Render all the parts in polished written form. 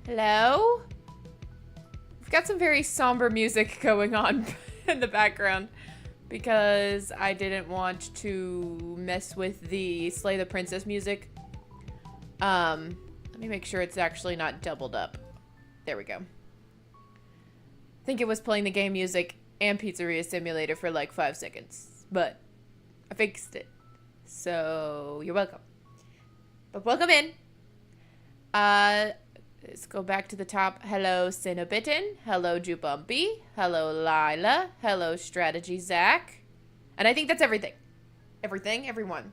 Hello? We've got some very somber music going on in the background because I didn't want to mess with the Slay the Princess music. Let me make sure it's actually not doubled up. There we go. I think it was playing the game music and Pizzeria Simulator for like 5 seconds, but I fixed it. So, you're welcome. But welcome in. Let's go back to the top. Hello, Cinnabitten. Hello, Jubumpy. Hello, Lila. Hello, Strategy Zach. And I think that's everything. Everyone.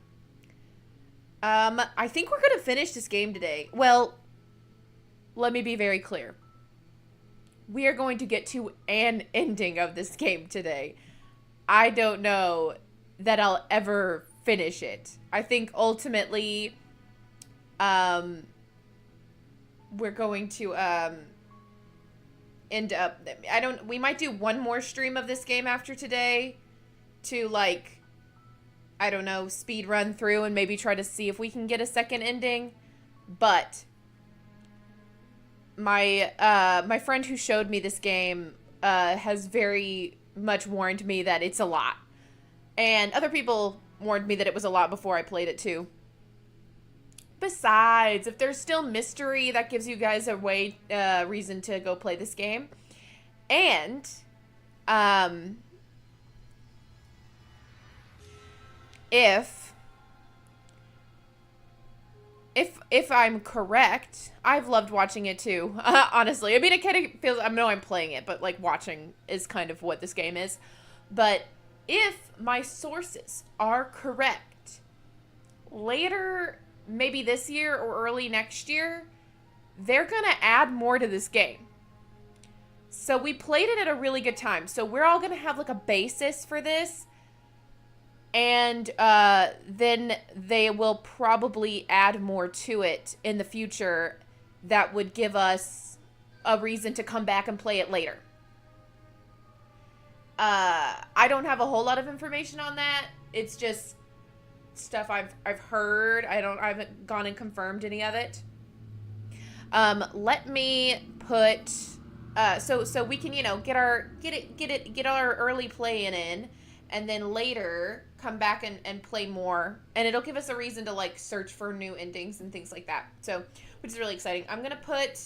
I think we're gonna finish this game today. Well, let me be very clear. We are going to get to an ending of this game today. I don't know that I'll ever finish it. I think ultimately, we're going to, end up, we might do one more stream of this game after today to, like, I don't know, speed run through and maybe try to see if we can get a second ending. But my friend who showed me this game has very much warned me that it's a lot. And other people warned me that it was a lot before I played it too. Besides, if there's still mystery, that gives you guys a reason to go play this game. And if I'm correct, I've loved watching it too. Honestly, I mean, it kind of feels, I know I'm playing it, but like watching is kind of what this game is. But if my sources are correct, later, maybe this year or early next year, they're gonna add more to this game. So we played it at a really good time. So we're all gonna have like a basis for this. And then they will probably add more to it in the future that would give us a reason to come back and play it later. I don't have a whole lot of information on that. It's just stuff I've heard. I haven't gone and confirmed any of it. Let me put so we can, you know, get our early play-in in, and then later come back and play more, and it'll give us a reason to like search for new endings and things like that. So, which is really exciting. I'm gonna put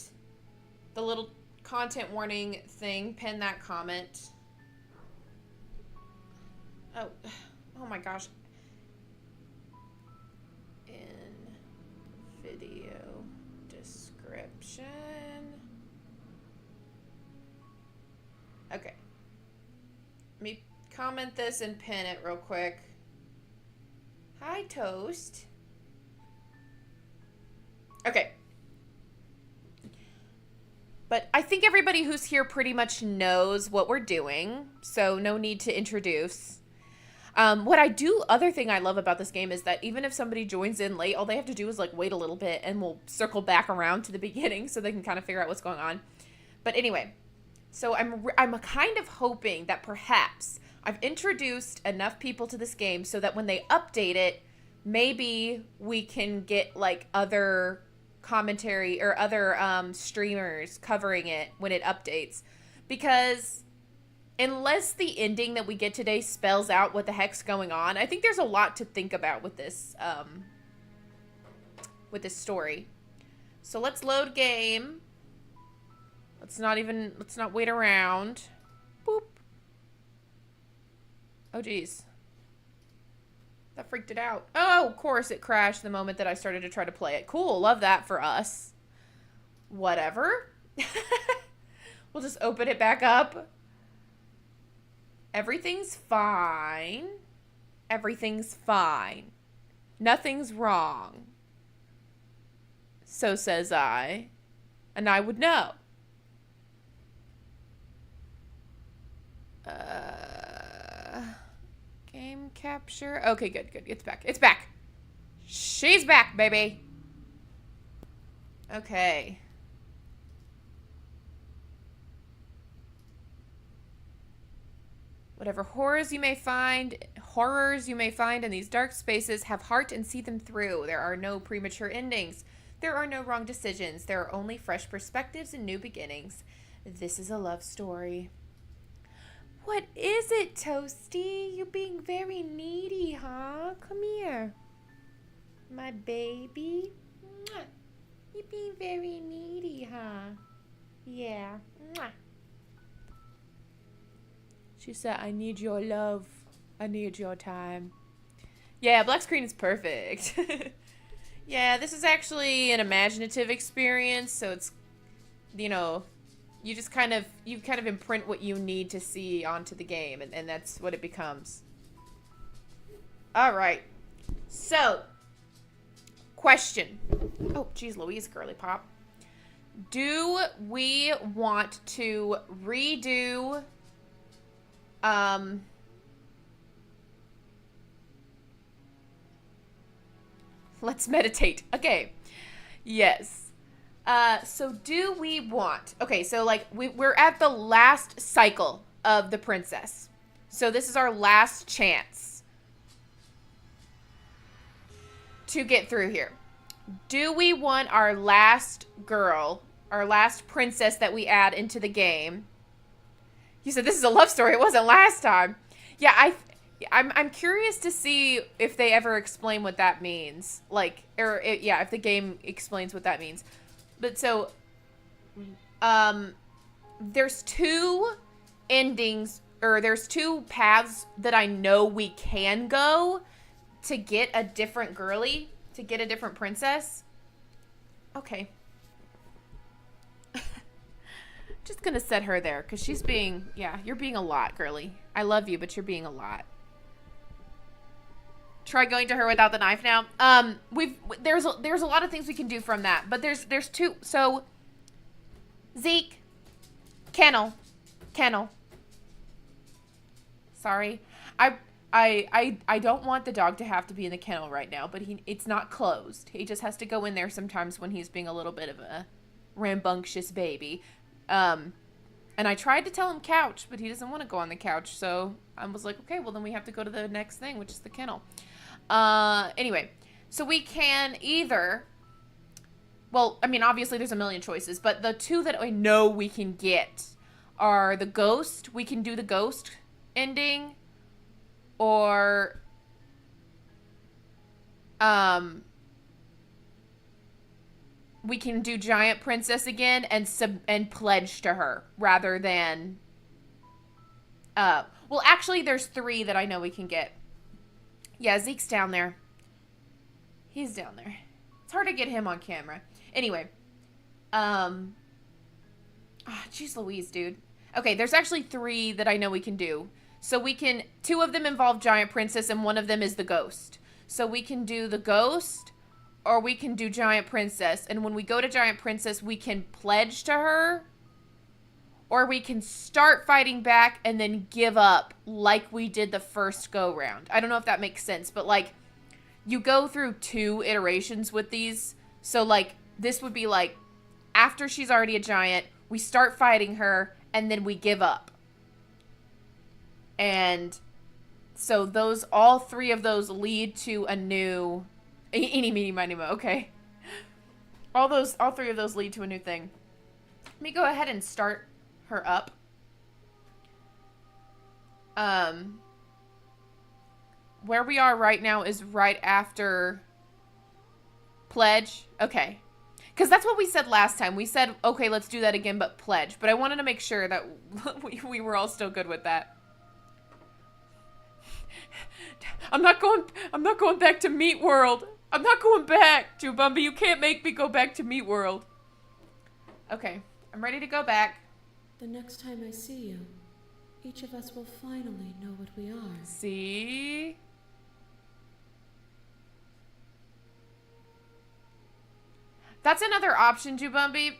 the little content warning thing, pin that comment. Oh my gosh. In video description. Okay. Let me comment this and pin it real quick. Hi, Toast. Okay. But I think everybody who's here pretty much knows what we're doing, so no need to introduce. Other thing I love about this game is that even if somebody joins in late, all they have to do is like wait a little bit and we'll circle back around to the beginning so they can kind of figure out what's going on. But anyway, so I'm kind of hoping that perhaps I've introduced enough people to this game so that when they update it, maybe we can get like other commentary or other streamers covering it when it updates. Because unless the ending that we get today spells out what the heck's going on, I think there's a lot to think about with this story. So let's load game. Let's not wait around. Boop. Oh, geez. That freaked it out. Oh, of course it crashed the moment that I started to try to play it. Cool, love that for us. Whatever. We'll just open it back up. Everything's fine. Everything's fine. Nothing's wrong. So says I. And I would know. Game capture. Okay, good. It's back. It's back. She's back, baby. Okay. Whatever horrors you may find in these dark spaces, have heart and see them through. There are no premature endings. There are no wrong decisions. There are only fresh perspectives and new beginnings. This is a love story. What is it, Toasty? You being very needy, huh? Come here. My baby. You being very needy, huh? Yeah. She said, I need your love. I need your time. Yeah, black screen is perfect. Yeah, this is actually an imaginative experience, so it's, you know, you kind of imprint what you need to see onto the game, and that's what it becomes. Alright. So, question. Oh, geez Louise, girly pop. Do we want to redo, let's meditate. Okay. Yes. So do we want... Okay, so, like, we're at the last cycle of the princess. So this is our last chance to get through here. Do we want our last girl, our last princess that we add into the game? You said this is a love story. It wasn't last time. Yeah, I'm curious to see if they ever explain what that means. Like, or yeah, if the game explains what that means. But so, there's two endings, or there's two paths that I know we can go to get a different girly, to get a different princess. Okay. Just gonna set her there, because she's being, yeah, you're being a lot, girly. I love you, but you're being a lot. Try going to her without the knife now. There's a lot of things we can do from that, but there's two. So Zeke, kennel. Sorry, I don't want the dog to have to be in the kennel right now, but it's not closed. He just has to go in there sometimes when he's being a little bit of a rambunctious baby. And I tried to tell him couch, but he doesn't want to go on the couch, so I was like, okay, well then we have to go to the next thing, which is the kennel. Anyway, so we can either, well, I mean, obviously there's a million choices, but the two that I know we can get are the ghost. We can do the ghost ending, or, we can do giant princess again and pledge to her rather than, well, actually there's three that I know we can get. Yeah, Zeke's down there. He's down there. It's hard to get him on camera. Anyway. Jeez Louise, dude. Okay, there's actually three that I know we can do. So we can... Two of them involve Giant Princess, and one of them is the Ghost. So we can do the Ghost, or we can do Giant Princess. And when we go to Giant Princess, we can pledge to her, or we can start fighting back and then give up like we did the first go-round. I don't know if that makes sense, but, like, you go through two iterations with these. So, like, this would be, like, after she's already a giant, we start fighting her, and then we give up. And so all three of those lead to a new... Eeny, meeny, miny, mo. Okay. All three of those lead to a new thing. Let me go ahead and start her up. Where we are right now is right after pledge. Okay. Because that's what we said last time. We said, okay, let's do that again, but pledge. But I wanted to make sure that we were all still good with that. I'm not going back to Meat World. I'm not going back, Jubumba. You can't make me go back to Meat World. Okay. I'm ready to go back. The next time I see you, each of us will finally know what we are. See? That's another option, Jubumbi.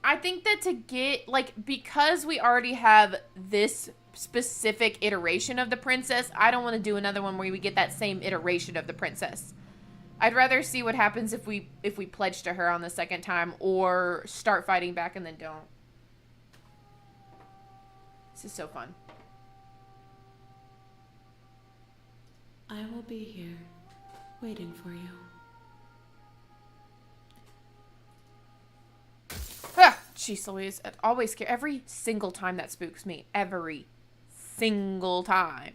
I think that to get, like, because we already have this specific iteration of the princess, I don't want to do another one where we get that same iteration of the princess. I'd rather see what happens if we pledge to her on the second time, or start fighting back and then don't. This is so fun. I will be here, waiting for you. Jeez Louise, it always scares. Every single time that spooks me. Every single time.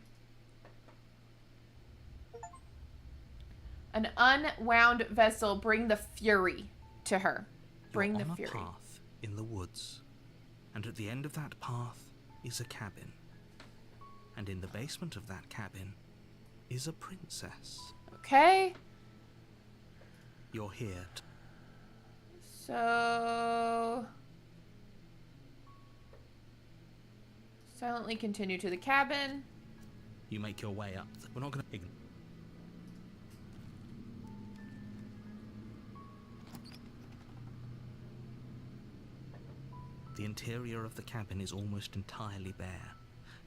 An unwound vessel, bring the fury to her. Bring the fury. You're on a path in the woods, and at the end of that path is a cabin. And in the basement of that cabin is a princess. Okay. You're here. So... silently continue to the cabin. You make your way up. We're not going to ignore. The interior of the cabin is almost entirely bare.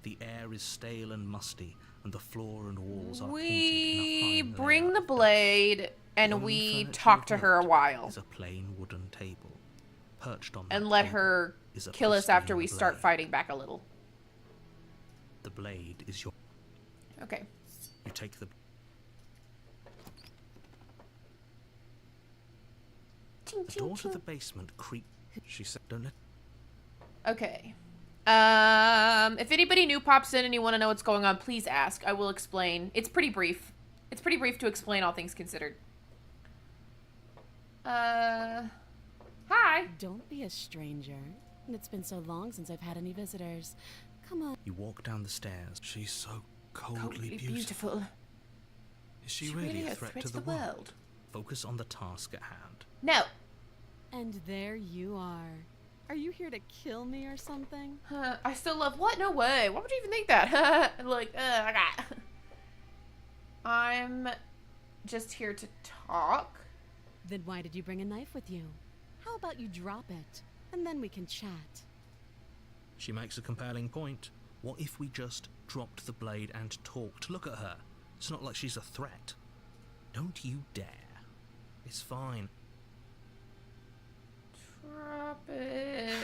The air is stale and musty, and the floor and walls are We painted in a fine bring layer the of blade and dust. we Only furniture talk of to her a note while. is a plain wooden table. Perched on And that let table her is a kill us after pristine we start blade. fighting back a little. The blade is your... Okay. You take the... The door to the basement creak. She said, don't let... Okay. If anybody new pops in and you want to know what's going on, please ask. I will explain. It's pretty brief. It's pretty brief to explain, all things considered. Hi. Don't be a stranger. It's been so long since I've had any visitors. Come on. You walk down the stairs. She's so coldly beautiful. Beautiful. Is she really a threat to the world? world? Focus on the task at hand. No. And there you are. Are you here to kill me or something? I still love... What? No way. Why would you even think that? Like, I got... I'm just here to talk. Then why did you bring a knife with you? How about you drop it, and then we can chat. She makes a compelling point. What if we just dropped the blade and talked? Look at her. It's not like she's a threat. Don't you dare. It's fine. Drop it.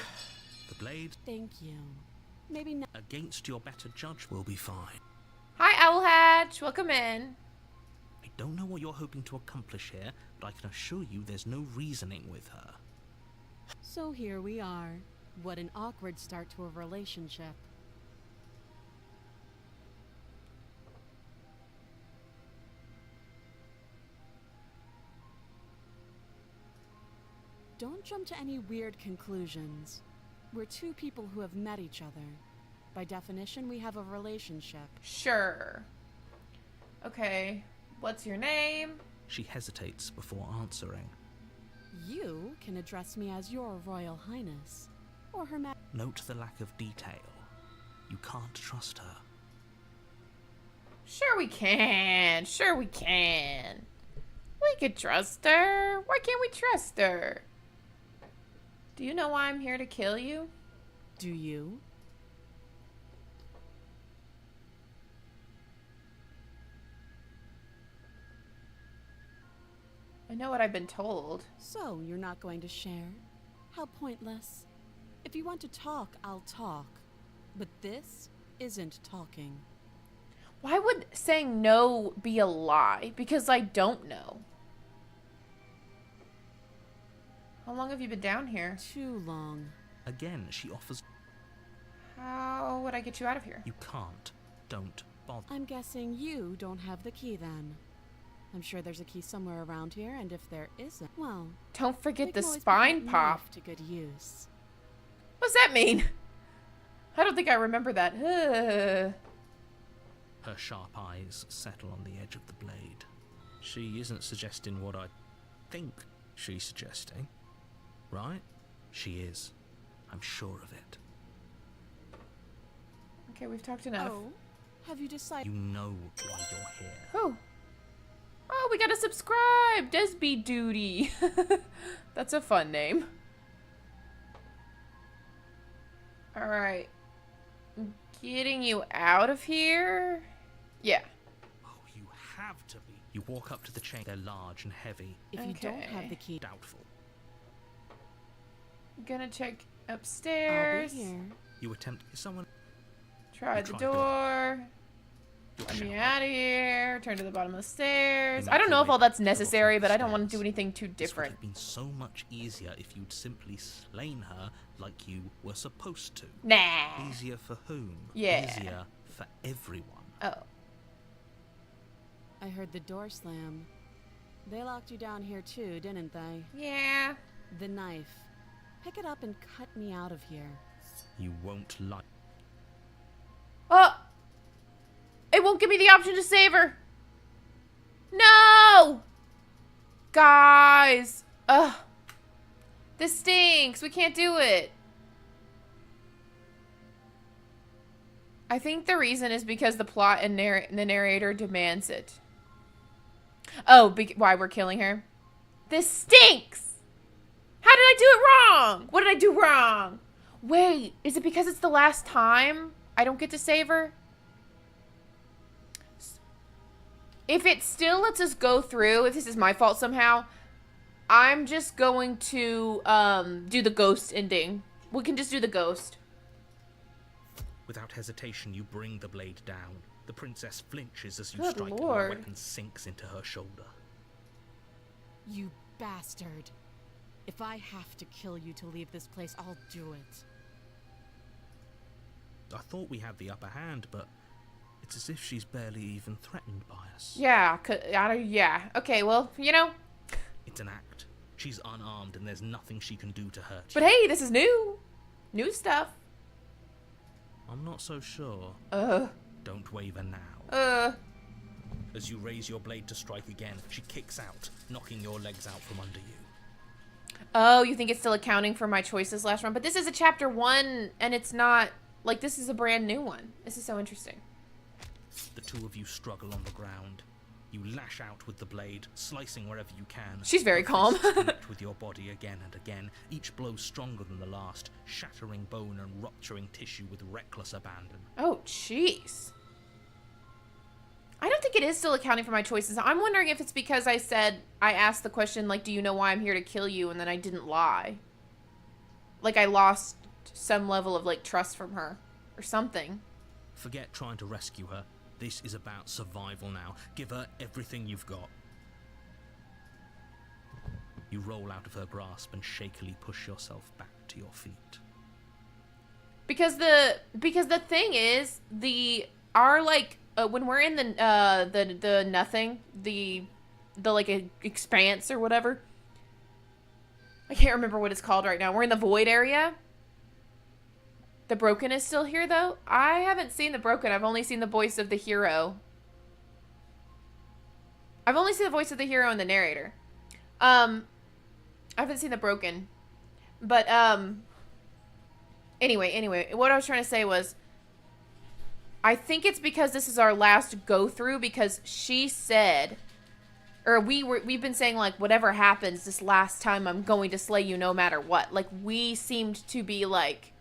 The blade, Thank you. Maybe not. against your better judge, will be fine. Hi, Owlhatch. Welcome in. I don't know what you're hoping to accomplish here, but I can assure you there's no reasoning with her. So here we are. What an awkward start to a relationship. Don't jump to any weird conclusions. We're two people who have met each other. By definition, we have a relationship. Sure. Okay. What's your name? She hesitates before answering. You can address me as your Royal Highness, or Her Majesty. Note the lack of detail. You can't trust her. Sure we can. Sure we can. We could trust her. Why can't we trust her? Do you know why I'm here to kill you? Do you? I know what I've been told. So, you're not going to share? How pointless. If you want to talk, I'll talk. But this isn't talking. Why would saying no be a lie? Because I don't know. How long have you been down here? Too long. Again, she offers. How would I get you out of here? You can't. Don't bother. I'm guessing you don't have the key then. I'm sure there's a key somewhere around here, and if there isn't, well... Don't forget we the can always put spine that pop. knife to good use. What's that mean? I don't think I remember that. Her sharp eyes settle on the edge of the blade. She isn't suggesting what I think she's suggesting. Right? She is. I'm sure of it. Okay, we've talked enough. Oh, have you decided? You know why you're here. Oh. Oh, we gotta subscribe! Desby Duty. That's a fun name. Alright. Getting you out of here? Yeah. Oh, you have to be. You walk up to the chain. They're large and heavy. If you don't Okay. have the key, Doubtful. Gonna check I'll upstairs. be here. You attempt. Is someone. Try You the try door. Let me out of here. Turn to the bottom of the stairs. I don't know if all that's necessary, but I don't want to do anything too different. This would have been so much easier if you'd simply slain her like you were supposed to. Nah. Easier for whom? Yeah. Easier for everyone. Oh. I heard the door slam. They locked you down here too, didn't they? Yeah. The knife. Pick it up and cut me out of here. You won't like. Oh! It won't give me the option to save her. No! Guys. Ugh. This stinks. We can't do it. I think the reason is because the plot and the narrator demands it. Oh, why we're killing her? This stinks! How did I do it wrong? What did I do wrong? Wait, is it because it's the last time I don't get to save her? If it still lets us go through, if this is my fault somehow, I'm just going to do the ghost ending. We can just do the ghost. Without hesitation, you bring the blade down. The princess flinches as you Good strike, Lord. and the weapon sinks into her shoulder. You bastard. If I have to kill you to leave this place, I'll do it. I thought we had the upper hand, but it's as if she's barely even threatened by us. Yeah, yeah. Okay, well, you know. It's an act. She's unarmed and there's nothing she can do to hurt you. But hey, this is new. New stuff. I'm not so sure. Don't waver now. As you raise your blade to strike again, she kicks out, knocking your legs out from under you. Oh, you think it's still accounting for my choices last round? But this is a chapter 1, and it's not, like, this is a brand new one. This is so interesting. The two of you struggle on the ground. You lash out with the blade, slicing wherever you can. She's very calm. Connect with your body again and again, each blow stronger than the last, shattering bone and rupturing tissue with reckless abandon. Oh, jeez. I don't think it is still accounting for my choices. I'm wondering if it's because I asked the question, like, do you know why I'm here to kill you? And then I didn't lie. Like, I lost some level of, like, trust from her. Or something. Forget trying to rescue her. This is about survival now. Give her everything you've got. You roll out of her grasp and shakily push yourself back to your feet. Because the thing is, when we're in the nothing, the like expanse or whatever. I can't remember what it's called right now. We're in the void area. The Broken is still here, though. I haven't seen the Broken. I've only seen the voice of the hero. I've only seen the voice of the hero and the narrator. I haven't seen the Broken. But, Anyway, what I was trying to say was, I think it's because this is our last go-through, because she said, or we've been saying, like, whatever happens this last time, I'm going to slay you no matter what. Like, we seemed to be, like,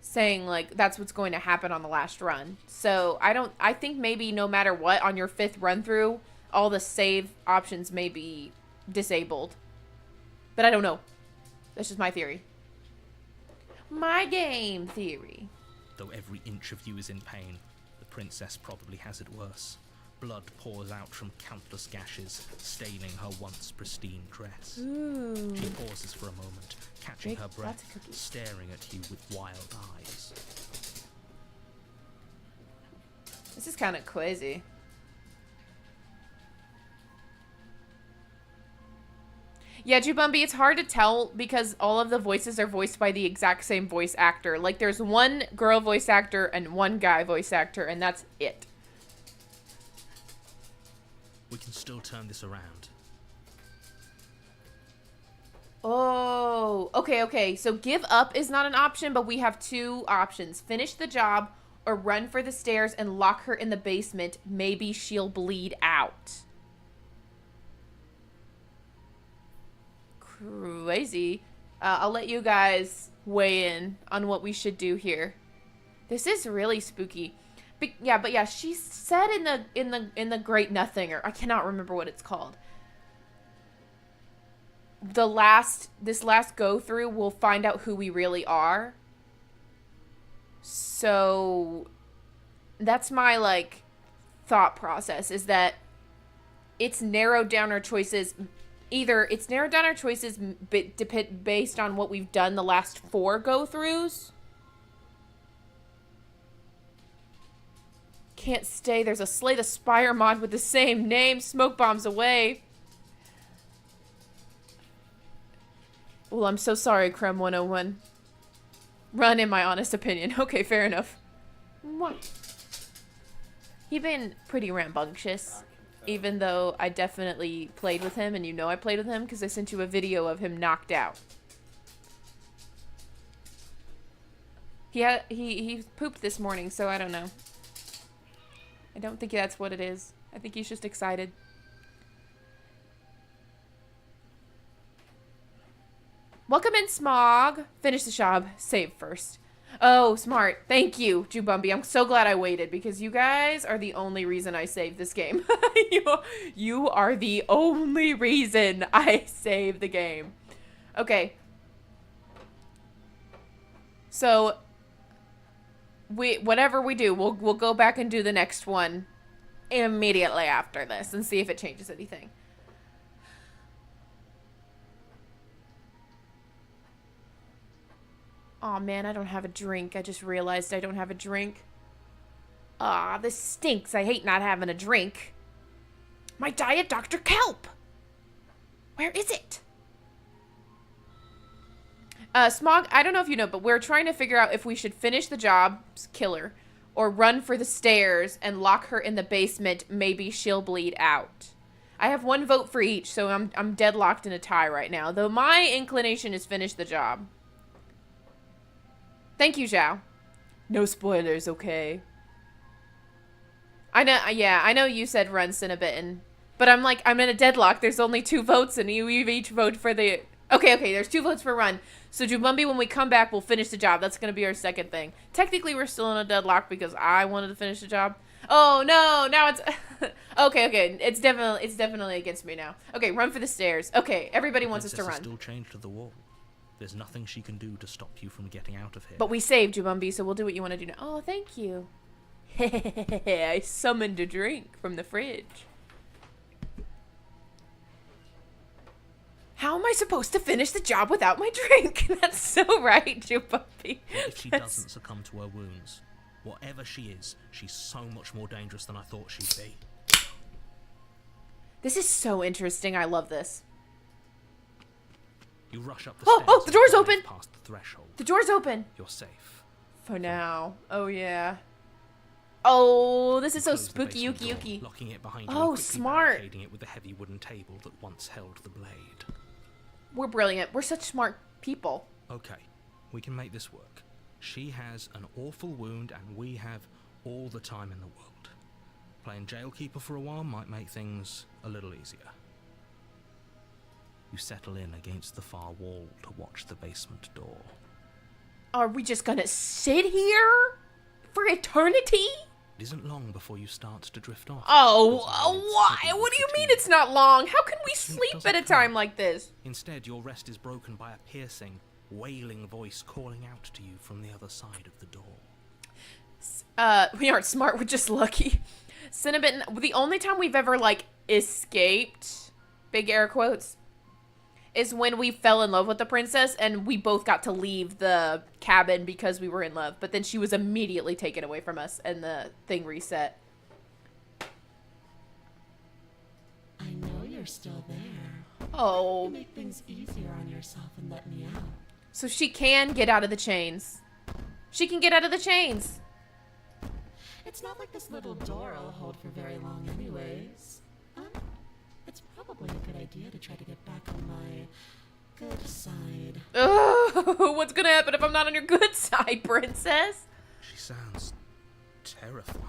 saying, like, that's what's going to happen on the last run. So, I think maybe no matter what, on your 5th run-through, all the save options may be disabled. But I don't know. That's just my theory. My game theory. Though every inch of you is in pain, the princess probably has it worse. Blood pours out from countless gashes, staining her once pristine dress. Ooh. She pauses for a moment, catching her breath, staring at you with wild eyes. This is kind of crazy. Yeah, Jubumbi, it's hard to tell because all of the voices are voiced by the exact same voice actor. Like, there's one girl voice actor and one guy voice actor, and that's it. We can still turn this around. Oh, okay. So give up is not an option, but we have 2 options. Finish the job or run for the stairs and lock her in the basement. Maybe she'll bleed out. Crazy. I'll let you guys weigh in on what we should do here. This is really spooky. But yeah, she said in the Great Nothing, or I cannot remember what it's called. This last go through, we'll find out who we really are. So that's my, like, thought process, is that it's narrowed down our choices. Either it's narrowed down our choices based on what we've done the last 4 go-throughs. Can't stay. There's a Slay the Spire mod with the same name. Smoke bombs away. Well, I'm so sorry, Creme 101. Run, in my honest opinion. Okay, fair enough. What? You've been pretty rambunctious. Even though I definitely played with him, and you know I played with him because I sent you a video of him knocked out. He pooped this morning, so I don't know. I don't think that's what it is. I think he's just excited. Welcome in, Smog. Finish the job. Save first. Oh, smart. Thank you, Jubumbi. I'm so glad I waited because you guys are the only reason I saved this game. You are the only reason I saved the game. Okay. So, whatever we do, we'll go back and do the next one immediately after this and see if it changes anything. Aw, man, I don't have a drink. I just realized I don't have a drink. Ah, this stinks. I hate not having a drink. My Diet Dr. Kelp! Where is it? Smog, I don't know if you know, but we're trying to figure out if we should finish the job, kill her, or run for the stairs and lock her in the basement. Maybe she'll bleed out. I have 1 vote for each, so I'm deadlocked in a tie right now. Though my inclination is finish the job. Thank you, Zhao. No spoilers, okay? I know, yeah, I know you said run Cinnabitten, but I'm in a deadlock. There's only 2 votes, and you each vote for the... Okay, there's 2 votes for run. So, Jubumbi, when we come back, we'll finish the job. That's going to be our second thing. Technically, we're still in a deadlock because I wanted to finish the job. Oh, no, now it's... okay, it's definitely against me now. Okay, run for the stairs. Okay, everybody wants us to run. Still chained to the wall. There's nothing she can do to stop you from getting out of here. But we saved Jubumbi, so we'll do what you want to do now. Oh, thank you. I summoned a drink from the fridge. How am I supposed to finish the job without my drink? That's so right, Jubumbi. If she doesn't succumb to her wounds, whatever she is, she's so much more dangerous than I thought she'd be. This is so interesting. I love this. You rush up the stairs. Oh, the door's open. Past the threshold. The door's open. You're safe. For now. Oh, yeah. Oh, this is so Close the spooky, basement yuki, door, yuki. locking it behind you Oh, and quickly smart. barricading it with the heavy wooden table that once held the blade. We're brilliant. We're such smart people. Okay, we can make this work. She has an awful wound and we have all the time in the world. Playing jailkeeper for a while might make things a little easier. You settle in against the far wall to watch the basement door. Are we just gonna sit here for eternity? It isn't long before you start to drift off. Oh, why? What do you mean it's not long? How can we sleep at a time like this? Instead, your rest is broken by a piercing, wailing voice calling out to you from the other side of the door. We aren't smart, we're just lucky. Cinnabon, the only time we've ever, escaped, big air quotes, is when we fell in love with the princess and we both got to leave the cabin because we were in love. But then she was immediately taken away from us and the thing reset. I know you're still there. Oh. You make things easier on yourself and let me out. So she can get out of the chains. She can get out of the chains. It's not like this little door will hold for very long anyways. It's probably a good idea to try to get back on my good side. Oh, what's gonna happen if I'm not on your good side, princess? She sounds terrifying.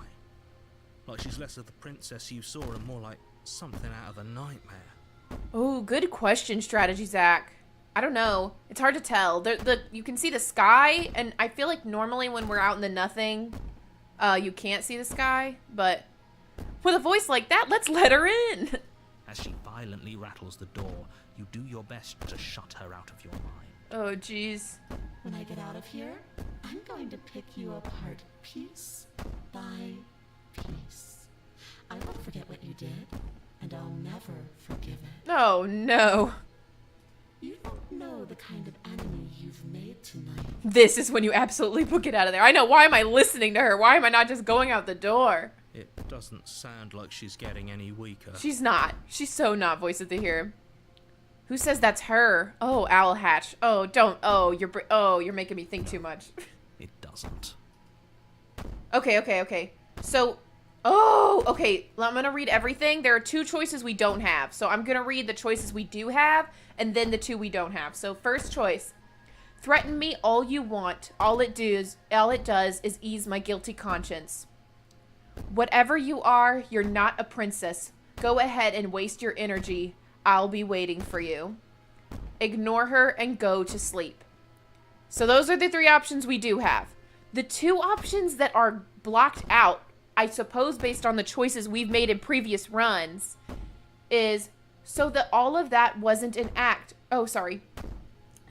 Like she's less of the princess you saw and more like something out of a nightmare. Oh, good question, Strategy Zach. I don't know. It's hard to tell. You can see the sky, and I feel like normally when we're out in the nothing, you can't see the sky, but with a voice like that, let's let her in. As she violently rattles the door, you do your best to shut her out of your mind. Oh, jeez. When I get out of here, I'm going to pick you apart piece by piece. I won't forget what you did, and I'll never forgive it. Oh, no. You don't know the kind of enemy you've made tonight. This is when you absolutely book it out of there. I know. Why am I listening to her? Why am I not just going out the door? It doesn't sound like she's getting any weaker. She's not. She's so not voice of the hero. Who says that's her? Oh, Owl Hatch. Oh, don't. Oh, you're making me think too much. It doesn't. Okay. So, okay. I'm going to read everything. There are 2 choices we don't have. So I'm going to read the choices we do have and then the 2 we don't have. So first choice. Threaten me all you want. All it does is ease my guilty conscience. Whatever you are, you're not a princess. Go ahead and waste your energy. I'll be waiting for you. Ignore her and go to sleep. So those are the 3 options we do have. The 2 options that are blocked out, I suppose based on the choices we've made in previous runs, is so that all of that wasn't an act. Oh, sorry.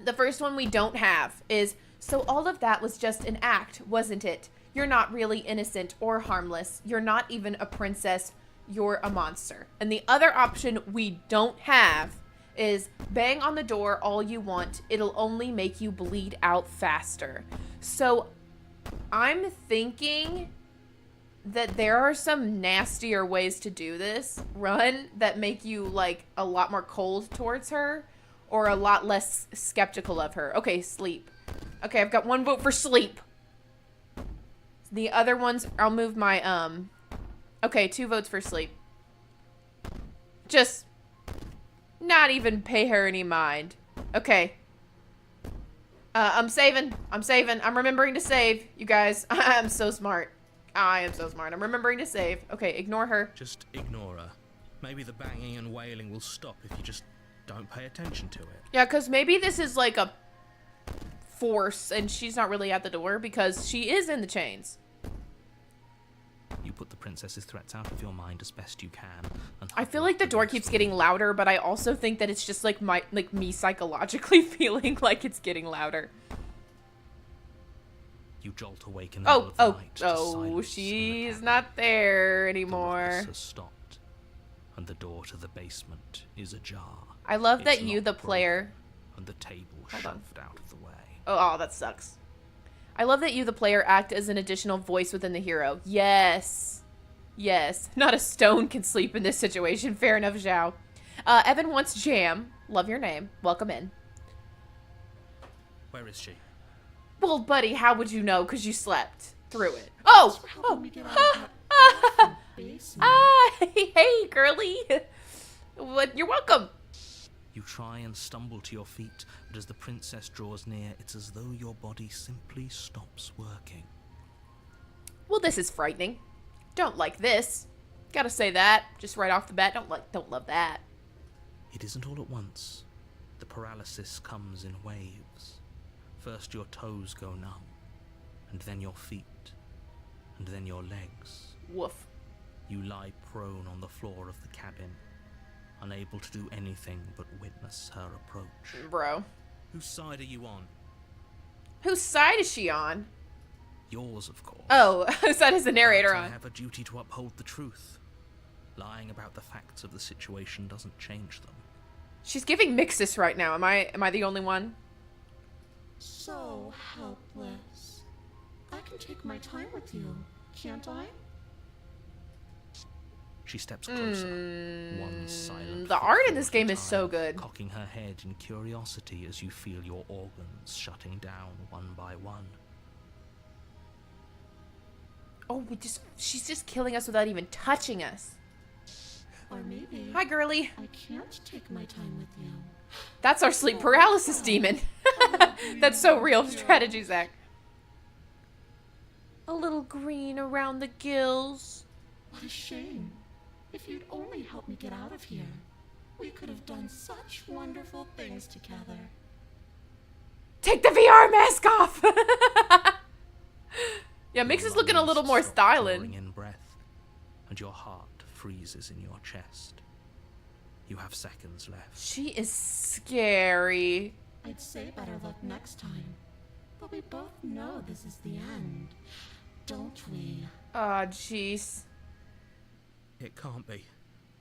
The first one we don't have is, so all of that was just an act, wasn't it? You're not really innocent or harmless. You're not even a princess. You're a monster. And the other option we don't have is bang on the door all you want. It'll only make you bleed out faster. So I'm thinking that there are some nastier ways to do this run that make you like a lot more cold towards her or a lot less skeptical of her. Okay, sleep. Okay, I've got 1 vote for sleep. The other ones, I'll move my, okay, 2 votes for sleep. Just not even pay her any mind. Okay. I'm saving. I'm remembering to save, you guys. I'm so smart. I am so smart. I'm remembering to save. Okay, ignore her. Just ignore her. Maybe the banging and wailing will stop if you just don't pay attention to it. Yeah, because maybe this is like a force and she's not really at the door because she is in the chains. You put the princess's threats out of your mind as best you can. And I feel like the door keeps getting louder, but I also think that it's just like me psychologically feeling like it's getting louder. You jolt awake in the middle of the night to silence in the she's cabin. not there The anymore. ruckus has stopped, and the door to the basement is ajar. I love that It's you, not the broken, player. and the table Hold on. shoved out of the way. Oh, that sucks. I love that you, the player, act as an additional voice within the hero. Yes. Yes. Not a stone can sleep in this situation. Fair enough, Zhao. Evan wants jam. Love your name. Welcome in. Where is she? Well, buddy, how would you know? Because you slept through it. Oh! Thanks for helping me get out of that awful basement. Hey, girly. What? You're welcome. You try and stumble to your feet, but as the princess draws near, it's as though your body simply stops working. Well, this is frightening. Don't like this. Gotta say that. Just right off the bat. Don't love that. It isn't all at once. The paralysis comes in waves. First your toes go numb, and then your feet, and then your legs. Woof. You lie prone on the floor of the cabin, unable to do anything but witness her approach. Bro. Whose side are you on? Whose side is she on? Yours, of course. Oh, whose side is the narrator But I on? have a duty to uphold the truth. Lying about the facts of the situation doesn't change them. She's giving Mixus right now. Am I the only one? So helpless. I can take my time with you, can't I? She steps closer, one silent The art in footfall this at a game is time, so good. cocking her head in curiosity as you feel your organs shutting down one by one. Oh, she's just killing us without even touching us. Or maybe Hi, girly. I can't take my time with you. That's our sleep paralysis demon. That's so real. Strategy, Zach. A little green around the gills. What a shame. If you'd only helped me get out of here, we could have done such wonderful things together. Take the VR mask off. Yeah, Mix Your is looking a little lungs more stop styling. drawing in breath, and your heart freezes in your chest. You have seconds left. She is scary. I'd say better luck next time. But we both know this is the end, don't we? Oh, jeez. It can't be.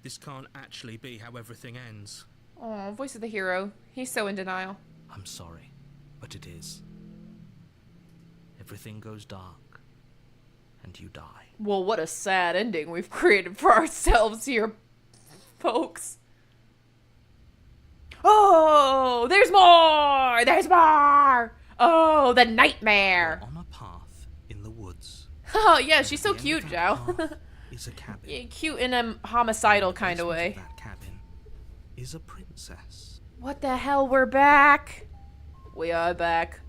This can't actually be how everything ends. Oh, voice of the hero. He's so in denial. I'm sorry, but it is. Everything goes dark, and you die. Well, what a sad ending we've created for ourselves here, folks. Oh, there's more! There's more! Oh, the nightmare! You're on a path in the woods. Oh, yeah, she's so At the end cute, of Joe. that path is a cabin. Yeah, cute in a homicidal In the kind of basement way. That cabin is a princess. What the hell? We're back. We are back.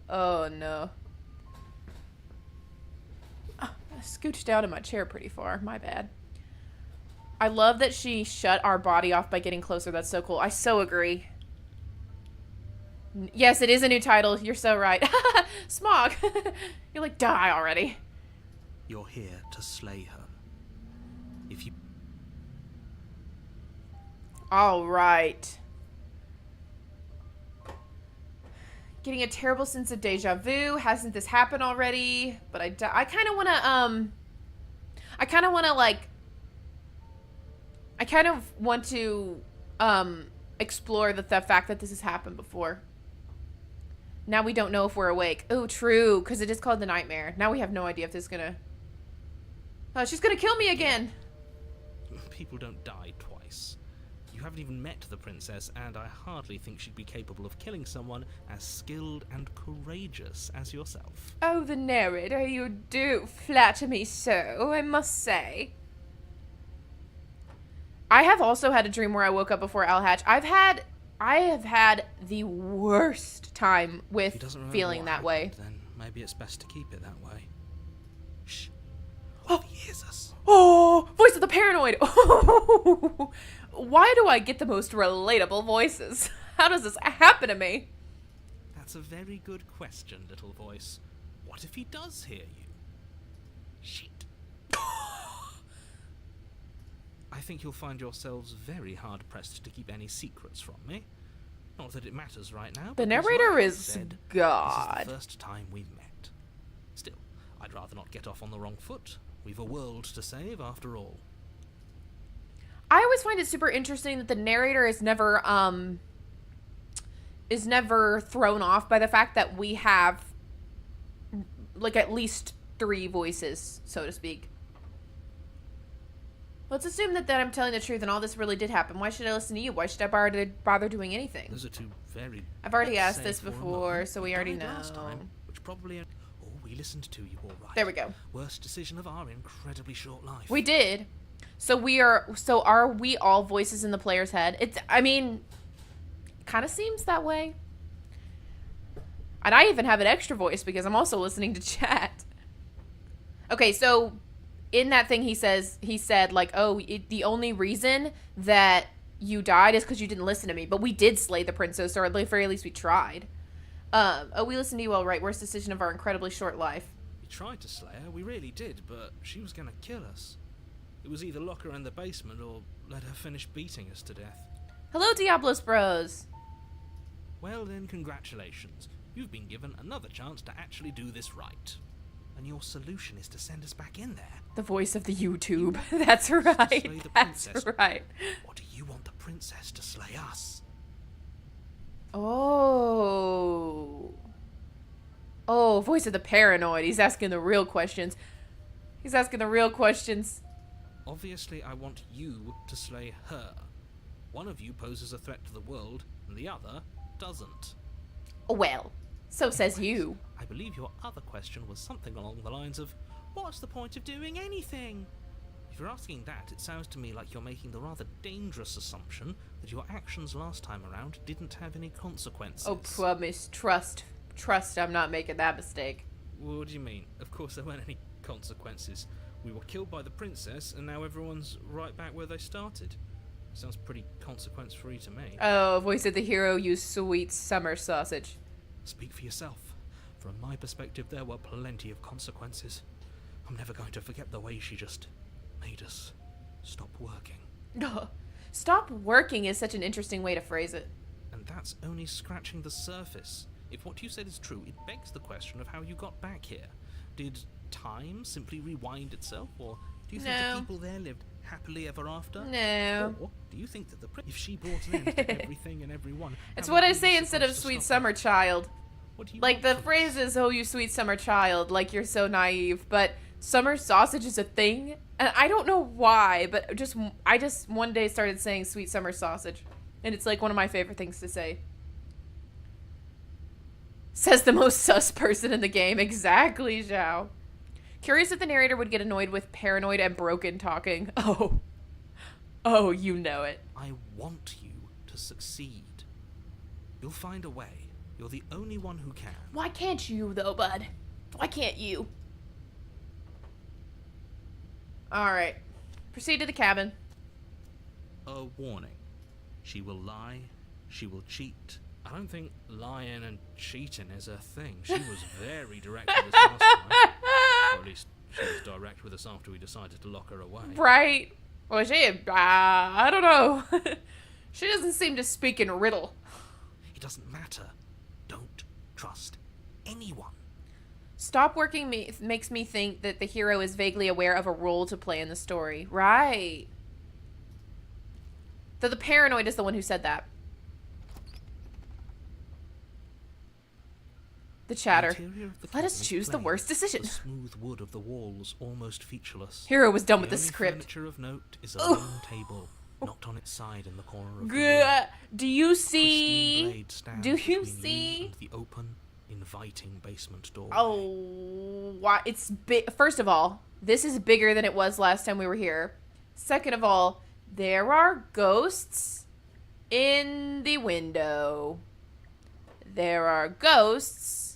Oh, no. Oh, I scooched down in my chair pretty far. My bad. I love that she shut our body off by getting closer. That's so cool. I so agree. Yes, it is a new title. You're so right. Smog. You're like, die already. You're here to slay her. If you... All right. Getting a terrible sense of deja vu. Hasn't this happened already? But I kind of want to, I kind of want to, like, I kind of want to, explore the fact that this has happened before. Now we don't know if we're awake. Oh, true, because it is called the nightmare. Now we have no idea if this is gonna... Oh, she's gonna kill me again! People don't die twice. You haven't even met the princess, and I hardly think she'd be capable of killing someone as skilled and courageous as yourself. Oh, the narrator, you do flatter me so, I must say. I have also had a dream where I woke up before Al Hatch. I have had the worst time with feeling that way. Then maybe it's best to keep it that way. Shh. What if he hears us? Oh, voice of the paranoid. Oh, why do I get the most relatable voices? How does this happen to me? That's a very good question, little voice. What if he does hear you? Shit. I think you'll find yourselves very hard-pressed to keep any secrets from me. Not that it matters right now. The because narrator like I is said, God. This is the first time we've met. Still, I'd rather not get off on the wrong foot. We've a world to save, after all. I always find it super interesting that the narrator is never thrown off by the fact that we have, like, at least 3 voices, so to speak. Let's assume that I'm telling the truth and all this really did happen. Why should I listen to you? Why should I bother doing anything? Those are two very... I've already let's asked say this for a before, moment, so we you already died know. last time, which probably... Oh, we listened to you, all right. There we go. Worst decision of our incredibly short life. We did. So are we all voices in the player's head? It kind of seems that way. And I even have an extra voice because I'm also listening to chat. Okay, so in that thing he said like, oh, the only reason that you died is because you didn't listen to me. But we did slay the princess, or at the very least we tried. Oh, we listened to you all right. Worst decision of our incredibly short life. We tried to slay her, we really did, but she was gonna kill us. It was either lock her in the basement or let her finish beating us to death. Hello, Diablos Bros. Well then, congratulations. You've been given another chance to actually do this right. And your solution is to send us back in there. The voice of the YouTube. That's right. That's right. Or do you want the princess to slay us? Oh. Oh, voice of the paranoid. He's asking the real questions. He's asking the real questions. Obviously, I want you to slay her. One of you poses a threat to the world, and the other doesn't. Well, so says you. I believe your other question was something along the lines of, what's the point of doing anything? If you're asking that, it sounds to me like you're making the rather dangerous assumption that your actions last time around didn't have any consequences. Oh, promise. Trust, I'm not making that mistake. What do you mean? Of course there weren't any consequences. We were killed by the princess, and now everyone's right back where they started. Sounds pretty consequence-free to me. Oh, voice of the hero, you sweet summer sausage. Speak for yourself. From my perspective, there were plenty of consequences. I'm never going to forget the way she just made us stop working. Stop working is such an interesting way to phrase it. And that's only scratching the surface. If what you said is true, it begs the question of how you got back here. Did time simply rewind itself, or do you think the people there lived Happily ever after? No. Or do you think that if she brought an end to everything and everyone... It's how what are I we say instead of supposed to sweet stop her? summer child. What do you Like, want the from phrase us? is, oh, you sweet summer child, like you're so naive, but summer sausage is a thing, and I don't know why, but I just one day started saying sweet summer sausage, and it's like one of my favorite things to say. Says the most sus person in the game. Exactly, Zhao. Curious if the narrator would get annoyed with paranoid and broken talking. Oh, you know it. I want you to succeed. You'll find a way. You're the only one who can. Why can't you, though, bud? Why can't you? Alright. Proceed to the cabin. A warning. She will lie. She will cheat. I don't think lying and cheating is a thing. She was very direct with us last time. Or at least she was direct with us after we decided to lock her away. Right. Well, I don't know. She doesn't seem to speak in riddle. It doesn't matter. Don't trust anyone. Stop working makes me think that the hero is vaguely aware of a role to play in the story. Right. Though the paranoid is the one who said that. The chatter. Let us choose the worst decision. The smooth wood of the walls almost featureless. Hero was done with the the only script. Furniture of note is a lone table, knocked on its side in the corner of the room. Good. Do you Pristine see? blade stands Do you between see? and the open, inviting basement door. Oh, why? It's big. First of all, this is bigger than it was last time we were here. Second of all, there are ghosts in the window. There are ghosts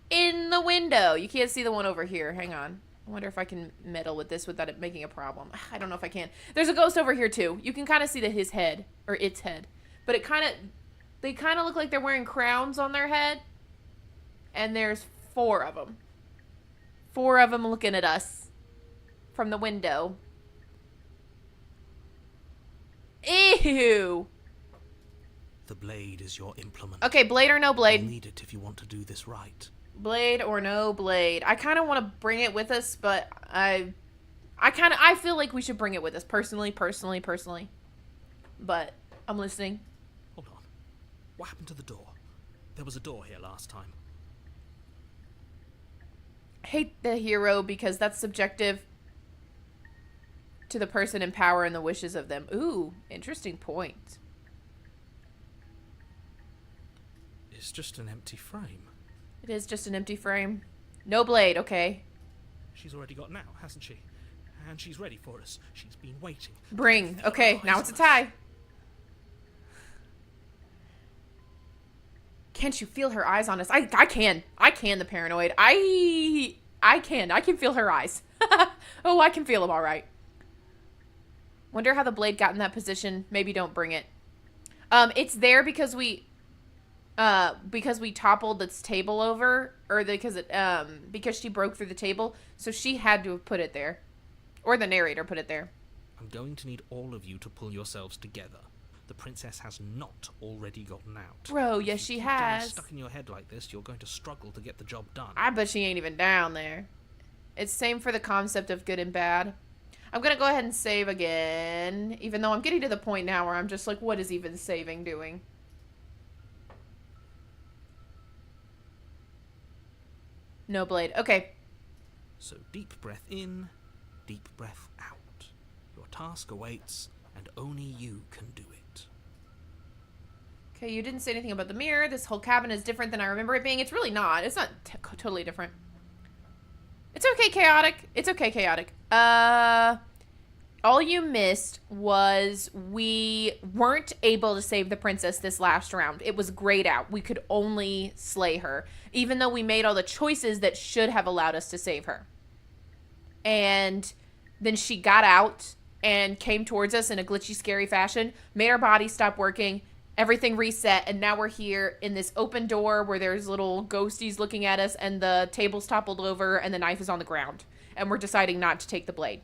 in the window. You can't see the one over here. Hang on. I wonder if I can meddle with this without it making a problem. I don't know if I can. There's a ghost over here too. You can kind of see his head, or its head. But they kind of look like they're wearing crowns on their head. And there's 4 of them. 4 of them looking at us from the window. Ew. The blade is your implement. Okay, blade or no You'll blade? need it if you want to do this right. Blade or no blade? I kind of want to bring it with us, but I feel like we should bring it with us personally. But I'm listening. Hold on. What happened to the door? There was a door here last time. I hate the hero because that's subjective to the person in power and the wishes of them. Ooh, interesting point. It's just an empty frame. It is just an empty frame. No blade, okay. She's already got now, hasn't she? And she's ready for us. She's been waiting. Bring. Okay, now it's a tie. Can't you feel her eyes on us? I can. I can, the paranoid. I can. I can feel her eyes. Oh, I can feel them all right. Wonder how the blade got in that position. Maybe don't bring it. It's there because we toppled its table over, or because she broke through the table, so she had to have put it there, or the narrator put it there. I'm going to need all of you to pull yourselves together. The princess has not already gotten out. Bro, If yes, you she keep getting has. stuck in your head like this, you're going to struggle to get the job done. I bet she ain't even down there. It's same for the concept of good and bad. I'm gonna go ahead and save again, even though I'm getting to the point now where I'm just like, what is even saving doing? No blade. Okay. So deep breath in, deep breath out. Your task awaits, and only you can do it. Okay, you didn't say anything about the mirror. This whole cabin is different than I remember it being. It's really not. It's not totally different. It's okay, chaotic. It's okay, chaotic. All you missed was we weren't able to save the princess this last round. It was grayed out. We could only slay her, even though we made all the choices that should have allowed us to save her. And then she got out and came towards us in a glitchy, scary fashion, made our body stop working, everything reset, and now we're here in this open door where there's little ghosties looking at us, and the table's toppled over, and the knife is on the ground. And we're deciding not to take the blade.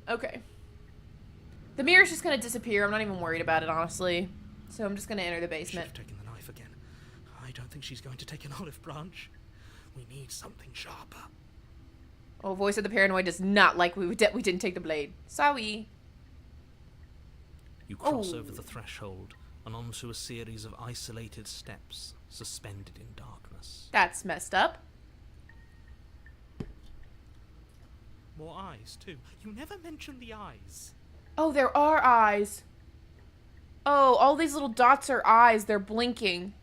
Okay. The mirror's just gonna disappear. I'm not even worried about it, honestly. So I'm just gonna enter the Should basement. have taken the knife again. I don't think she's going to take an olive branch. We need something sharper. Oh, voice of the paranoid does not like we didn't take the blade. Sorry. You cross Oh. over the threshold and onto a series of isolated steps suspended in darkness. That's messed up. More eyes, too. You never mention the eyes. Oh, there are eyes. Oh, all these little dots are eyes. They're blinking.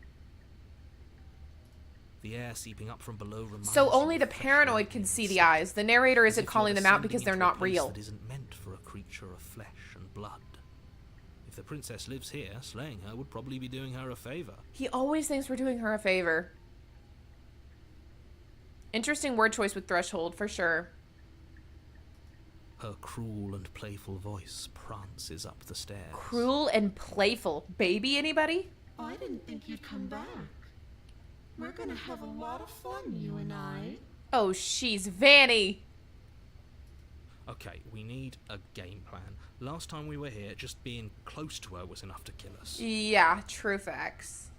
The air seeping up from below reminds So you only of the fresh paranoid rain can see and the stuff, eyes. The narrator as isn't if calling you're them out descending because they're into a not place real. That isn't meant for a creature of flesh and blood. If the princess lives here, slaying her would probably be doing her a favor. He always thinks we're doing her a favor. Interesting word choice with threshold, for sure. Her cruel and playful voice prances up the stairs. Cruel and playful. Baby, anybody? I didn't think you'd come back. We're gonna have a lot of fun, you and I. Oh, she's Vanny. Okay, we need a game plan. Last time we were here, just being close to her was enough to kill us. Yeah, true facts.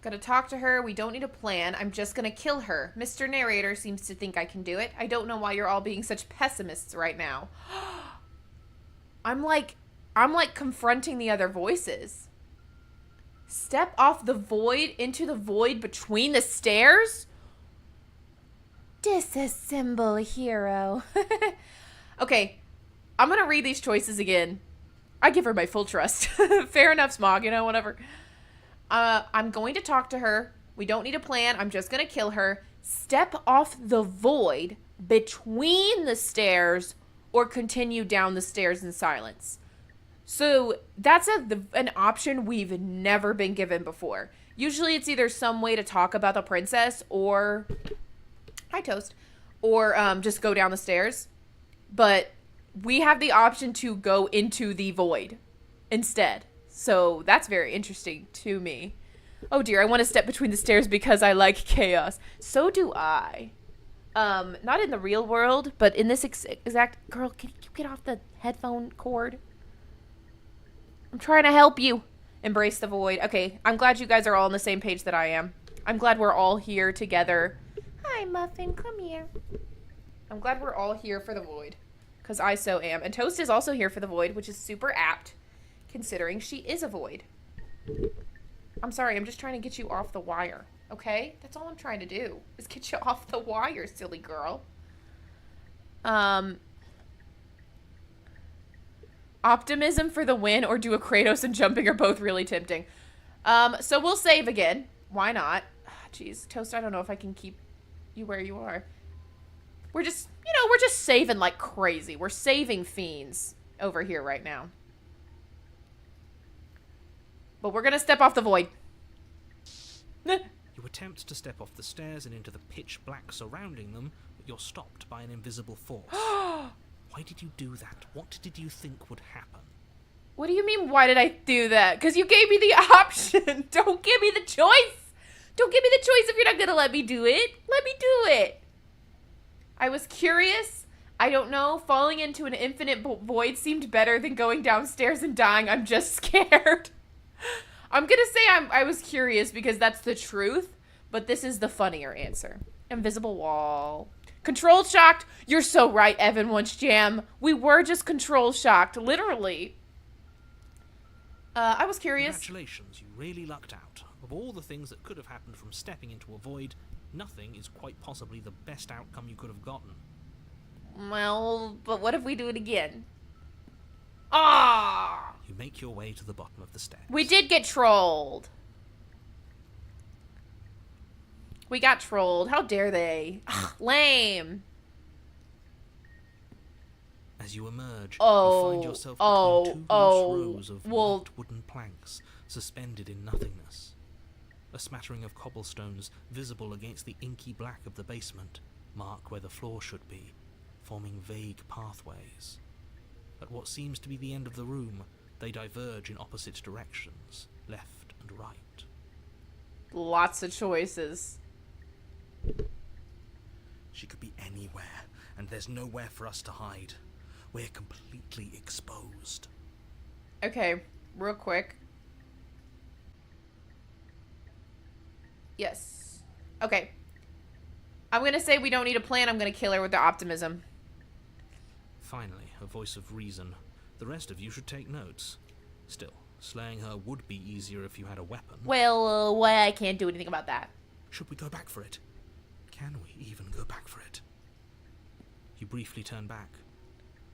Gotta talk to her. We don't need a plan. I'm just gonna kill her. Mr. Narrator seems to think I can do it. I don't know why you're all being such pessimists right now. I'm like confronting the other voices. Step off the void into the void between the stairs? Disassemble, hero. Okay, I'm gonna read these choices again. I give her my full trust. Fair enough, Smog, you know, whatever. I'm going to talk to her. We don't need a plan. I'm just gonna kill her. Step off the void between the stairs or continue down the stairs in silence. So that's an option we've never been given before. Usually it's either some way to talk about the princess or... Hi, Toast. Or just go down the stairs. But we have the option to go into the void instead. So that's very interesting to me. Oh dear, I want to step between the stairs because I like chaos. So do I. Not in the real world, but in this exact... Girl, can you get off the headphone cord? I'm trying to help you. Embrace the void. Okay, I'm glad you guys are all on the same page that I am. I'm glad we're all here together. Hi, Muffin, come here. I'm glad we're all here for the void. Because I so am. And Toast is also here for the void, which is super apt, considering she is a void. I'm sorry, I'm just trying to get you off the wire. Okay? That's all I'm trying to do. Is get you off the wire, silly girl. Optimism for the win or do a Kratos and jumping are both really tempting. So we'll save again. Why not? Jeez, Toast, I don't know if I can keep you where you are. We're just, we're just saving like crazy. We're saving fiends over here right now. But we're gonna step off the void. You attempt to step off the stairs and into the pitch black surrounding them, but you're stopped by an invisible force. Why did you do that? What did you think would happen? What do you mean, why did I do that? Because you gave me the option. Don't give me the choice. Don't give me the choice if you're not gonna let me do it. Let me do it. I was curious. I don't know. Falling into an infinite void seemed better than going downstairs and dying. I'm just scared. I'm gonna say I was curious because that's the truth, but this is the funnier answer. Invisible wall. Control shocked. You're so right, Evan Once Jam. We were just control shocked, literally. I was curious. Congratulations, you really lucked out. Of all the things that could have happened from stepping into a void, nothing is quite possibly the best outcome you could have gotten. Well, but what if we do it again? Ah! You make your way to the bottom of the stairs. We did get trolled. We got trolled. How dare they? Ugh, lame. As you emerge, Oh, you find yourself between two loose rows of well, white wooden planks suspended in nothingness. A smattering of cobblestones visible against the inky black of the basement mark where the floor should be, forming vague pathways. At what seems to be the end of the room, they diverge in opposite directions, left and right. Lots of choices. She could be anywhere, and there's nowhere for us to hide. We're completely exposed. Okay, real quick. Yes. Okay. I'm gonna say we don't need a plan. I'm gonna kill her with the optimism. Finally, a voice of reason. The rest of you should take notes. Still, slaying her would be easier if you had a weapon. Well, why I can't do anything about that. Should we go back for it? Can we even go back for it? You briefly turn back.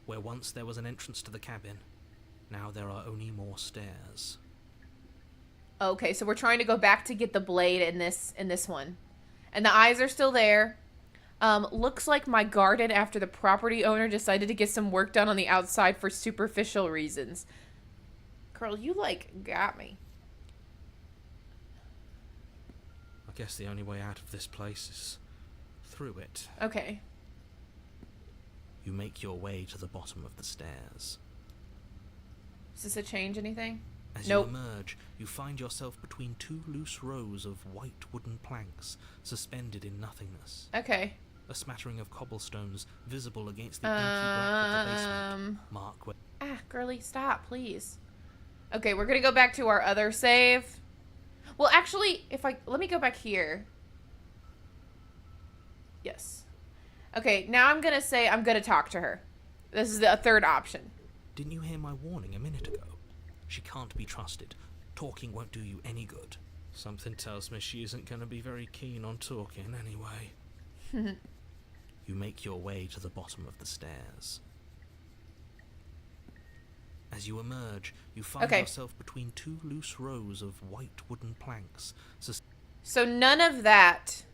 Where once there was an entrance to the cabin, now there are only more stairs. Okay, so we're trying to go back to get the blade in this one. And the eyes are still there. Looks like my garden after the property owner decided to get some work done on the outside for superficial reasons. Girl, you, like, got me. I guess the only way out of this place is through it. Okay. You make your way to the bottom of the stairs. Does this a change anything? As Nope. you emerge, you find yourself between two loose rows of white wooden planks, suspended in nothingness. Okay. A smattering of cobblestones visible against the inky black of the basement. Mark where... Ah, girly, stop, please. Okay, we're gonna go back to our other save. Well, actually, let me go back here. Yes. Okay, now I'm gonna say I'm gonna talk to her. This is the third option. Didn't you hear my warning a minute ago? She can't be trusted. Talking won't do you any good. Something tells me she isn't going to be very keen on talking anyway. You make your way to the bottom of the stairs. As you emerge, you find yourself between two loose rows of white wooden planks. So none of that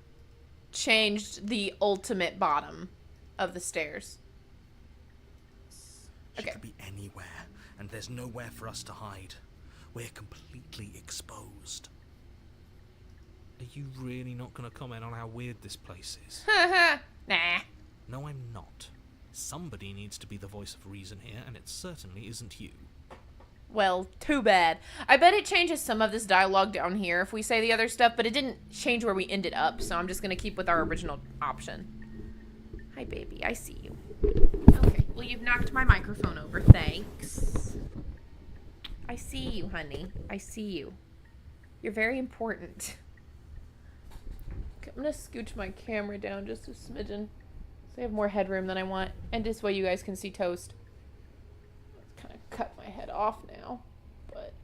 changed the ultimate bottom of the stairs. She could be anywhere, and there's nowhere for us to hide. We're completely exposed. Are you really not going to comment on how weird this place is? Nah. No, I'm not. Somebody needs to be the voice of reason here, and it certainly isn't you. Well, too bad. I bet it changes some of this dialogue down here if we say the other stuff, but it didn't change where we ended up, so I'm just going to keep with our original option. Hi, baby. I see you. Okay. Well, you've knocked my microphone over. Thanks. I see you, honey. I see you. You're very important. Okay, I'm going to scooch my camera down just a smidgen so I have more headroom than I want, and this way you guys can see Toast. Kind of cut my head off now, but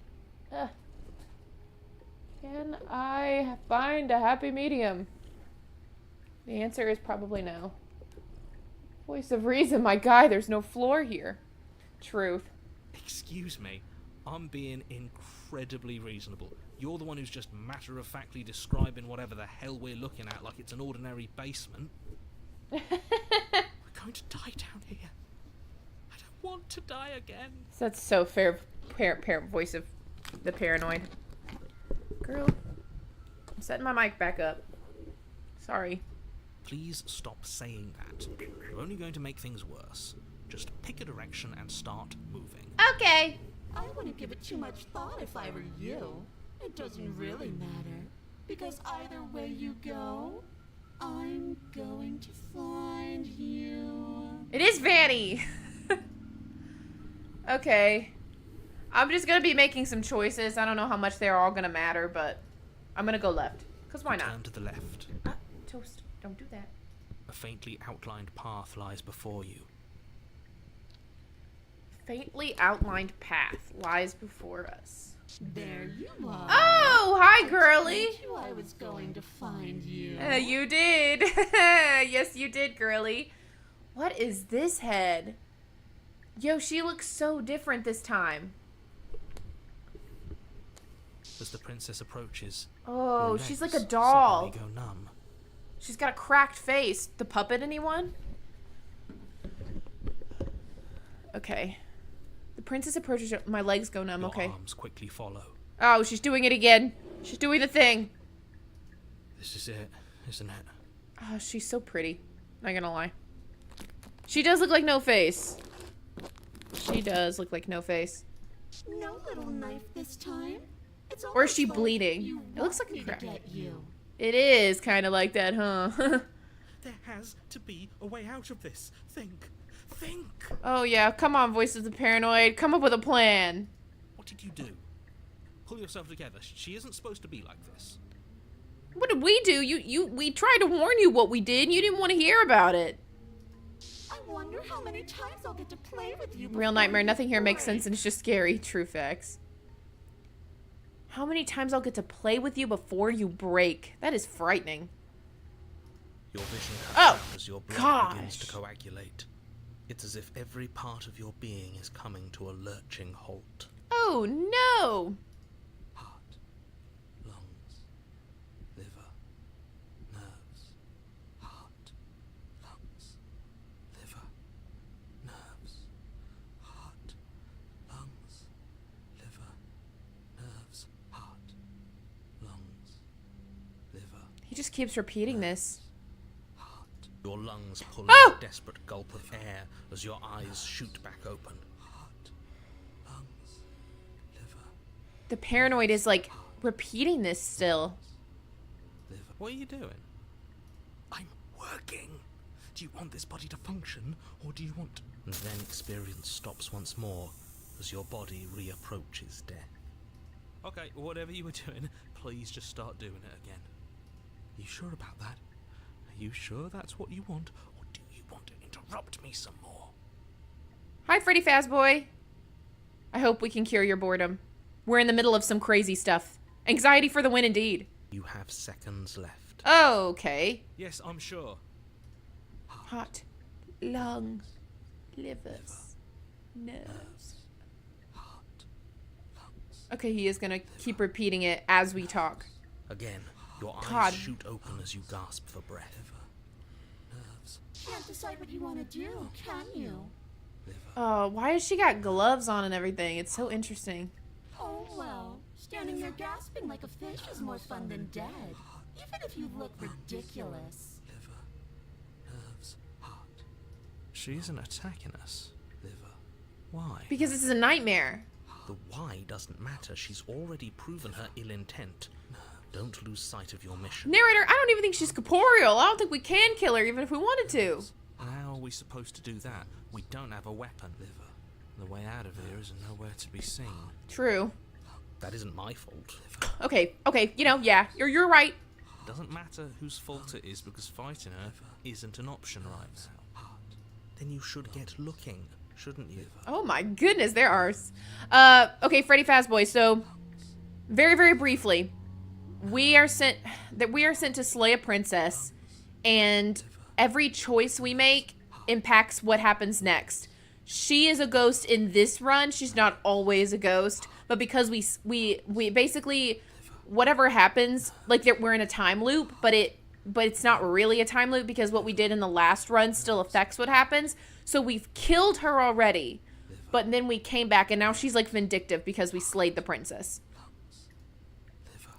can I find a happy medium? The answer is probably no. Voice of reason, my guy, there's no floor here. Truth. Excuse me, I'm being incredibly reasonable. You're the one who's just matter-of-factly describing whatever the hell we're looking at like it's an ordinary basement. We're going to die down here. I don't want to die again. That's so fair, parent voice of the paranoid. Girl, I'm setting my mic back up. Sorry. Please stop saying that. You're only going to make things worse. Just pick a direction and start moving. Okay. I wouldn't give it too much thought if I were you. It doesn't really matter. Because either way you go, I'm going to find you. It is Vanny. Okay. I'm just going to be making some choices. I don't know how much they're all going to matter, but I'm going to go left. Because why not? Turn to the left. Toast, don't do that. A faintly outlined path lies before you. Faintly outlined path lies before us. There you are. Oh, hi, girly. I told you I was going to find you. You did. Yes, you did, girly. What is this head? Yo, she looks so different this time. As the princess approaches, Oh, your she's like legs a doll. suddenly go numb. She's got a cracked face. The puppet, anyone? Okay. The princess approaches. My legs go numb. Your Okay. arms quickly follow. Oh, she's doing it again. She's doing the thing. This is it, isn't it? Oh, she's so pretty. Not gonna lie. She does look like No Face. She does look like No Face. No little knife this time. It's Or is she almost like bleeding? you It looks like want a me to crack. get you. It is kind of like that, huh? There has to be a way out of this. Think. Oh, yeah. Come on, voice of the paranoid. Come up with a plan. What did you do? Pull yourself together. She isn't supposed to be like this. What did we do? We tried to warn you what we did, and you didn't want to hear about it. I wonder how many times I'll get to play with you. Real nightmare. Nothing here makes sense, and it's just scary. True facts. How many times I'll get to play with you before you break? That is frightening. Your vision cuts Oh, out as your blood gosh. begins to coagulate. It's as if every part of your being is coming to a lurching halt. Oh, no. Heart, lungs, liver, nerves. Heart, lungs, liver, nerves. Heart, lungs, liver, nerves. Heart, lungs, liver. He just keeps repeating this. Your lungs pull in Oh! a desperate gulp of air as your eyes shoot back open. Heart, lungs, liver, The paranoid is like repeating this still. liver. What are you doing? I'm working. Do you want this body to function, or do you want... And then experience stops once more as your body reapproaches death. Okay, whatever you were doing, please just start doing it again. You sure about that? Are you sure that's what you want, or do you want to interrupt me some more? Hi, Freddy Fazboy. I hope we can cure your boredom. We're in the middle of some crazy stuff. Anxiety for the win, indeed. You have seconds left. Okay. Yes, I'm sure. Heart, lung, livers, nerves. Heart, lungs. Okay, he is gonna keep repeating it as we talk. Again, your eyes God. shoot open as you gasp for breath. Nerves, Can't decide what you want to do, can you? liver. Oh, why has she got gloves on and everything? It's so interesting. Oh well, standing there gasping like a fish is more fun than dead. Even if you look ridiculous. Liver, nerves, heart. She isn't attacking us. Liver. Why? Because this is a nightmare. The why doesn't matter. She's already proven her ill intent. Don't lose sight of your mission. Narrator, I don't even think she's corporeal. I don't think we can kill her even if we wanted to. How are we supposed to do that? We don't have a weapon. Liver. The way out of here is nowhere to be seen. True. That isn't my fault. Okay, you know, yeah, you're right. Doesn't matter whose fault it is because fighting her isn't an option right now. Then you should get looking, shouldn't you? Oh my goodness, there are. Okay, Freddy Fazboy. So, very, very briefly, we are sent to slay a princess, and every choice we make impacts what happens next. She is a ghost in this run. She's not always a ghost, but because we basically whatever happens, like we're in a time loop, but it's not really a time loop because what we did in the last run still affects what happens. So we've killed her already, but then we came back and now she's like vindictive because we slayed the princess.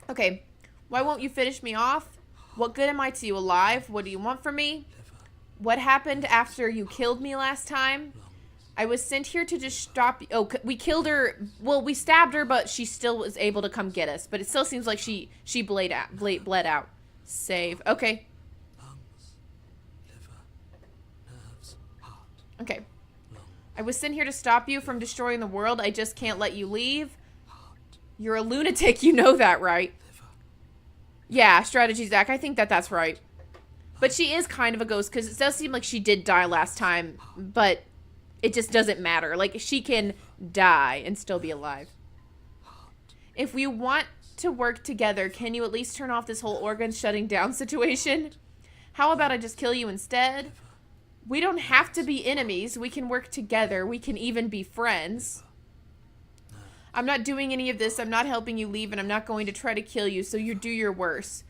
Okay, why won't you finish me off? What good am I to you? Alive? What do you want from me? What happened after you killed me last time? I was sent here to just stop you. Oh, we killed her. Well, we stabbed her, but she still was able to come get us. But it still seems like she bled out. Save. Okay. Lungs, liver, nerves, heart. Okay. I was sent here to stop you from destroying the world. I just can't let you leave. You're a lunatic. You know that, right? Yeah, strategy, Zach. I think that's right. But she is kind of a ghost because it does seem like she did die last time, but it just doesn't matter. Like, she can die and still be alive. If we want to work together, can you at least turn off this whole organ shutting down situation? How about I just kill you instead? We don't have to be enemies. We can work together. We can even be friends. I'm not doing any of this. I'm not helping you leave, and I'm not going to try to kill you, so you do your worst.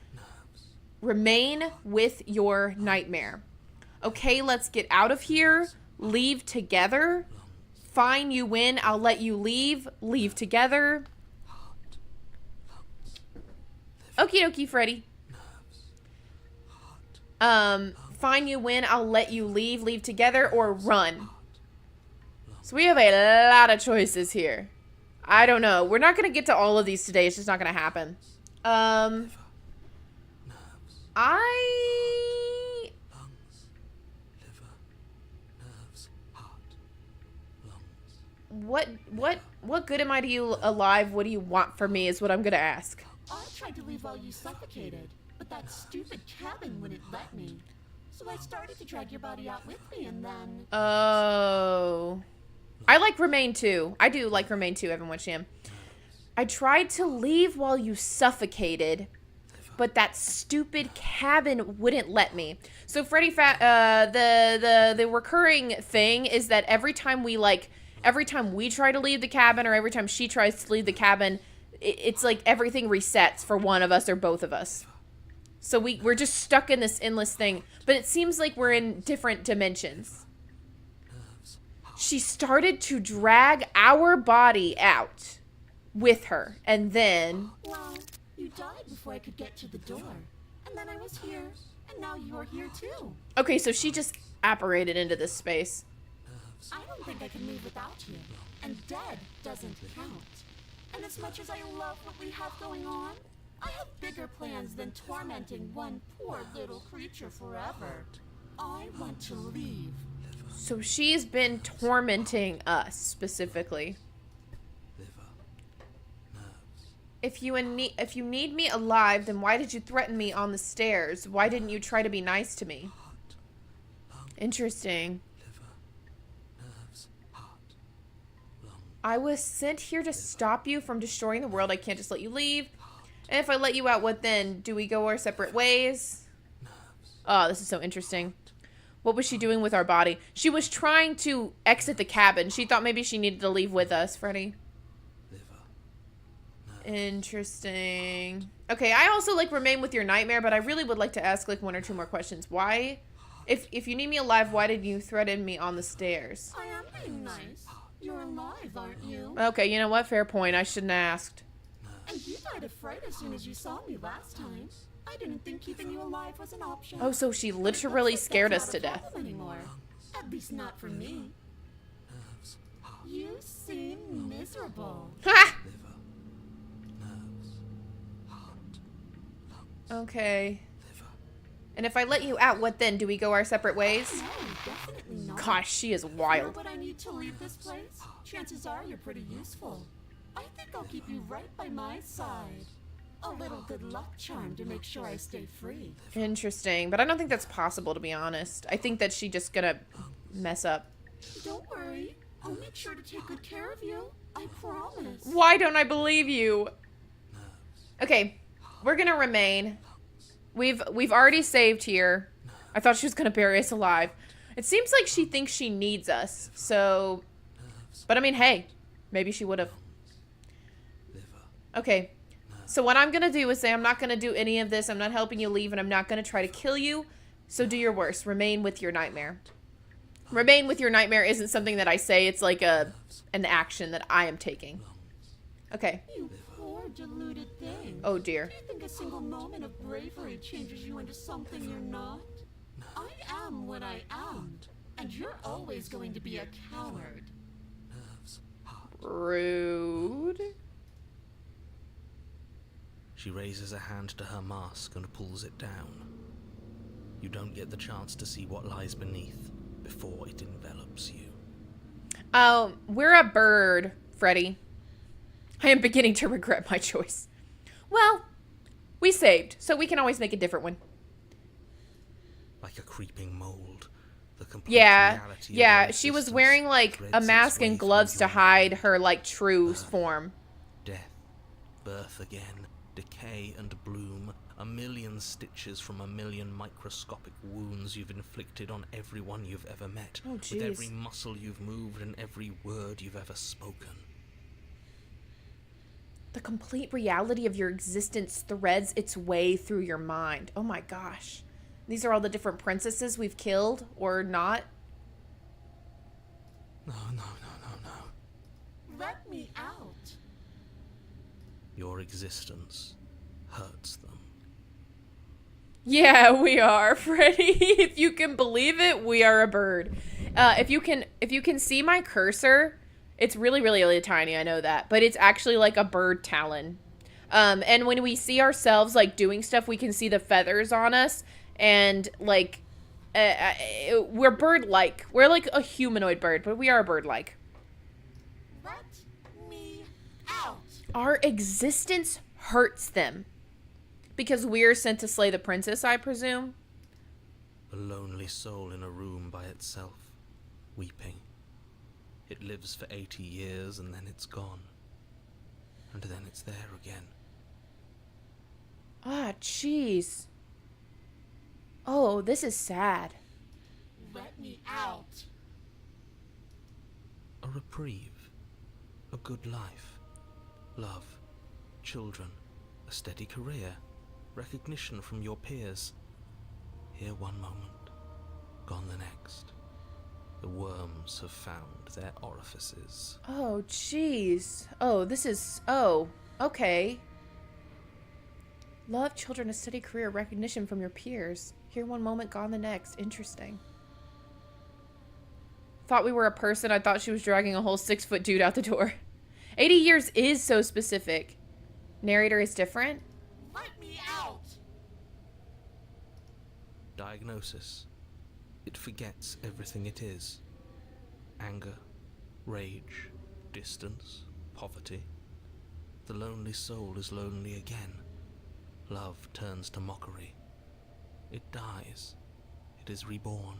Remain with your nightmare. Okay, let's get out of here. Leave together. Fine, you win. I'll let you leave. Leave together. Okie dokie, Freddy. Fine, you win. I'll let you leave. Leave together or run. So we have a lot of choices here. I don't know. We're not going to get to all of these today. It's just not going to happen. What good am I to you alive? What do you want from me is what I'm going to ask. I tried to leave while you suffocated. but that stupid cabin wouldn't let me. So I started to drag your body out with me, and then... Oh. I like Remain too. I do like Remain too, Evan Witcham. I tried to leave while you suffocated, but that stupid cabin wouldn't let me. So Freddy the recurring thing is that every time we try to leave the cabin, or every time she tries to leave the cabin, it's like everything resets for one of us or both of us. So we're just stuck in this endless thing, but it seems like we're in different dimensions. She started to drag our body out with her, and then... Well, you died before I could get to the door. And then I was here, and now you're here too. Okay, so she just apparated into this space. I don't think I can move without you. And dead doesn't count. And as much as I love what we have going on, I have bigger plans than tormenting one poor little creature forever. I want to leave. So she's been tormenting us, specifically. If you need me alive, then why did you threaten me on the stairs? Why didn't you try to be nice to me? Interesting. I was sent here to stop you from destroying the world. I can't just let you leave. And if I let you out, what then? Do we go our separate ways? Oh, this is so interesting. What was she doing with our body? She was trying to exit the cabin. She thought maybe she needed to leave with us, Freddy. Interesting. Okay, I also like Remain with your nightmare, but I really would like to ask like one or two more questions. Why? If you need me alive, why did you threaten me on the stairs? I am being nice. You're alive, aren't you? Okay, you know what? Fair point. I shouldn't have asked. And you died of fright as soon as you saw me last time. I didn't think keeping you alive was an option. Oh, so she literally scared us to death. Anymore. At least not for me. You seem miserable. Ha! Okay. And if I let you out, what then? Do we go our separate ways? No, definitely not. Gosh, she is You know wild. what I need to leave this place? Chances are you're pretty useful. I think I'll keep you right by my side. A little good luck charm to make sure I stay free. Interesting, but I don't think that's possible, to be honest. I think that she just gonna mess up. Don't worry. I'll make sure to take good care of you. I promise. Why don't I believe you? Okay, we're gonna remain. We've already saved here. I thought she was gonna bury us alive. It seems like she thinks she needs us, so... But I mean, hey, maybe she would have. Okay, so what I'm gonna do is say I'm not gonna do any of this. I'm not helping you leave, and I'm not gonna try to kill you. So do your worst. Remain with your nightmare. Remain with your nightmare isn't something that I say. It's like an action that I am taking. Okay. You poor deluded thing. Oh dear. Do you think a single moment of bravery changes you into something you're not? I am what I am, and you're always going to be a coward. Rude. She raises a hand to her mask and pulls it down. You don't get the chance to see what lies beneath before it envelops you. Oh, we're a bird, Freddy. I am beginning to regret my choice. Well, we saved, so we can always make a different one. Like a creeping mold, the complete reality of Yeah, your she was existence wearing like threads a its mask way and through gloves to your hide mind. her like true form. Death, birth again, decay and bloom, a million stitches from a million microscopic wounds you've inflicted on everyone you've ever met, Oh, with jeez. every muscle you've moved and every word you've ever spoken. The complete reality of your existence threads its way through your mind. Oh my gosh. These are all the different princesses we've killed or not. No. Let me out. Your existence hurts them. Yeah, we are, Freddy. If you can believe it, we are a bird. If you can see my cursor, it's really, really, really tiny. I know that, but it's actually like a bird talon. And when we see ourselves like doing stuff, we can see the feathers on us, and like, we're bird-like. We're like a humanoid bird, but we are bird-like. Let me out. Our existence hurts them. Because we're sent to slay the princess, I presume. A lonely soul in a room by itself, weeping. It lives for 80 years and then it's gone. And then it's there again. Ah, jeez. Oh, this is sad. Let me out. A reprieve. A good life. Love. Children. A steady career. Recognition from your peers. Here one moment, gone the next. The worms have found their orifices. Oh, jeez. Oh, this is... Oh, okay. Love, children, a steady career, recognition from your peers. Here one moment, gone the next. Interesting. Thought we were a person. I thought she was dragging a whole 6-foot dude out the door. 80 years is so specific. Narrator is different. Let me out. Diagnosis. It forgets everything it is. Anger, rage, distance, poverty. The lonely soul is lonely again. Love turns to mockery. It dies. It is reborn.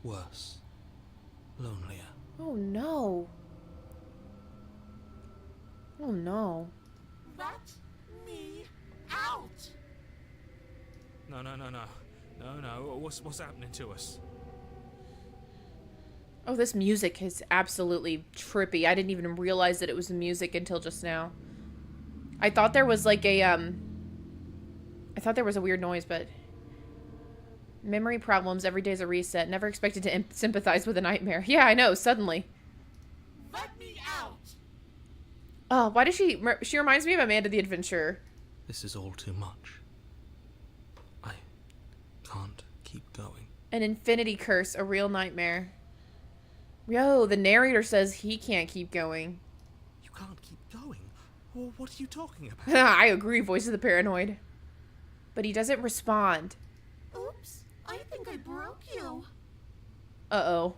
Worse. Lonelier. Oh, no. Oh, no. Let me out. No. What's happening to us? Oh, this music is absolutely trippy. I didn't even realize that it was music until just now. I thought there was like a, I thought there was a weird noise, but... Memory problems, every day's a reset. Never expected to sympathize with a nightmare. Yeah, I know, suddenly. Let me out. Oh, why does she... She reminds me of Amanda the Adventurer. This is all too much. I can't keep going. An infinity curse, a real nightmare. Yo, the narrator says he can't keep going. You can't keep going? Well, what are you talking about? I agree, voice of the paranoid. But he doesn't respond. Oops, I think I broke you. Uh-oh.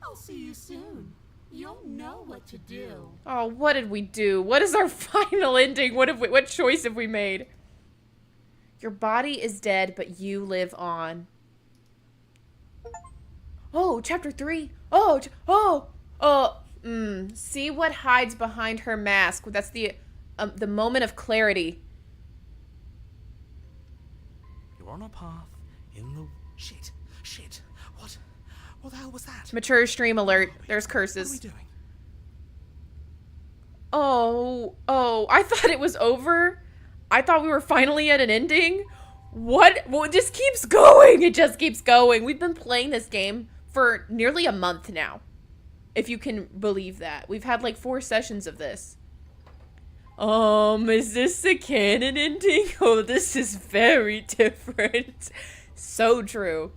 I'll see you soon. You'll know what to do. Oh, what did we do? What is our final ending? What choice have we made? Your body is dead, but you live on. Oh, chapter 3. See what hides behind her mask. That's the moment of clarity. You're on a path in the... Shit. What the hell was that? Mature stream alert. There's curses. What are we doing? Oh, I thought it was over. I thought we were finally at an ending. What? Well, it just keeps going. It just keeps going. We've been playing this game for nearly a month now. If you can believe that. We've had like 4 sessions of this. Is this the canon ending? Oh, this is very different. So true.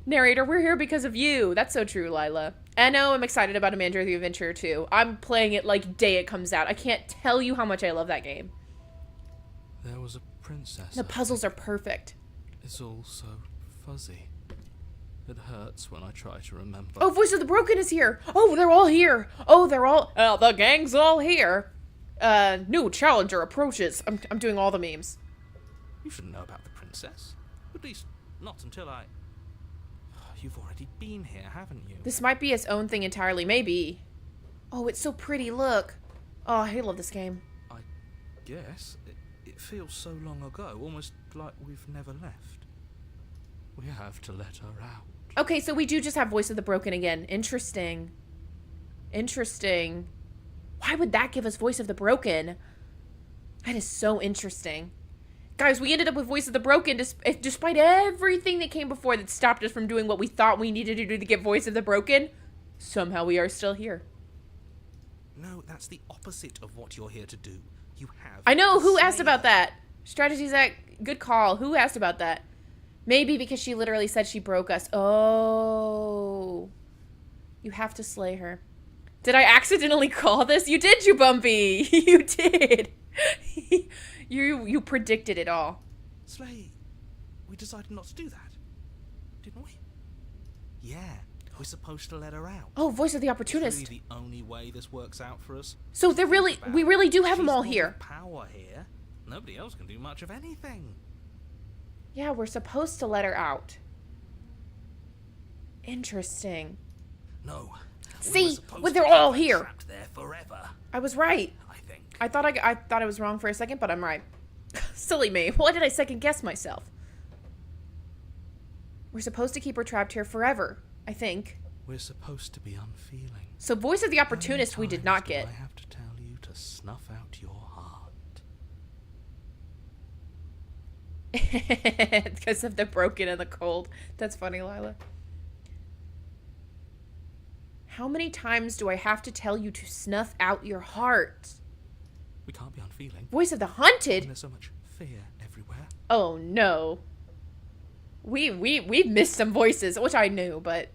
Narrator, we're here because of you. That's so true, Lila. I know I'm excited about Amanda the Adventurer too. I'm playing it like day it comes out. I can't tell you how much I love that game. There was a princess. The puzzles are perfect. It's all so fuzzy. It hurts when I try to remember. Oh, Voice of the Broken is here. Oh, they're all here. Oh, the gang's all here. New challenger approaches. I'm doing all the memes. You shouldn't know about the princess. At least, not until I... You've already been here, haven't you? This might be its own thing entirely. Maybe. Oh, it's so pretty. Look. Oh, I love this game. I guess. It feels so long ago, almost like we've never left. We have to let her out. Okay, so we do just have Voice of the Broken again. Interesting. Why would that give us Voice of the Broken? That is so interesting. Guys, we ended up with Voice of the Broken despite everything that came before that stopped us from doing what we thought we needed to do to get Voice of the Broken. Somehow we are still here. No, that's the opposite of what you're here to do. You have... I know, who asked about that? Strategy Zach, good call. Who asked about that? Maybe because she literally said she broke us. Oh. You have to slay her. Did I accidentally call this? You did, you Bumpy. You did. You predicted it all. Slay, we decided not to do that, didn't we? Yeah, we're supposed to let her out. Oh, Voice of the Opportunist. It's really the only way this works out for us. So we really do have them all here. Power here. Nobody else can do much of anything. Yeah, we're supposed to let her out. Interesting. No. See, when they're all here. Trapped there forever, I was right. I think. I thought I was wrong for a second, but I'm right. Silly me. Why did I second guess myself? We're supposed to keep her trapped here forever, I think. We're supposed to be unfeeling. So voice of the opportunist we did not get. I have to tell you to snuff out your heart. Because of the broken and the cold. That's funny, Lila. How many times do I have to tell you to snuff out your heart? We can't be unfeeling. Voice of the hunted? And there's so much fear everywhere. Oh no. We've missed some voices, which I knew, but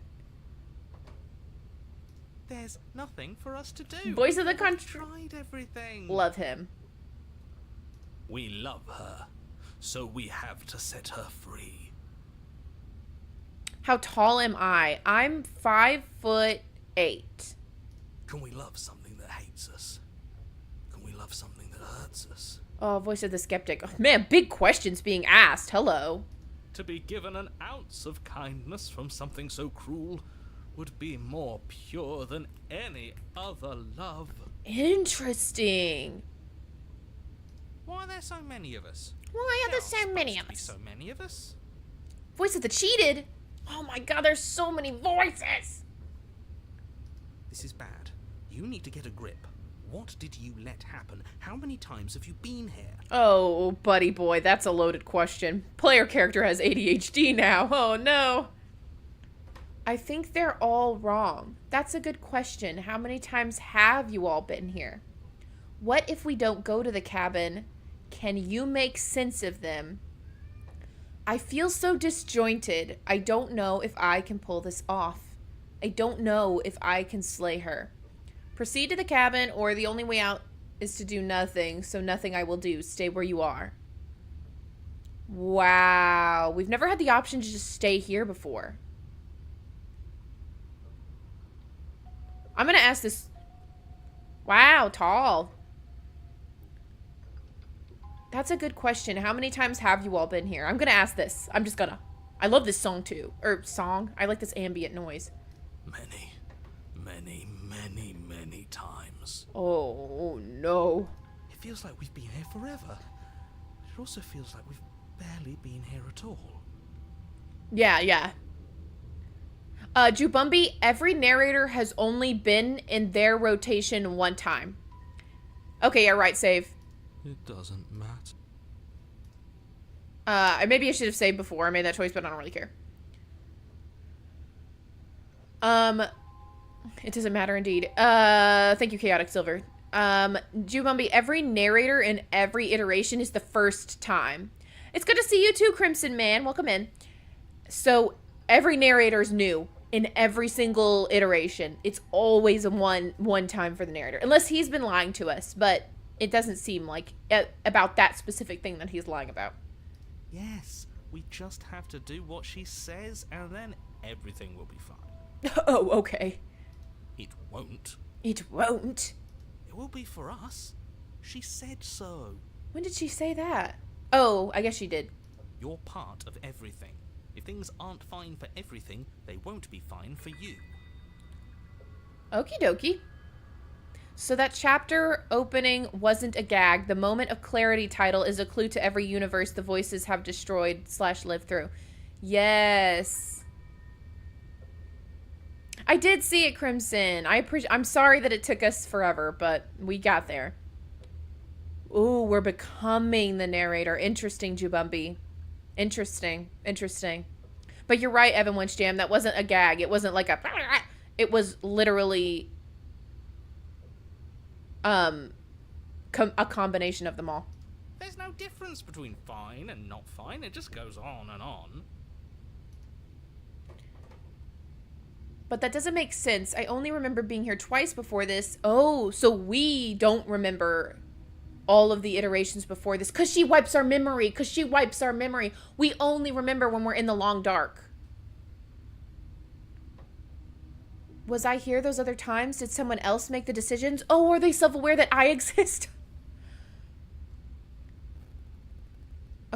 there's nothing for us to do. Voice of the country. Tried everything. Love him. We love her, so we have to set her free. How tall am I? I'm 5'8". Can we love something that hates us? Can we love something that hurts us? Oh, voice of the skeptic. Oh, man, big questions being asked. Hello. To be given an ounce of kindness from something so cruel would be more pure than any other love. Interesting. Why are there so many of us? Why are there so many of us? So many of us? Voice of the cheated. Oh my god, there's so many voices. This is bad. You need to get a grip. What did you let happen? How many times have you been here? Oh, buddy boy, that's a loaded question. Player character has ADHD now. Oh no. I think they're all wrong. That's a good question. How many times have you all been here? What if we don't go to the cabin? Can you make sense of them? I feel so disjointed. I don't know if I can pull this off. I don't know if I can slay her. Proceed to the cabin, or the only way out is to do nothing, so nothing I will do. Stay where you are. Wow. We've never had the option to just stay here before. I'm going to ask this. Wow, tall. That's a good question. How many times have you all been here? I'm going to ask this. I'm just going to. I love this song too. Or song. I like this ambient noise. Many times. Oh, no. It feels like we've been here forever. It also feels like we've barely been here at all. Yeah. Jubumbi, every narrator has only been in their rotation one time. Okay, yeah, right, save. It doesn't matter. Maybe I should have saved before I made that choice, but I don't really care. It doesn't matter indeed. Thank you, Chaotic Silver. Jubumbi, every narrator in every iteration is the first time. It's good to see you too, Crimson Man. Welcome in. So, every narrator is new in every single iteration. It's always a one time for the narrator. Unless he's been lying to us, but it doesn't seem like about that specific thing that he's lying about. Yes, we just have to do what she says, and then everything will be fine. Oh, okay. It won't. It won't? It will be for us. She said so. When did she say that? Oh, I guess she did. You're part of everything. If things aren't fine for everything, they won't be fine for you. Okie dokie. So that chapter opening wasn't a gag. The Moment of Clarity title is a clue to every universe the voices have destroyed / lived through. Yes. I did see it, Crimson. I'm sorry that it took us forever, but we got there. Ooh, we're becoming the narrator. Interesting, Jubumbi. Interesting. But you're right, Evan Winchjam. That wasn't a gag. It wasn't like a... It was literally... a combination of them all. There's no difference between fine and not fine. It just goes on and on. But that doesn't make sense. I only remember being here twice before this. Oh, so we don't remember all of the iterations before this. Because she wipes our memory. We only remember when we're in the long dark. Was I here those other times? Did someone else make the decisions? Oh, are they self-aware that I exist?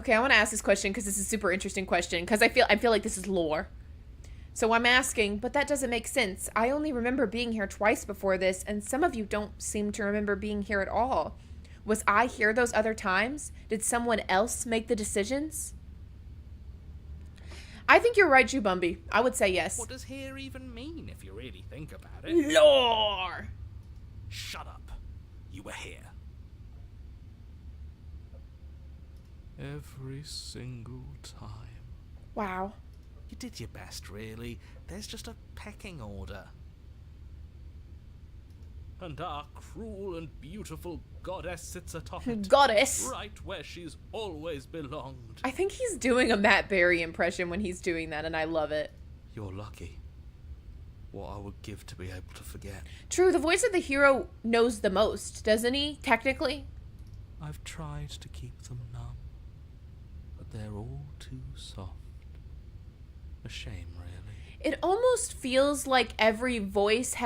Okay, I want to ask this question because this is a super interesting question because I feel like this is lore. So I'm asking, but that doesn't make sense. I only remember being here twice before this, and some of you don't seem to remember being here at all. Was I here those other times? Did someone else make the decisions? I think you're right, Jubumbi. I would say yes. What does here even mean if you really think about it? Lore! Shut up. You were here. Every single time. Wow. You did your best, really. There's just a pecking order. And our cruel and beautiful goddess sits atop it. Goddess. Right where she's always belonged. I think he's doing a Matt Berry impression when he's doing that, and I love it. You're lucky. What I would give to be able to forget. True, the voice of the hero knows the most, doesn't he? Technically. I've tried to keep them numb, but they're all too soft. A shame, really. It almost feels like every voice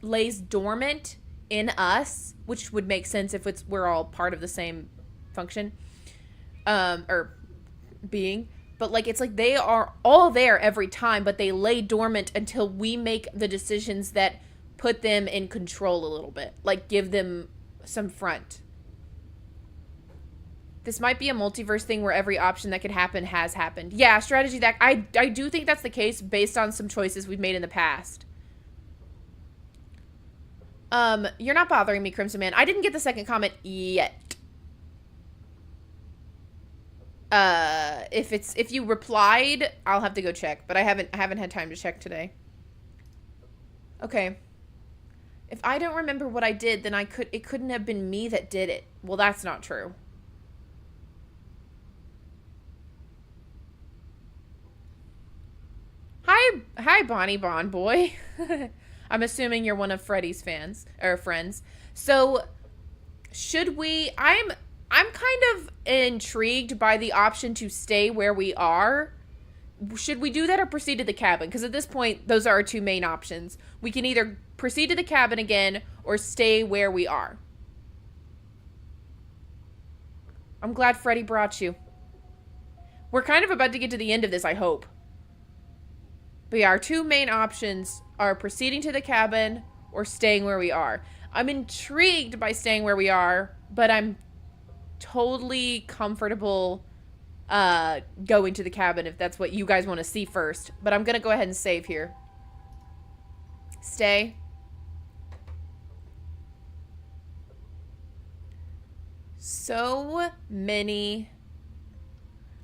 lays dormant in us, which would make sense if we're all part of the same function, or being. But like it's like they are all there every time, but they lay dormant until we make the decisions that put them in control a little bit, like give them some front. This might be a multiverse thing where every option that could happen has happened. Yeah, strategy that I do think that's the case based on some choices we've made in the past. You're not bothering me, Crimson Man. I didn't get the second comment yet. If you replied, I'll have to go check, but I haven't had time to check today. Okay. If I don't remember what I did, then it couldn't have been me that did it. Well, that's not true. Hi, Bonnie Bon Boy. I'm assuming you're one of Freddy's fans or friends. So, should we? I'm kind of intrigued by the option to stay where we are. Should we do that or proceed to the cabin? Because at this point, those are our two main options. We can either proceed to the cabin again or stay where we are. I'm glad Freddy brought you. We're kind of about to get to the end of this, I hope. But yeah, our two main options are proceeding to the cabin or staying where we are. I'm intrigued by staying where we are, but I'm totally comfortable going to the cabin if that's what you guys want to see first. But I'm going to go ahead and save here. Stay. So many.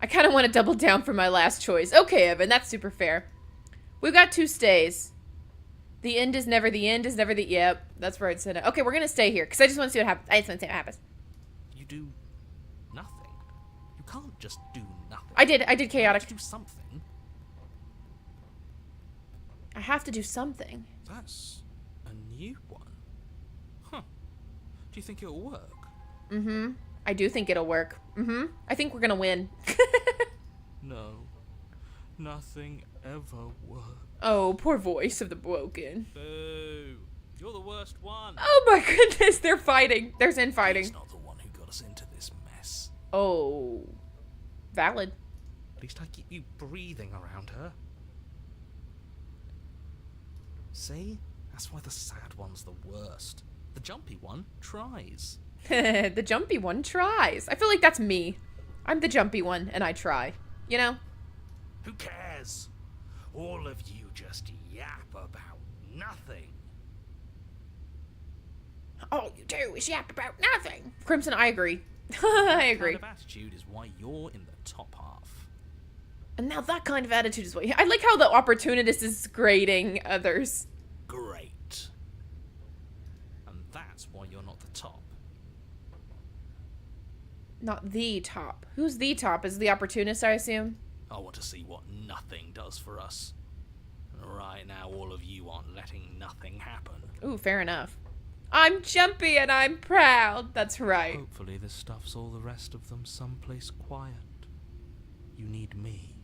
I kind of want to double down for my last choice. Okay, Evan, that's super fair. We've got two stays. The end is never the end is never the... Yep, that's where I'd said it. Okay, we're going to stay here because I just want to see what happens. I just want to see what happens. You do nothing. You can't just do nothing. I did chaotic. You have to do something. I have to do something. That's a new one. Huh. Do you think it'll work? Mm-hmm. I do think it'll work. Mm-hmm. I think we're going to win. No. Nothing ever works. Oh, poor voice of the broken. Boo. You're the worst one. Oh my goodness, they're fighting. There's infighting. He's not the one who got us into this mess. Oh. Valid. At least I keep you breathing around her. See? That's why the sad one's the worst. The jumpy one tries. The jumpy one tries. I feel like that's me. I'm the jumpy one, and I try. You know? Who cares? All of you just yap about nothing. All you do is yap about nothing. Crimson, I agree. I agree. That kind of attitude is why you're in the top half. And now that kind of attitude is what... I like how the opportunist is grading others. Great. And that's why you're not the top. Not the top. Who's the top? Is the opportunist, I assume? I want to see what nothing does for us. Right now, all of you aren't letting nothing happen. Ooh, fair enough. I'm jumpy and I'm proud. That's right. Hopefully this stuffs all the rest of them someplace quiet. You need me,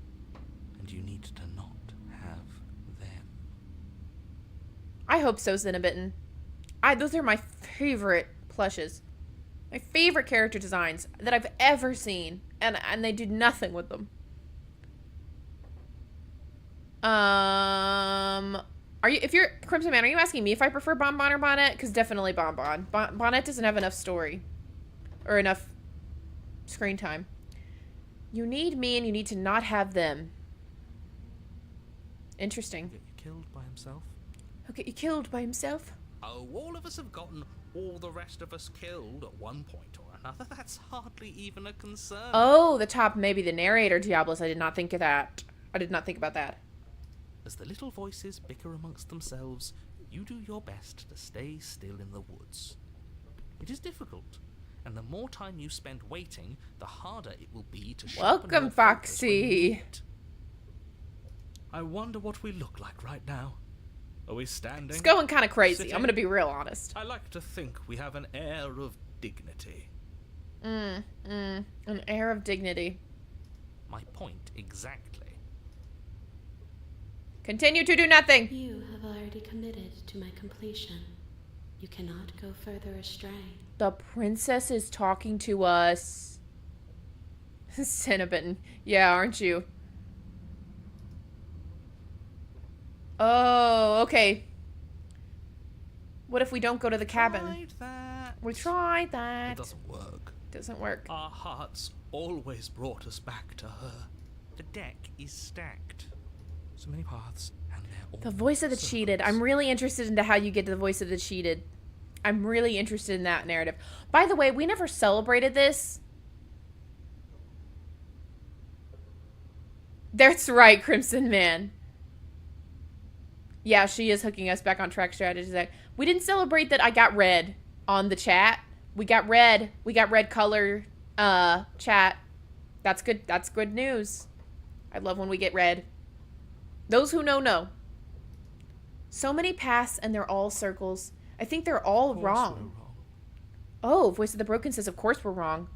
and you need to not have them. I hope so, Zenobitten. Those are my favorite plushes. My favorite character designs that I've ever seen. And they do nothing with them. If you're Crimson Man, are you asking me if I prefer Bonbon or Bonnet? Because definitely Bonbon. Bonnet doesn't have enough story. Or enough screen time. You need me and you need to not have them. Interesting. Get killed by himself? He'll get you killed by himself? Oh, all of us have gotten all the rest of us killed at one point or another. That's hardly even a concern. Oh, the top, maybe the narrator, Diablos. I did not think of that. I did not think about that. As the little voices bicker amongst themselves, you do your best to stay still in the woods. It is difficult, and the more time you spend waiting, the harder it will be to sharpen Welcome, your focus when you Foxy. need it. I wonder what we look like right now. Are we standing? It's going kind of crazy. Sitting? I'm going to be real honest. I like to think we have an air of dignity. An air of dignity. My point exactly. Continue to do nothing. You have already committed to my completion. You cannot go further astray. The princess is talking to us. Cinnabon. Yeah, aren't you? Oh, okay. What if we don't go to the cabin? Tried that. We tried It that. doesn't work. Doesn't work. Our hearts always brought us back to her. The deck is stacked. So many paths, and they're all The voice of the cheated. I'm really interested into how you get to the voice of the cheated. I'm really interested in that narrative. By the way, we never celebrated this. That's right, Crimson Man. Yeah, she is hooking us back on track strategies. We didn't celebrate that I got red on the chat. We got red. We got red color chat. That's good. That's good news. I love when we get red. Those who know. So many paths and they're all circles. I think they're all wrong. Oh, Voice of the Broken says, of course we're wrong.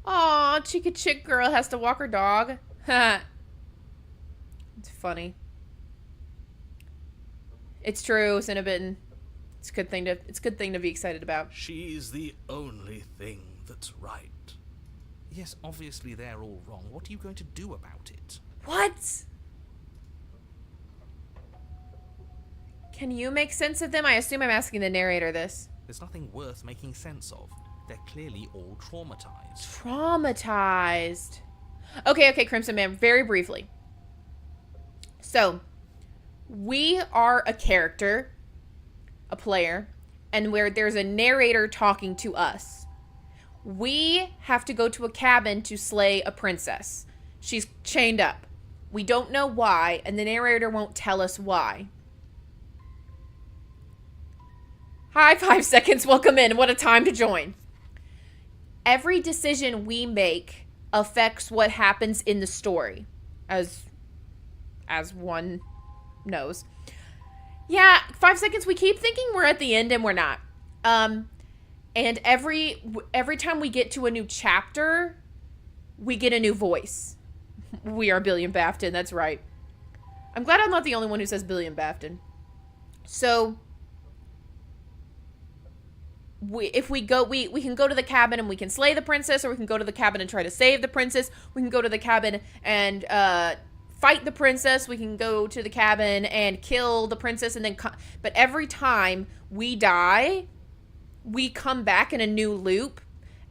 Aw, Chica Chick Girl has to walk her dog. It's funny. It's true, Cinnabon. It's a good thing to be excited about. She's the only thing that's right. Yes, obviously they're all wrong. What are you going to do about it? What? Can you make sense of them? I assume I'm asking the narrator this. There's nothing worth making sense of. They're clearly all traumatized. Traumatized. Okay, Crimson Man, very briefly. So, we are a character, a player, and where there's a narrator talking to us. We have to go to a cabin to slay a princess. She's chained up. We don't know why, and the narrator won't tell us why. Hi, 5 seconds. Welcome in. What a time to join. Every decision we make affects what happens in the story, as one knows. Yeah, 5 seconds. We keep thinking we're at the end and we're not. And every time we get to a new chapter, we get a new voice. We are Billion Bafton. That's right. I'm glad I'm not the only one who says Billion Bafton. So, if we go, we can go to the cabin and we can slay the princess, or we can go to the cabin and try to save the princess. We can go to the cabin and fight the princess. We can go to the cabin and kill the princess, and then but every time we die, we come back in a new loop,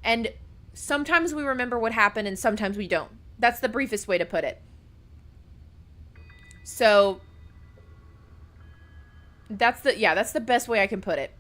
and sometimes we remember what happened and sometimes we don't. That's the briefest way to put it. So that's the best way I can put it.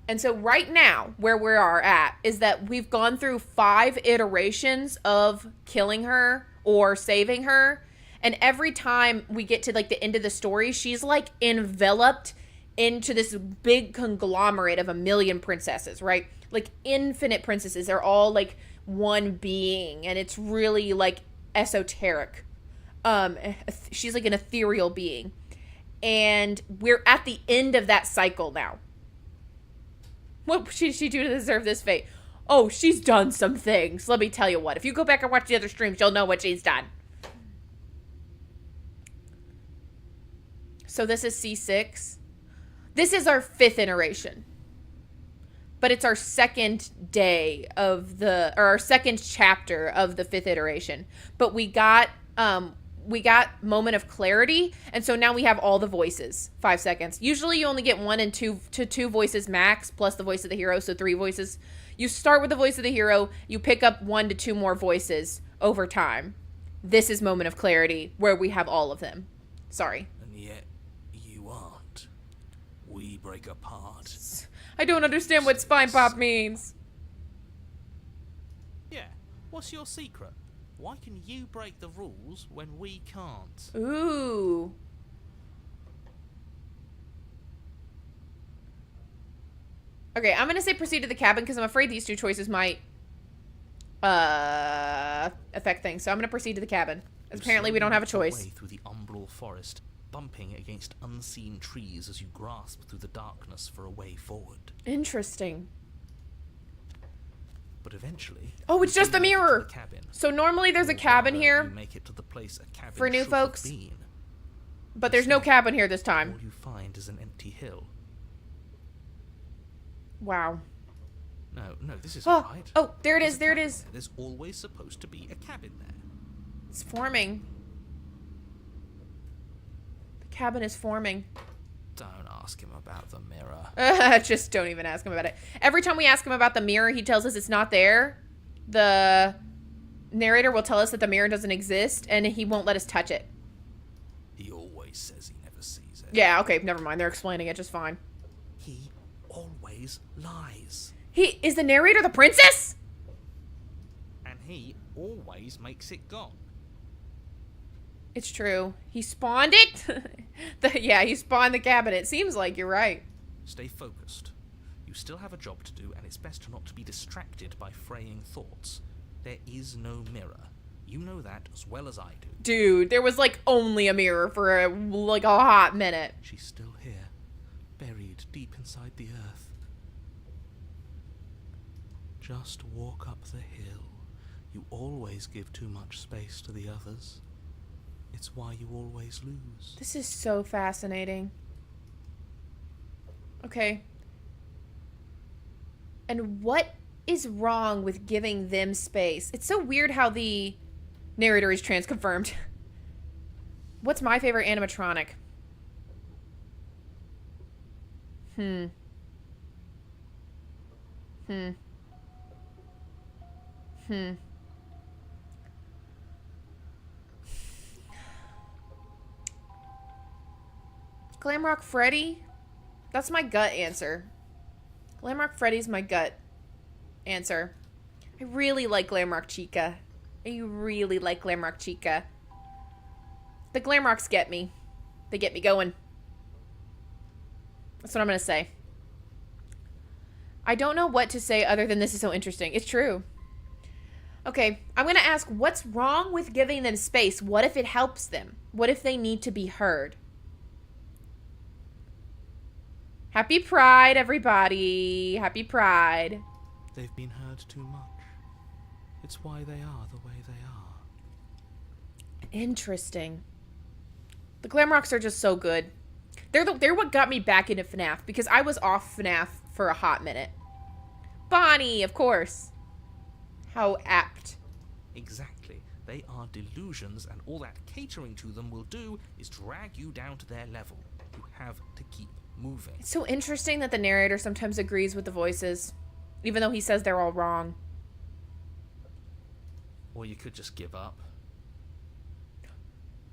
And so right now, where we are at is that we've gone through 5 iterations of killing her or saving her. And every time we get to like the end of the story, she's like enveloped into this big conglomerate of a million princesses, right? Like infinite princesses. They're all like one being, and it's really like esoteric. She's like an ethereal being. And we're at the end of that cycle now. What should she do to deserve this fate? Oh, she's done some things. Let me tell you what. If you go back and watch the other streams, you'll know what she's done. So this is C6. This is our 5th iteration. but it's our second day of our second chapter of the 5th iteration. But we got moment of clarity, and so now we have all the voices. 5 seconds. Usually you only get 1 and 2 to 2 voices max, plus the voice of the hero, so 3 voices. You start with the voice of the hero, you pick up 1 to 2 more voices over time. This is moment of clarity, where we have all of them. Sorry. And yet, you aren't. We break apart. I don't understand what spine pop means. Yeah, what's your secret? Why can you break the rules when we can't? Ooh. Okay, I'm going to say proceed to the cabin because I'm afraid these 2 choices might affect things. So I'm going to proceed to the cabin. As apparently we don't have a choice. Way through the umbral forest, bumping against unseen trees as you grasp through the darkness for a way forward. Interesting. But eventually... Oh, it's just the mirror! The cabin. So normally there's a cabin here you make it to the place a cabin for new should have folks. been. But there's no cabin here this time. All you find is an empty hill. Wow. No, this isn't right. Oh, there it is, There's a there it cabin is. there. There's always supposed to be a cabin there. It's forming. The cabin is forming. Don't ask him about the mirror. Just don't even ask him about it. Every time we ask him about the mirror, he tells us it's not there. The narrator will tell us that the mirror doesn't exist, and he won't let us touch it. He always says he never sees it. Yeah, okay, never mind. They're explaining it just fine. He always lies. He is the narrator the princess? And he always makes it gone. It's true. He spawned it? Yeah, he spawned the cabin. It seems like you're right. Stay focused. You still have a job to do, and it's best not to be distracted by fraying thoughts. There is no mirror. You know that as well as I do. Dude, there was like only a mirror for a hot minute. She's still here, buried deep inside the earth. Just walk up the hill. You always give too much space to the others. It's why you always lose. This is so fascinating. Okay. And what is wrong with giving them space? It's so weird how the narrator is trans confirmed. What's my favorite animatronic? Glamrock Freddy? That's my gut answer. Glamrock Freddy's my gut answer. I really like Glamrock Chica. I really like Glamrock Chica. The Glamrocks get me. They get me going. That's what I'm going to say. I don't know what to say other than this is so interesting. It's true. Okay, I'm going to ask, what's wrong with giving them space? What if it helps them? What if they need to be heard? Happy Pride, everybody. Happy Pride. They've been heard too much. It's why they are the way they are. Interesting. The Glamrocks are just so good. They're what got me back into FNAF, because I was off FNAF for a hot minute. Bonnie, of course. How apt. Exactly. They are delusions, and all that catering to them will do is drag you down to their level. You have to keep moving. It's so interesting that the narrator sometimes agrees with the voices, even though he says they're all wrong. Or you could just give up.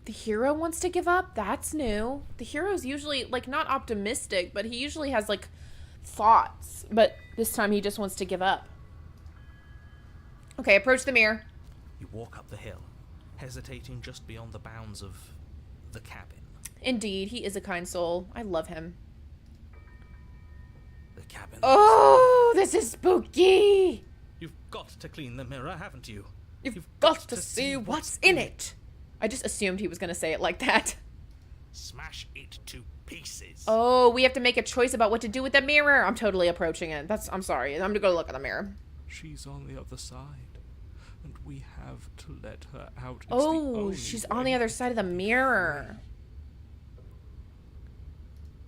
The hero wants to give up? That's new. The hero's usually, like, not optimistic, but he usually has, like, thoughts. But this time he just wants to give up. Okay, approach the mirror. You walk up the hill, hesitating just beyond the bounds of the cabin. Indeed, he is a kind soul. I love him. The cabin. Oh, this is spooky. You've got to clean the mirror, haven't you? You've got to see what's in it. I just assumed he was going to say it like that. Smash it to pieces. Oh, we have to make a choice about what to do with the mirror. I'm totally approaching it. I'm sorry. I'm going to go look at the mirror. She's on the other side, and we have to let her out. It's oh, she's on the other side of the mirror.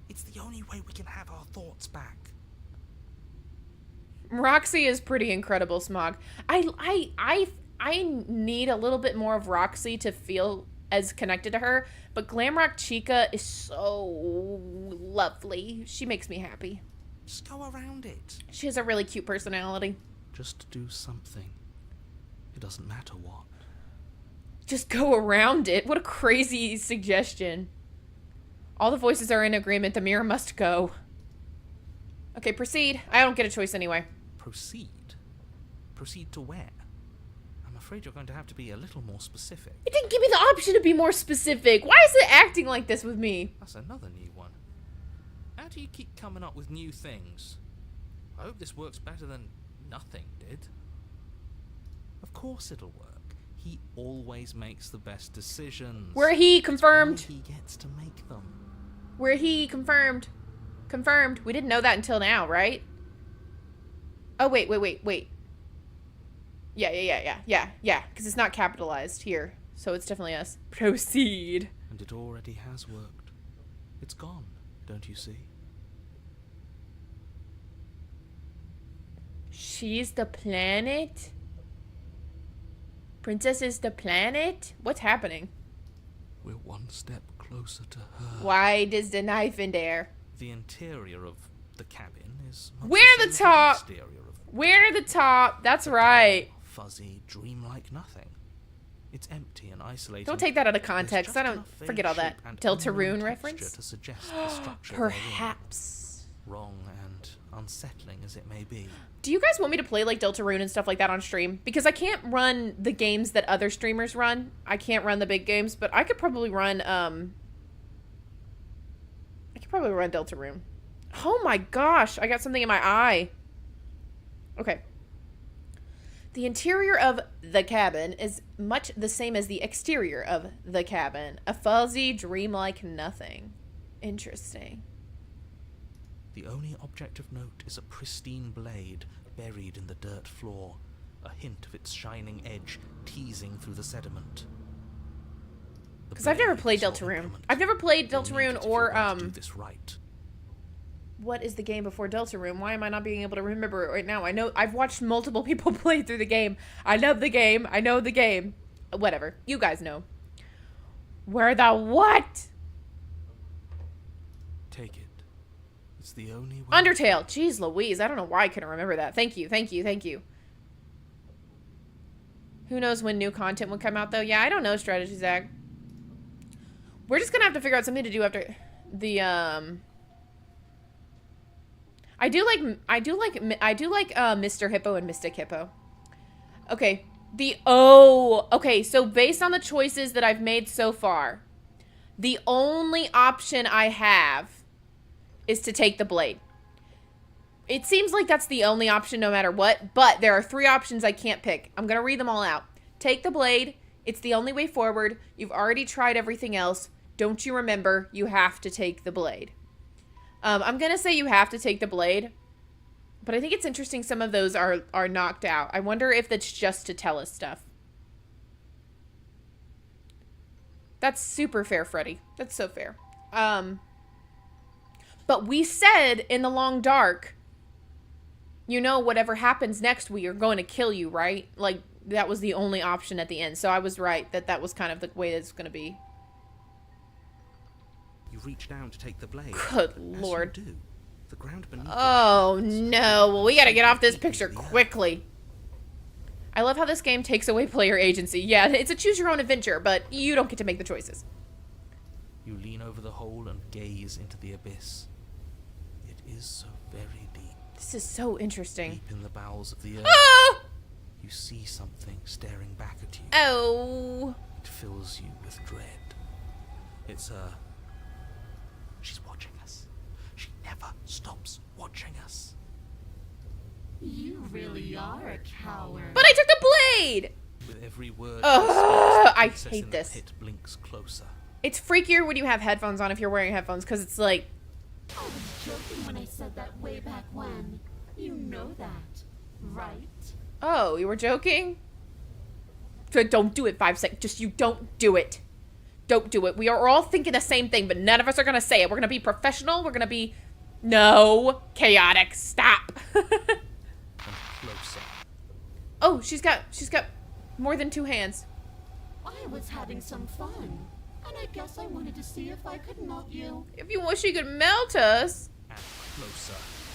It's the only way we can have our thoughts back. Roxy is pretty incredible, Smog. I need a little bit more of Roxy to feel as connected to her, but Glamrock Chica is so lovely. She makes me happy. Just go around it. She has a really cute personality. Just do something. It doesn't matter what. Just go around it. What a crazy suggestion. All the voices are in agreement. The mirror must go. Okay, proceed. I don't get a choice anyway. Proceed? Proceed to where? I'm afraid you're going to have to be a little more specific. It didn't give me the option to be more specific. Why is it acting like this with me? That's another new one. How do you keep coming up with new things? I hope this works better than nothing did. Of course it'll work. He always makes the best decisions. Where he confirmed. He gets to make them. Where he confirmed. Confirmed. We didn't know that until now, right? Oh, wait. Yeah. Because it's not capitalized here. So it's definitely us. Proceed. And it already has worked. It's gone, don't you see? She's the planet? Princess is the planet? What's happening? We're one step closer to her. Why does the knife in there? The interior of the cabin is much Where the the same as top? exterior of Where the top? That's right. fuzzy, dreamlike nothing. It's empty and isolated. Don't take that out of There's context. just I don't enough vague forget all that. shape and Deltarune unknown reference? texture to suggest the structure therein. Perhaps. Wrong and unsettling as it may be. Do you guys want me to play like Deltarune and stuff like that on stream? Because I can't run the games that other streamers run. I can't run the big games, but I could probably run Deltarune. Oh my gosh, I got something in my eye. Okay. The interior of the cabin is much the same as the exterior of the cabin. A fuzzy, dreamlike nothing. Interesting. The only object of note is a pristine blade buried in the dirt floor, a hint of its shining edge teasing through the sediment. Because I've never played Deltarune. I've never played Deltarune or, do this right. What is the game before Deltarune? Why am I not being able to remember it right now? I know I've watched multiple people play through the game. I love the game. I know the game. Whatever. You guys know. Where the what? Take it. It's the only way. Undertale. Jeez Louise. I don't know why I couldn't remember that. Thank you. Thank you. Thank you. Who knows when new content would come out, though? Yeah, I don't know, Strategy Zag. We're just gonna have to figure out something to do after the, I do like Mr. Hippo and Mystic Hippo. Okay. Okay, so based on the choices that I've made so far, the only option I have is to take the blade. It seems like that's the only option no matter what, but there are 3 options I can't pick. I'm going to read them all out. Take the blade. It's the only way forward. You've already tried everything else. Don't you remember? You have to take the blade. I'm going to say you have to take the blade, but I think it's interesting some of those are knocked out. I wonder if that's just to tell us stuff. That's super fair, Freddy. That's so fair. But we said in the long dark, you know, whatever happens next, we are going to kill you, right? Like, that was the only option at the end. So I was right that was kind of the way it's going to be. You reach down to take the blade. Good lord. As you do, the ground beneath oh no. Well, we got to get off this picture quickly. I love how this game takes away player agency. Yeah, it's a choose your own adventure, but you don't get to make the choices. You lean over the hole and gaze into the abyss. It is so very deep. This is so interesting. Deep in the bowels of the earth. Ah! You see something staring back at you. Oh. It fills you with dread. It's she's watching us. She never stops watching us. You really are a coward. But I took the blade! With every word, I hate the this. pit blinks closer. It's freakier when you have headphones on if you're wearing headphones, because it's like... I was joking when I said that way back when. You know that, right? Oh, you were joking? So don't do it, 5 seconds. Just you don't do it. Don't do it. We are all thinking the same thing, but none of us are going to say it. We're going to be professional. We're going to be... No. Chaotic. Stop. And Oh, she's got more than 2 hands. I was having some fun, and I guess I wanted to see if I could melt you. If you wish you could melt us. And closer.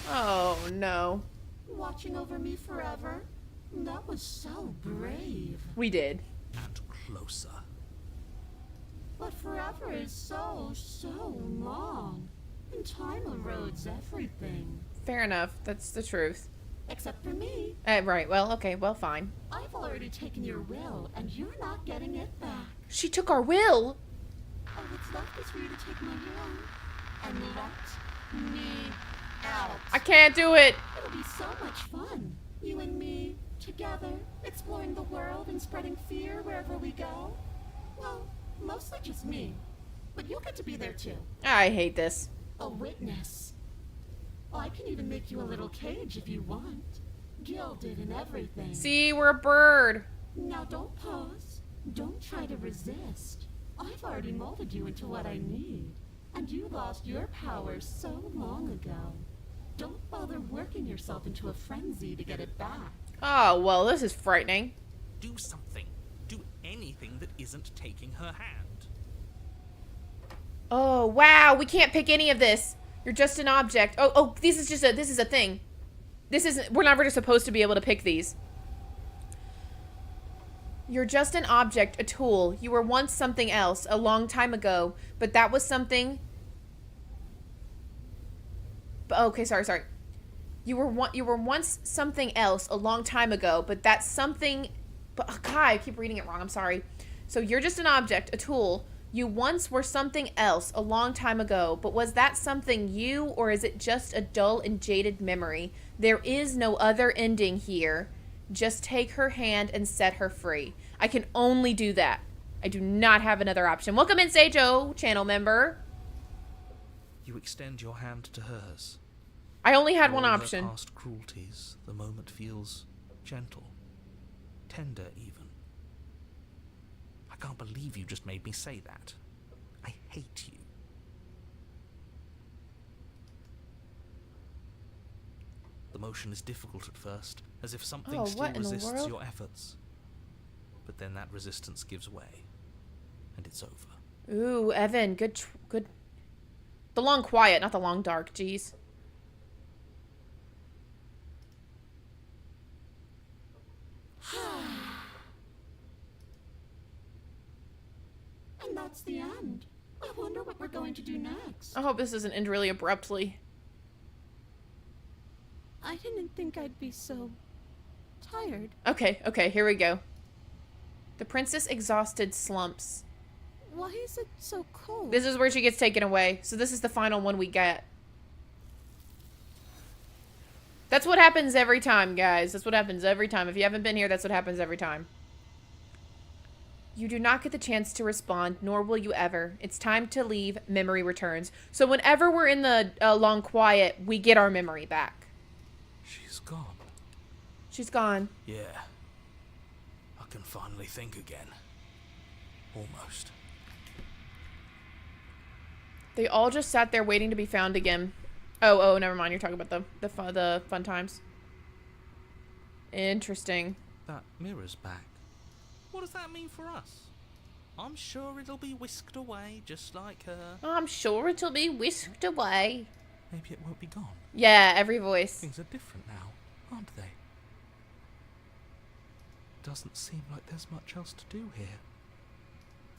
Oh, no. Watching over me forever? That was so brave. We did. And closer. But forever is so long. And time erodes everything. Fair enough. That's the truth. Except for me. Right. Well, okay. Well, fine. I've already taken your will, and you're not getting it back. She took our will. All that's left is for you to take my hand and let me out. I can't do it. It'll be so much fun. You and me, together, exploring the world and spreading fear wherever we go. Well, mostly just me. But you'll get to be there too. I hate this. A witness. I can even make you a little cage if you want. Gilded and everything. See, we're a bird. Now don't pause. Don't try to resist. I've already molded you into what I need. And you lost your powers so long ago. Don't bother working yourself into a frenzy to get it back. Oh, well, this is frightening. Do something. Do anything that isn't taking her hand. Oh, wow. We can't pick any of this. You're just an object. Oh, this is a thing. We're never supposed to be able to pick these. You're just an object, a tool. You were once something else a long time ago, but that was something. Okay, sorry. You were once something else a long time ago, but that something. But God, I keep reading it wrong. I'm sorry. So you're just an object, a tool. You once were something else a long time ago, but was that something you, or is it just a dull and jaded memory? There is no other ending here. Just take her hand and set her free. I can only do that. I do not have another option. Welcome in, Seijo, channel member. You extend your hand to hers. I only had For one all her option. Past cruelties, the moment feels gentle, tender even. I can't believe you just made me say that. I hate you. The motion is difficult at first, as if something still what in the resists world? your efforts. But then that resistance gives way, and it's over. Ooh, Evan, good. The long quiet, not the long dark. Jeez. And that's the end. I wonder what we're going to do next. I hope this doesn't end really abruptly. I didn't think I'd be so tired. Okay, here we go. The princess exhausted slumps. Why is it so cold? This is where she gets taken away. So this is the final one we get. That's what happens every time, guys. That's what happens every time. If you haven't been here, that's what happens every time. You do not get the chance to respond, nor will you ever. It's time to leave. Memory returns. So whenever we're in the long quiet, we get our memory back. She's gone. She's gone. Yeah. I can finally think again. Almost. They all just sat there waiting to be found again. Oh, never mind. You're talking about the fun times. Interesting. That mirror's back. What does that mean for us? I'm sure it'll be whisked away, just like her. I'm sure it'll be whisked away. Maybe it won't be gone. Yeah, every voice. Things are different now, aren't they? Doesn't seem like there's much else to do here.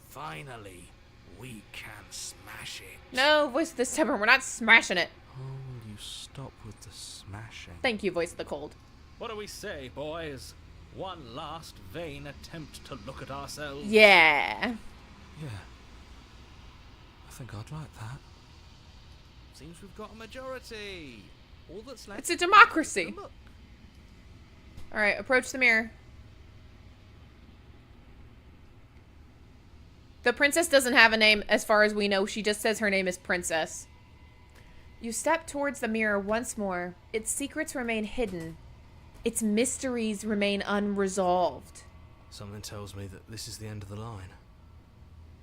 Finally, we can smash it. No, voice of the stubborn. We're not smashing it. Oh, will you stop with the smashing? Thank you, voice of the cold. What do we say, boys? One last vain attempt to look at ourselves? Yeah. Yeah. I think I'd like that. Seems we've got a majority. All that's left. It's a democracy. Look. Alright, approach the mirror. The princess doesn't have a name as far as we know. She just says her name is Princess. You step towards the mirror once more. Its secrets remain hidden. Its mysteries remain unresolved. Something tells me that this is the end of the line.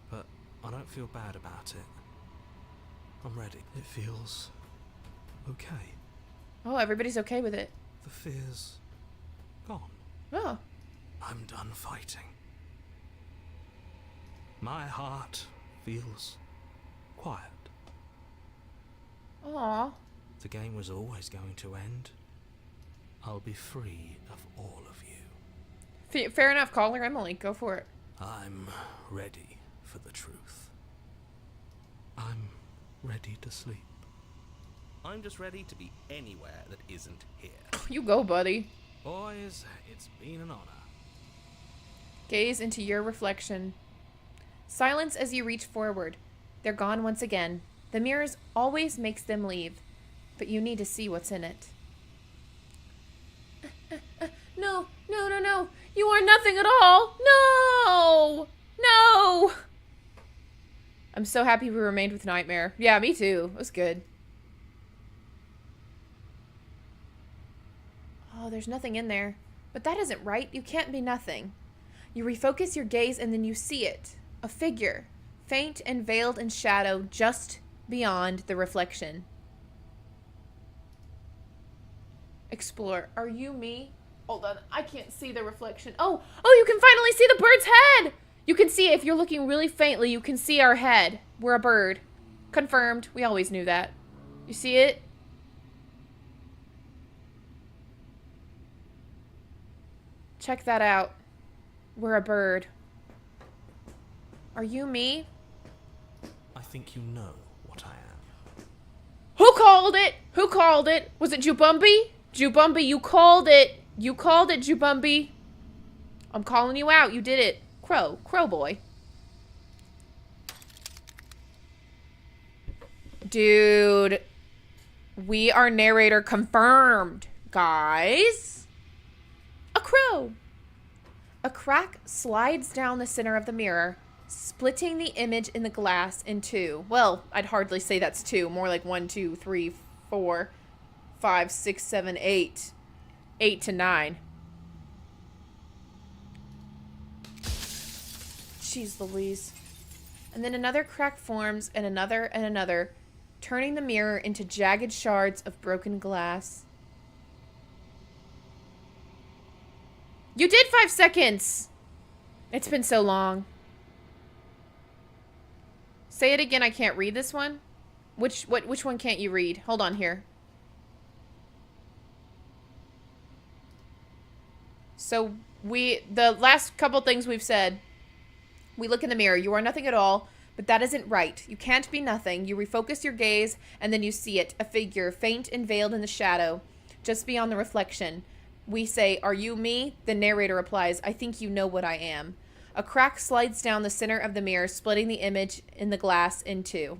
But I don't feel bad about it. I'm ready. It feels okay. Oh, everybody's okay with it. The fear's gone. Oh. I'm done fighting. My heart feels quiet. Aw. The game was always going to end. I'll be free of all of you. Fair enough, caller Emily. Go for it. I'm ready for the truth. I'm ready to sleep. I'm just ready to be anywhere that isn't here. You go, buddy. Boys, it's been an honor. Gaze into your reflection. Silence as you reach forward. They're gone once again. The mirrors always makes them leave, but you need to see what's in it. No, no, no, no. You are nothing at all. No! No! I'm so happy we remained with Nightmare. Yeah, me too. It was good. Oh, there's nothing in there. But that isn't right. You can't be nothing. You refocus your gaze and then you see it. A figure. Faint and veiled in shadow just beyond the reflection. Explore. Are you me? Hold on. I can't see the reflection. Oh, you can finally see the bird's head! You can see it. If you're looking really faintly, you can see our head. We're a bird. Confirmed. We always knew that. You see it? Check that out. We're a bird. Are you me? I think you know what I am. Who called it? Who called it? Was it Jubumbi? Jubumbi, you called it. You called it, Jubumbi. I'm calling you out. You did it. Crow boy. Dude. We are narrator confirmed, guys. A crow. A crack slides down the center of the mirror, splitting the image in the glass in two. Well, I'd hardly say that's two. More like 1, 2, 3, 4, 5, 6, 7, 8. 8 to 9. Jeez Louise. And then another crack forms, and another, turning the mirror into jagged shards of broken glass. You did 5 seconds! It's been so long. Say it again, I can't read this one. Which one can't you read? Hold on here. So the last couple things we've said, we look in the mirror. You are nothing at all, but that isn't right. You can't be nothing. You refocus your gaze, and then you see it, a figure, faint and veiled in the shadow, just beyond the reflection. We say, are you me? The narrator replies, I think you know what I am. A crack slides down the center of the mirror, splitting the image in the glass in two.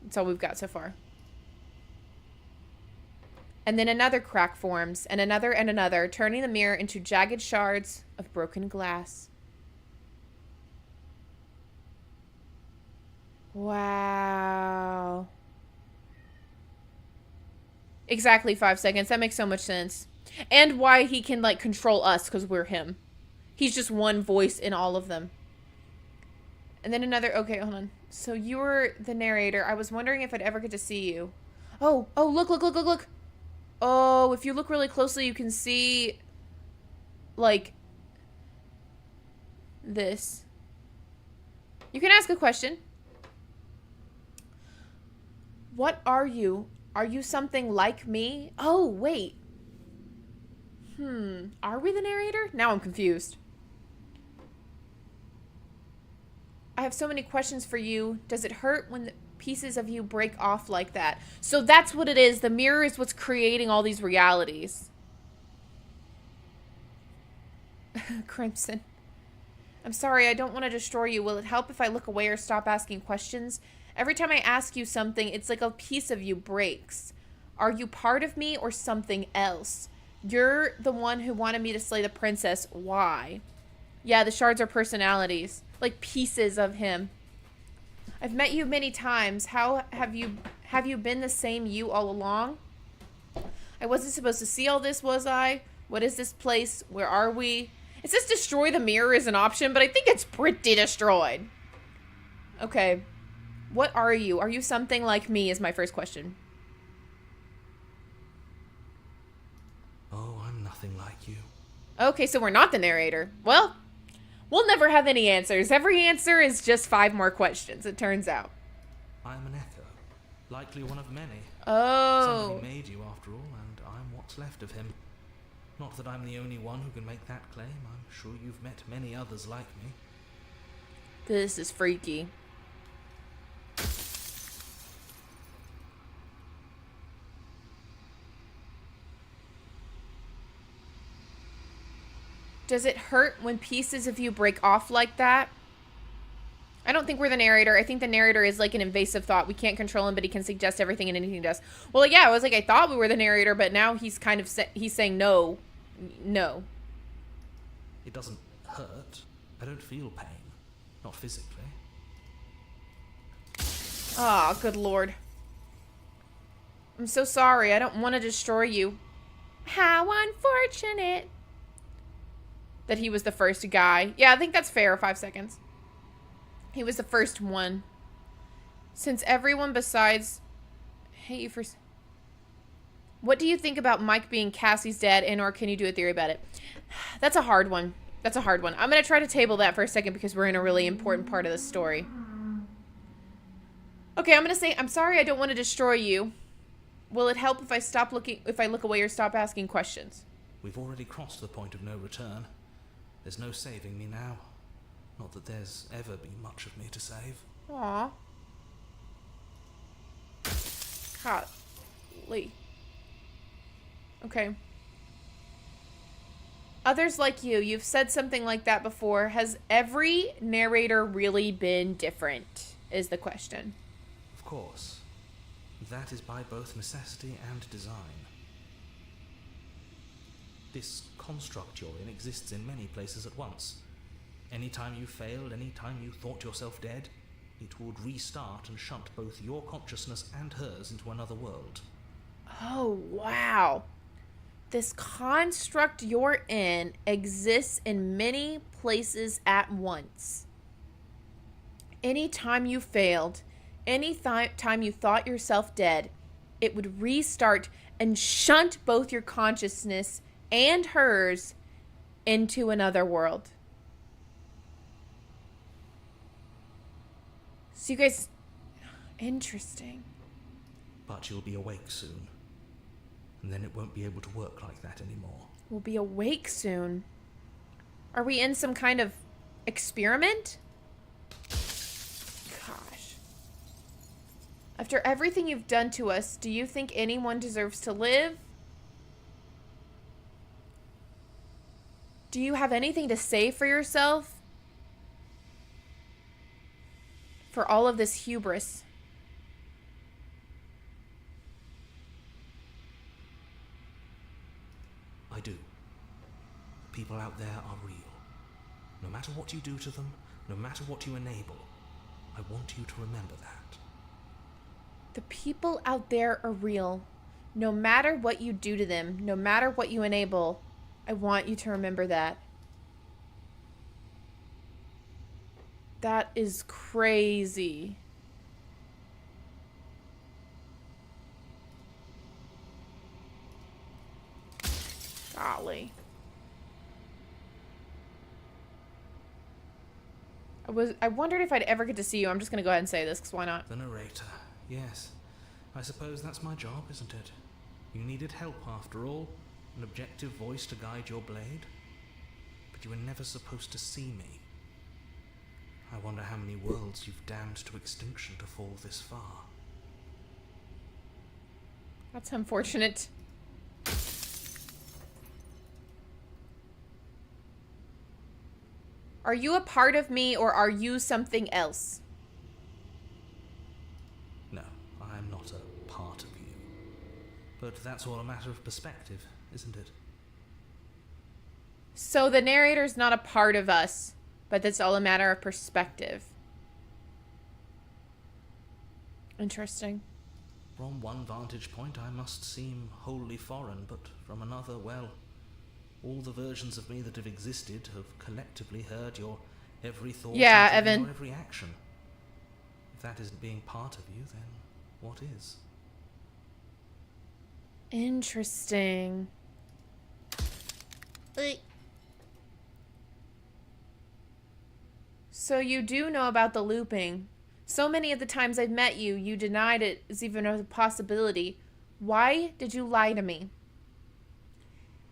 That's all we've got so far. And then another crack forms, and another, turning the mirror into jagged shards of broken glass. Wow. Exactly 5 seconds. That makes so much sense. And why he can, like, control us, because we're him. He's just one voice in all of them. And then another... Okay, hold on. So you were the narrator. I was wondering if I'd ever get to see you. Oh, look. Oh, if you look really closely, you can see, like, this. You can ask a question. What are you? Are you something like me? Oh, wait. Are we the narrator? Now I'm confused. I have so many questions for you. Does it hurt when the pieces of you break off like that? So that's what it is. The mirror is what's creating all these realities. Crimson. I'm sorry, I don't want to destroy you. Will it help if I look away or stop asking questions? Every time I ask you something, it's like a piece of you breaks. Are you part of me or something else? You're the one who wanted me to slay the princess. Why? Yeah, the shards are personalities. Like pieces of him. I've met you many times. How have you been the same you all along? I wasn't supposed to see all this, was I? What is this place? Where are we? It says destroy the mirror is an option, but I think it's pretty destroyed. Okay. What are you? Are you something like me is my first question. Oh, I'm nothing like you. Okay, so we're not the narrator. Well, we'll never have any answers. Every answer is just 5 more questions, it turns out. I am an echo, likely one of many. Oh. Somebody made you after all, and I'm what's left of him. Not that I'm the only one who can make that claim. I'm sure you've met many others like me. This is freaky. Does it hurt when pieces of you break off like that? I don't think we're the narrator. I think the narrator is like an invasive thought. We can't control him, but he can suggest everything and anything to us. Well, yeah, I was like, I thought we were the narrator, but now he's kind of he's saying no. No. It doesn't hurt. I don't feel pain. Not physically. Oh, good lord. I'm so sorry. I don't want to destroy you. How unfortunate that he was the first guy. Yeah, I think that's fair. 5 seconds. He was the first one. Since everyone besides hate you for... What do you think about Mike being Cassie's dad, and or can you do a theory about it? That's a hard one. That's a hard one. I'm going to try to table that for a second because we're in a really important part of the story. Okay, I'm going to say, I'm sorry I don't want to destroy you. Will it help if I stop looking, if I look away or stop asking questions? We've already crossed the point of no return. There's no saving me now. Not that there's ever been much of me to save. Aww. Golly. Okay. Others like you've said something like that before. Has every narrator really been different, is the question. Of course. That is by both necessity and design. This construct you're in exists in many places at once. Anytime you failed, anytime you thought yourself dead, it would restart and shunt both your consciousness and hers into another world. Oh, wow. This construct you're in exists in many places at once. Anytime you failed, any time you thought yourself dead, it would restart and shunt both your consciousness and hers into another world. So you guys... Interesting. But you'll be awake soon. And then it won't be able to work like that anymore. We'll be awake soon. Are we in some kind of experiment? Gosh. After everything you've done to us, do you think anyone deserves to live? Do you have anything to say for yourself? For all of this hubris? I do. The people out there are real. No matter what you do to them, no matter what you enable, I want you to remember that. The people out there are real. No matter what you do to them, no matter what you enable, I want you to remember that. That is crazy. Golly. I wondered if I'd ever get to see you. I'm just going to go ahead and say this, because why not? The narrator. Yes. I suppose that's my job, isn't it? You needed help, after all. An objective voice to guide your blade. But you were never supposed to see me. I wonder how many worlds you've damned to extinction to fall this far. That's unfortunate. Are you a part of me, or are you something else? No, I'm not a part of you. But that's all a matter of perspective, isn't it? So the narrator's not a part of us, but that's all a matter of perspective. Interesting. From one vantage point, I must seem wholly foreign, but from another, well, all the versions of me that have existed have collectively heard your every thought and Evan. your every action. If that isn't being part of you, then what is? Interesting. So you do know about the looping. So many of the times I've met you, you denied it as even a possibility. Why did you lie to me?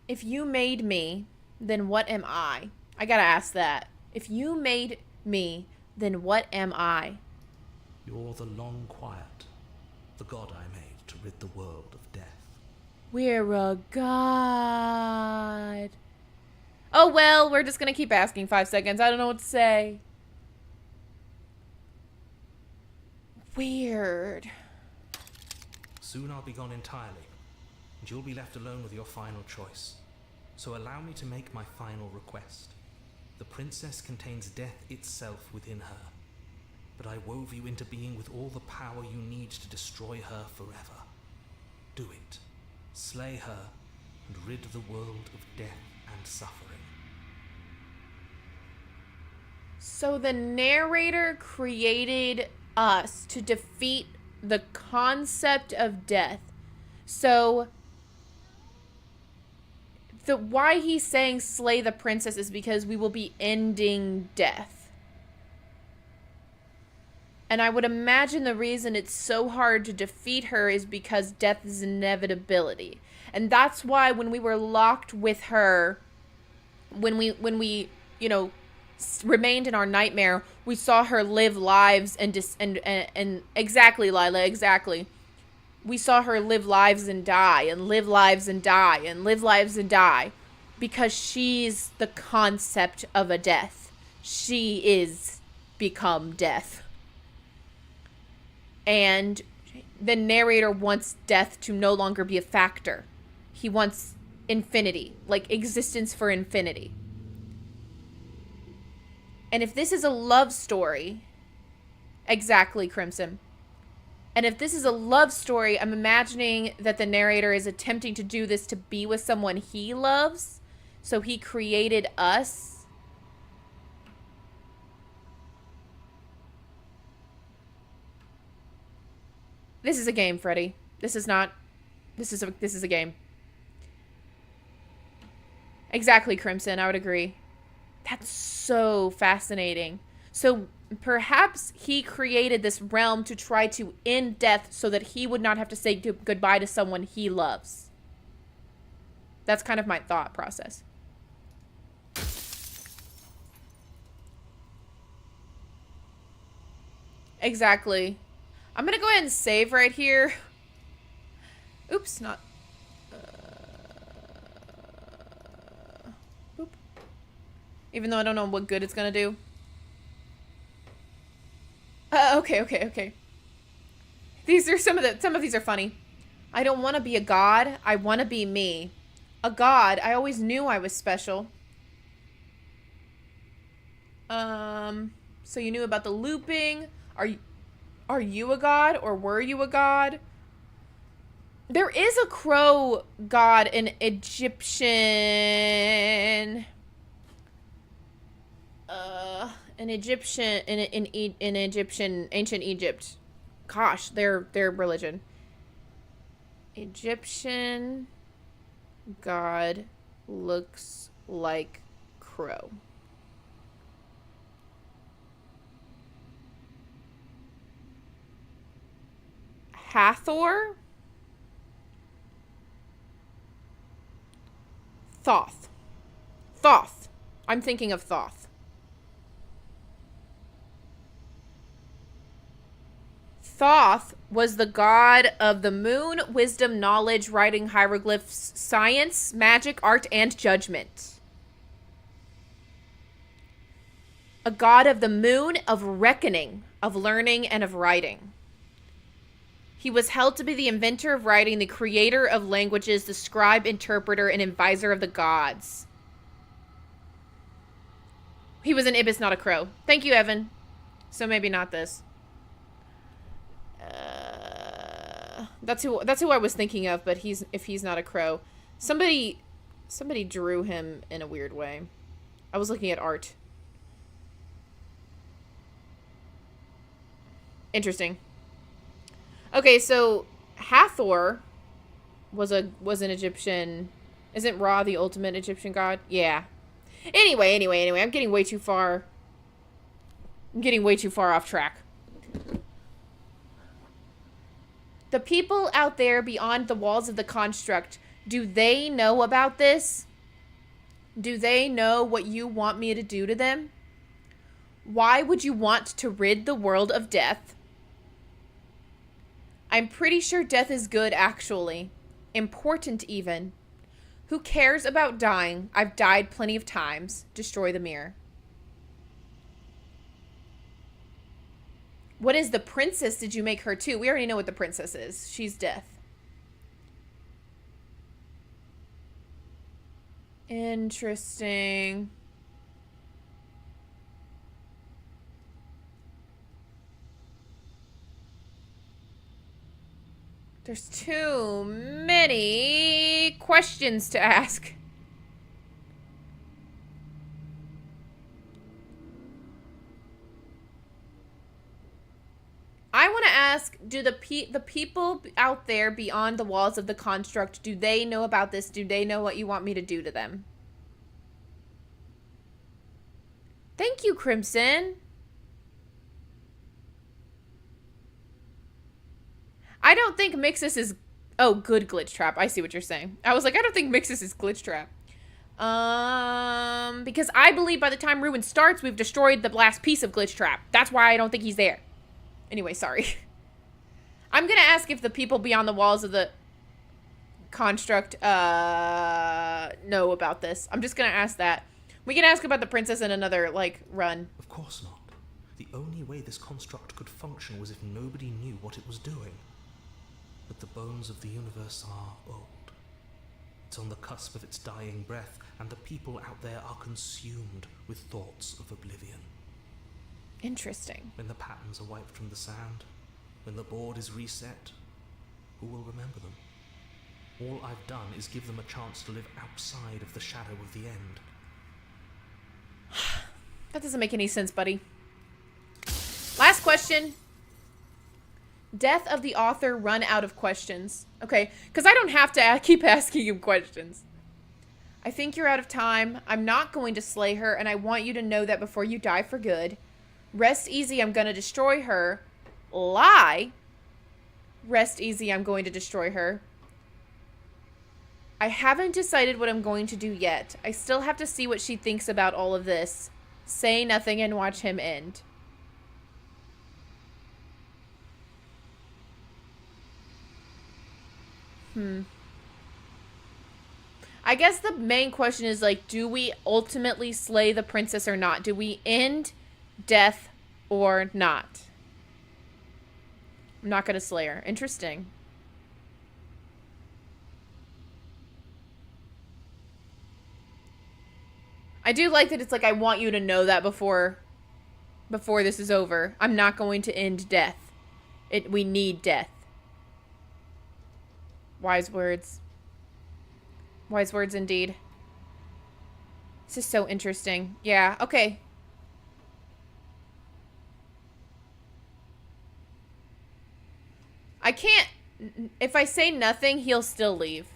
If you made me, then what am I? I gotta ask that. If you made me, then what am I? You're the long quiet, the god I made to rid the world of death. We're a god. Oh well, we're just gonna keep asking 5 seconds. I don't know what to say. Weird. Soon I'll be gone entirely, and you'll be left alone with your final choice. So allow me to make my final request. The princess contains death itself within her, but I wove you into being with all the power you need to destroy her forever. Do it. Slay her, and rid the world of death and suffering. So the narrator created us to defeat the concept of death. So why he's saying slay the princess is because we will be ending death. And I would imagine the reason it's so hard to defeat her is because death is inevitability. And that's why when we were locked with her, when we remained in our nightmare, we saw her live lives and exactly, Lila, exactly. We saw her live lives and die and live lives and die and live lives and die because she's the concept of a death. She is become death. And the narrator wants death to no longer be a factor. He wants infinity, like existence for infinity. And if this is a love story, exactly, Crimson. And if this is a love story, I'm imagining that the narrator is attempting to do this to be with someone he loves. So he created us. This is a game, Freddy. This is not. This is a game. Exactly, Crimson. I would agree. That's so fascinating. So perhaps he created this realm to try to end death so that he would not have to say goodbye to someone he loves. That's kind of my thought process. Exactly. I'm going to go ahead and save right here. Oops, not... boop. Even though I don't know what good it's going to do. Okay. These are some of these are funny. I don't want to be a god. I want to be me. A god. I always knew I was special. So you knew about the looping. Are you a god or were you a god? There is a crow god in Egyptian. In Egyptian, ancient Egypt. Gosh, their religion. Egyptian god looks like crow. Hathor? Thoth. Thoth. I'm thinking of Thoth. Thoth was the god of the moon, wisdom, knowledge, writing hieroglyphs, science, magic, art, and judgment. A god of the moon, of reckoning, of learning, and of writing. He was held to be the inventor of writing, the creator of languages, the scribe, interpreter, and advisor of the gods. He was an ibis, not a crow. Thank you, Evan. So maybe not this. That's who I was thinking of, but if he's not a crow. Somebody drew him in a weird way. I was looking at art. Interesting. Okay, so Hathor was an Egyptian. Isn't Ra the ultimate Egyptian god? Yeah. Anyway, I'm getting way too far I'm getting way too far off track. The people out there beyond the walls of the construct, do they know about this? Do they know what you want me to do to them? Why would you want to rid the world of death? I'm pretty sure death is good, actually. Important, even. Who cares about dying? I've died plenty of times. Destroy the mirror. What is the princess? Did you make her too? We already know what the princess is. She's death. Interesting. There's too many questions to ask. I want to ask, do the people out there beyond the walls of the construct, do they know about this? Do they know what you want me to do to them? Thank you, Crimson. I don't think Mixus is... Oh, good glitch trap. I see what you're saying. I was like, I don't think Mixus is glitch trap. Because I believe by the time Ruin starts, we've destroyed the last piece of glitch trap. That's why I don't think he's there. Anyway, sorry. I'm gonna ask if the people beyond the walls of the construct know about this. I'm just gonna ask that. We can ask about the princess in another, like, run. Of course not. The only way this construct could function was if nobody knew what it was doing. But the bones of the universe are old. It's on the cusp of its dying breath, and the people out there are consumed with thoughts of oblivion. Interesting. When the patterns are wiped from the sand, when the board is reset, who will remember them? All I've done is give them a chance to live outside of the shadow of the end. That doesn't make any sense, buddy. Last question. Death of the author run out of questions. Okay, because I don't have to keep asking him questions. I think you're out of time. I'm not going to slay her, and I want you to know that before you die for good. Rest easy, I'm going to destroy her. Lie. Rest easy, I'm going to destroy her. I haven't decided what I'm going to do yet. I still have to see what she thinks about all of this. Say nothing and watch him end. I guess the main question is, like, do we ultimately slay the princess or not? Do we end death or not? I'm not going to slay her. Interesting. I do like that it's like, I want you to know that before this is over. I'm not going to end death. We need death. Wise words. Wise words indeed. This is so interesting. Yeah, okay. I can't... If I say nothing, he'll still leave.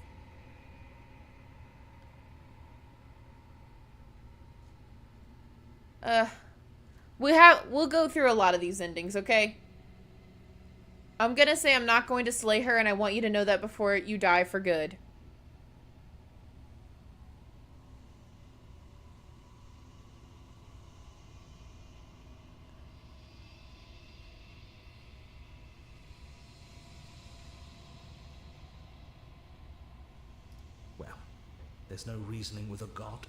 We'll go through a lot of these endings, okay? I'm gonna say I'm not going to slay her, and I want you to know that before you die for good. Well, there's no reasoning with a god.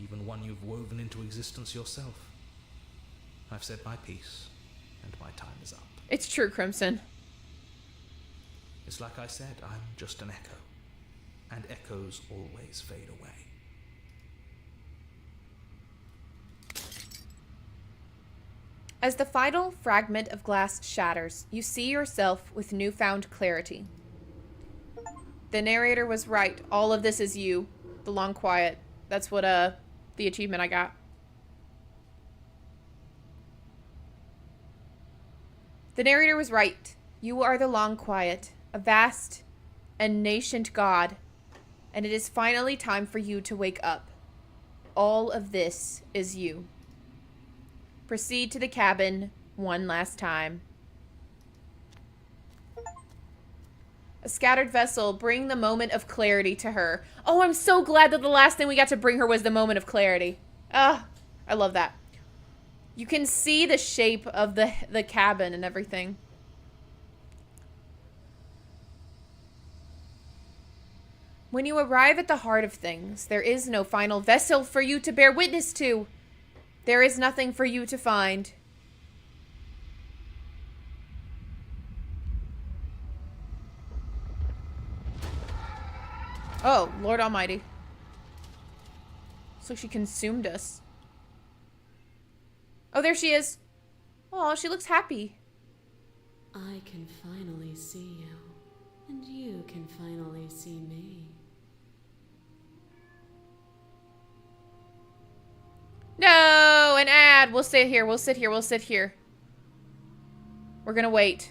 Even one you've woven into existence yourself. I've said my piece, and my time is up. It's true, Crimson. It's like I said, I'm just an echo. And echoes always fade away. As the final fragment of glass shatters, you see yourself with newfound clarity. The narrator was right. All of this is you. The long quiet. That's what, the achievement I got. The narrator was right. You are the long quiet, a vast and nascent god, and it is finally time for you to wake up. All of this is you. Proceed to the cabin one last time. A scattered vessel, bring the moment of clarity to her. Oh, I'm so glad that the last thing we got to bring her was the moment of clarity. Ah, I love that. You can see the shape of the cabin and everything. When you arrive at the heart of things, there is no final vessel for you to bear witness to. There is nothing for you to find. Oh, Lord Almighty. Looks like she consumed us. Oh, there she is. Oh, she looks happy. I can finally see you, and you can finally see me. No, an ad. We'll sit here. We'll sit here. We'll sit here. We're gonna wait.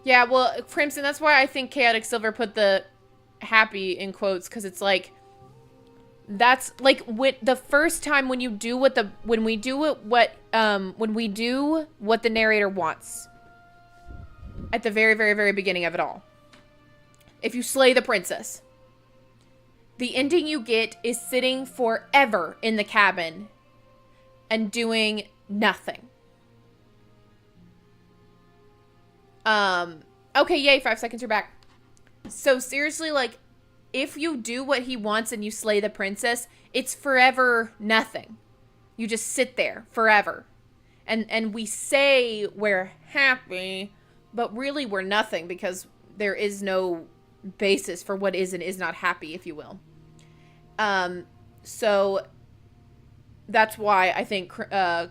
Yeah, well, Crimson, that's why I think Chaotic Silver put the happy in quotes, because it's like, that's like the first time when you do what when we do what the narrator wants at the very, very, very beginning of it all. If you slay the princess, the ending you get is sitting forever in the cabin and doing nothing. Okay, yay, 5 seconds, you're back. So seriously, like, if you do what he wants and you slay the princess, it's forever nothing. You just sit there forever. And we say we're happy, but really we're nothing, because there is no basis for what is and is not happy, if you will. So that's why I think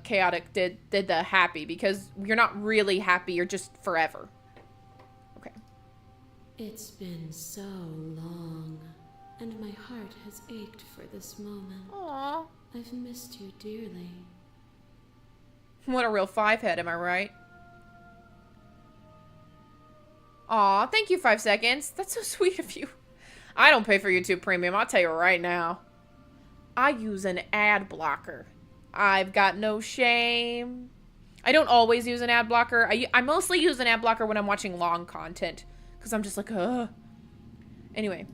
Chaotic did the happy, because you're not really happy, you're just forever. Okay. It's been so long, and my heart has ached for this moment. Aww. I've missed you dearly. What a real 5-head, am I right? Aw, thank you, 5 seconds. That's so sweet of you. I don't pay for YouTube Premium, I'll tell you right now. I use an ad blocker. I've got no shame. I don't always use an ad blocker. I mostly use an ad blocker when I'm watching long content, because I'm just like, ugh. Anyway.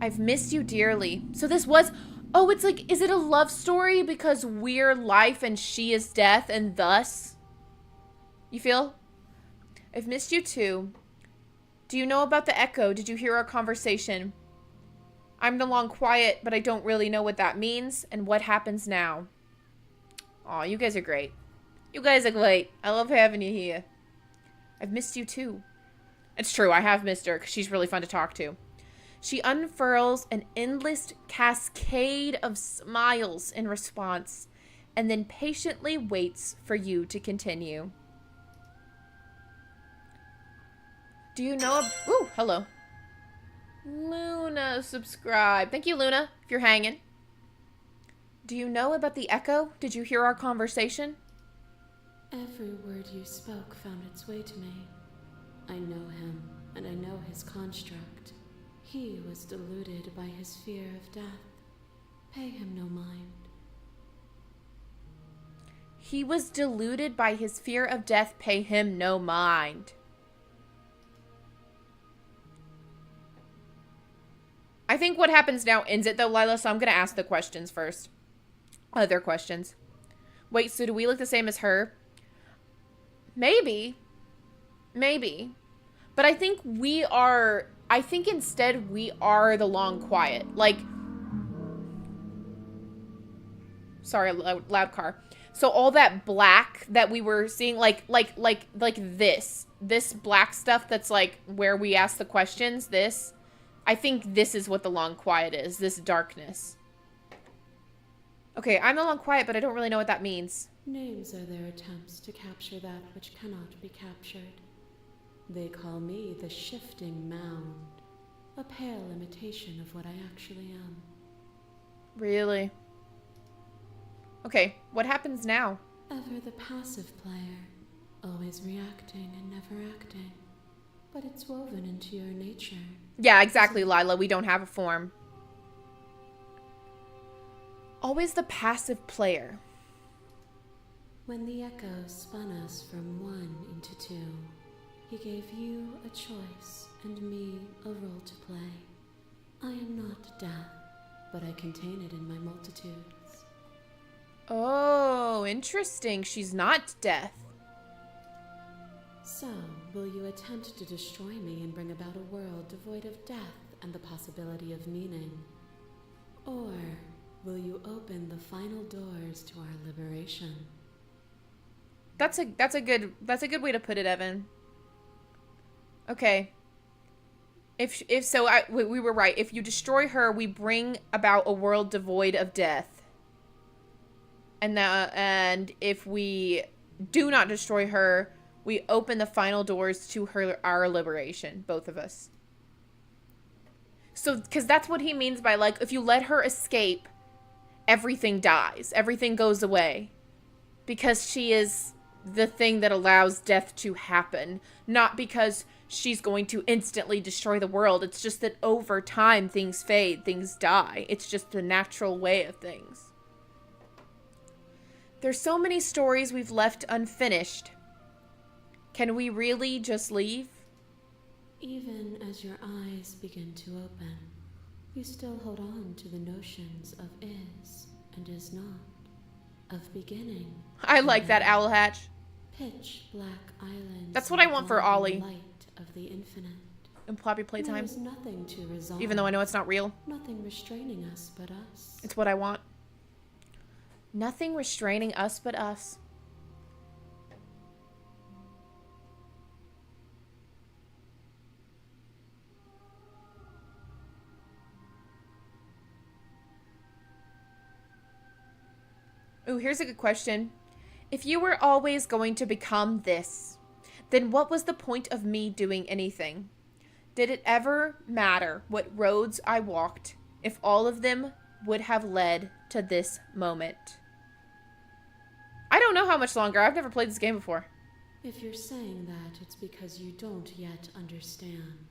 I've missed you dearly. So this was... Oh, it's like, is it a love story because we're life and she is death, and thus? You feel? I've missed you too. Do you know about the echo? Did you hear our conversation? I'm no longer quiet, but I don't really know what that means and what happens now. Aw, you guys are great. You guys are great. I love having you here. I've missed you too. It's true, I have missed her because she's really fun to talk to. She unfurls an endless cascade of smiles in response, and then patiently waits for you to continue. Do you know... Ooh, hello. Luna, subscribe. Thank you, Luna, if you're hanging. Do you know about the echo? Did you hear our conversation? Every word you spoke found its way to me. I know him, and I know his construct. He was deluded by his fear of death. Pay him no mind. He was deluded by his fear of death. Pay him no mind. I think what happens now ends it, though, Lila, so I'm going to ask the questions first. Other questions. Wait, so do we look the same as her? Maybe. Maybe. But I think we are... I think instead we are the long quiet. Like... Sorry, loud car. So all that black that we were seeing, like this. This black stuff that's like where we ask the questions, this... I think this is what the long quiet is, this darkness. Okay, I'm the long quiet, but I don't really know what that means. Names are their attempts to capture that which cannot be captured. They call me the shifting mound, a pale imitation of what I actually am. Really? Okay, what happens now? Ever the passive player, always reacting and never acting. But it's woven into your nature. Yeah, exactly, Lila. We don't have a form. Always the passive player. When the echo spun us from one into two, he gave you a choice and me a role to play. I am not death, but I contain it in my multitudes. Oh, interesting. She's not death. So, will you attempt to destroy me and bring about a world devoid of death and the possibility of meaning? Or will you open the final doors to our liberation? That's a good way to put it, Evan. Okay. If so, we were right. If you destroy her, we bring about a world devoid of death. And if we do not destroy her, we open the final doors to our liberation, both of us. So, because that's what he means by, like, if you let her escape, everything dies. Everything goes away. Because she is the thing that allows death to happen. Not because she's going to instantly destroy the world. It's just that over time, things fade, things die. It's just the natural way of things. There's so many stories we've left unfinished. Can we really just leave? Even as your eyes begin to open, you still hold on to the notions of is and is not, of beginning. I like that, Owl Hatch. Pitch black islands. That's what I want for Ollie. Light of the infinite. In Poppy Playtime. There is nothing to resolve. Even though I know it's not real. Nothing restraining us but us. It's what I want. Nothing restraining us but us. Ooh, here's a good question. If you were always going to become this, then what was the point of me doing anything? Did it ever matter what roads I walked if all of them would have led to this moment? I don't know how much longer. I've never played this game before. If you're saying that, it's because you don't yet understand.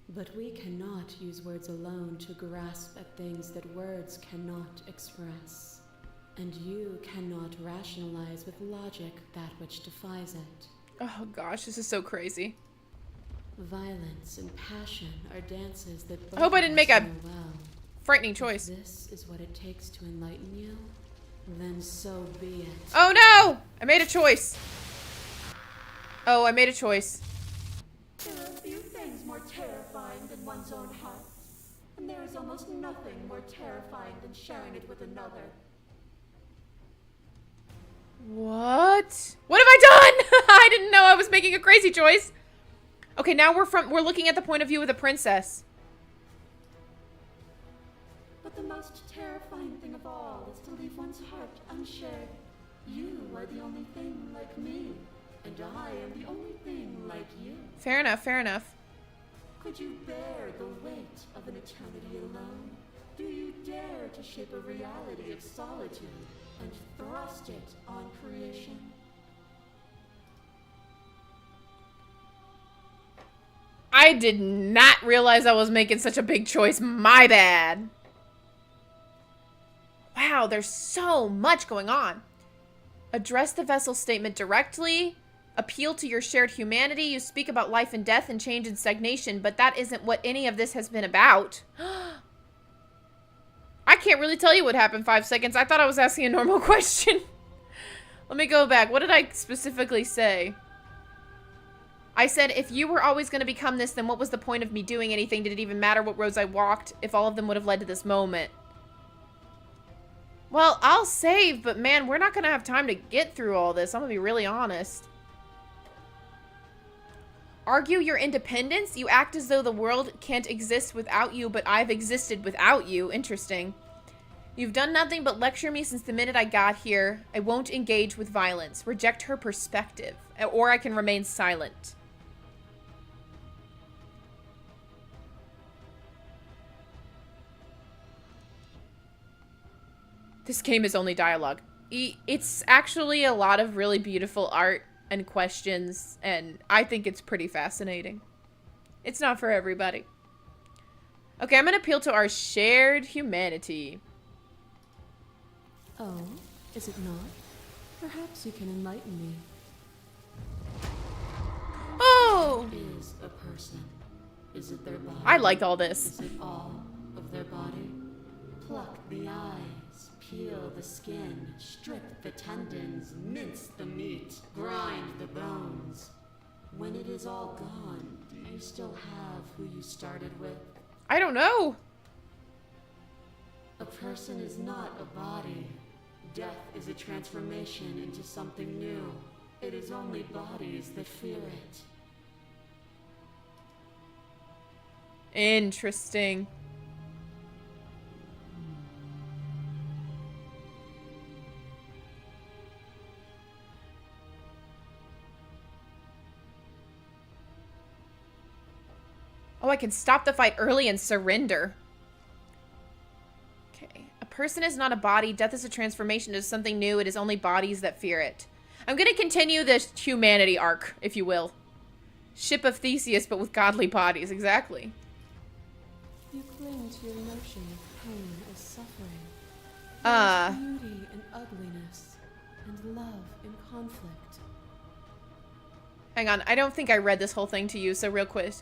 But we cannot use words alone to grasp at things that words cannot express. And you cannot rationalize with logic that which defies it. Oh gosh, this is so crazy. Violence and passion are dances that I hope I didn't make a frightening choice. If this is what it takes to enlighten you, then so be it. Oh no! I made a choice. Oh, I made a choice. There are few things more terrifying than one's own heart. And there is almost nothing more terrifying than sharing it with another. What? What have I done? I didn't know I was making a crazy choice. Okay, now we're looking at the point of view of the princess. But the most terrifying thing of all is to leave one's heart unshared. You are the only thing like me, and I am the only thing like you. Fair enough, fair enough. Could you bear the weight of an eternity alone? Do you dare to shape a reality of solitude and thrust it on creation? I did not realize I was making such a big choice. My bad. Wow, there's so much going on. Address the vessel statement directly. Appeal to your shared humanity. You speak about life and death and change and stagnation, but that isn't what any of this has been about. I can't really tell you what happened 5 seconds. I thought I was asking a normal question. Let me go back. What did I specifically say? I said, if you were always going to become this, then what was the point of me doing anything? Did it even matter what roads I walked if all of them would have led to this moment? Well, I'll save, but man, we're not going to have time to get through all this. I'm going to be really honest. Argue your independence? You act as though the world can't exist without you, but I've existed without you. Interesting. You've done nothing but lecture me since the minute I got here. I won't engage with violence. Reject her perspective, or I can remain silent. This game is only dialogue. It's actually a lot of really beautiful art and questions, and I think it's pretty fascinating. It's not for everybody. Okay, I'm gonna appeal to our shared humanity. Oh, is it not? Perhaps you can enlighten me. Oh! Is a person? Is it their body? I like all this. Is it all of their body? Pluck the eyes, peel the skin, strip the tendons, mince the meat, grind the bones. When it is all gone, do you still have who you started with? I don't know. A person is not a body. Death is a transformation into something new. It is only bodies that fear it. Interesting. Oh, I can stop the fight early and surrender. Okay. A person is not a body. Death is a transformation into something new. It is only bodies that fear it. I'm going to continue this humanity arc, if you will. Ship of Theseus, but with godly bodies. Exactly. You cling to your notion of pain as suffering. Beauty in ugliness, and love in conflict. Hang on, I don't think I read this whole thing to you, so real quick,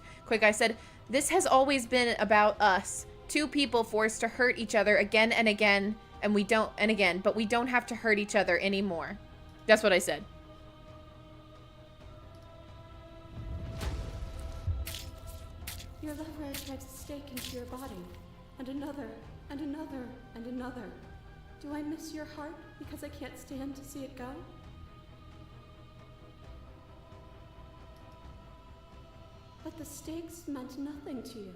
I said, this has always been about us. Two people forced to hurt each other again and again, and we don't, and again, but we don't have to hurt each other anymore. That's what I said. Your lover drives a stake into your body, and another, and another, and another. Do I miss your heart because I can't stand to see it go? But the stakes meant nothing to you.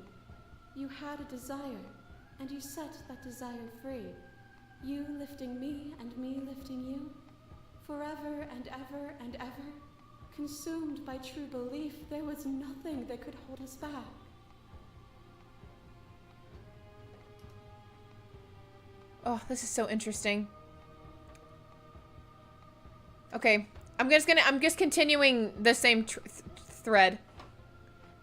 You had a desire, and you set that desire free. You lifting me, and me lifting you. Forever and ever and ever. Consumed by true belief, there was nothing that could hold us back. Oh, this is so interesting. Okay, I'm just continuing the same thread.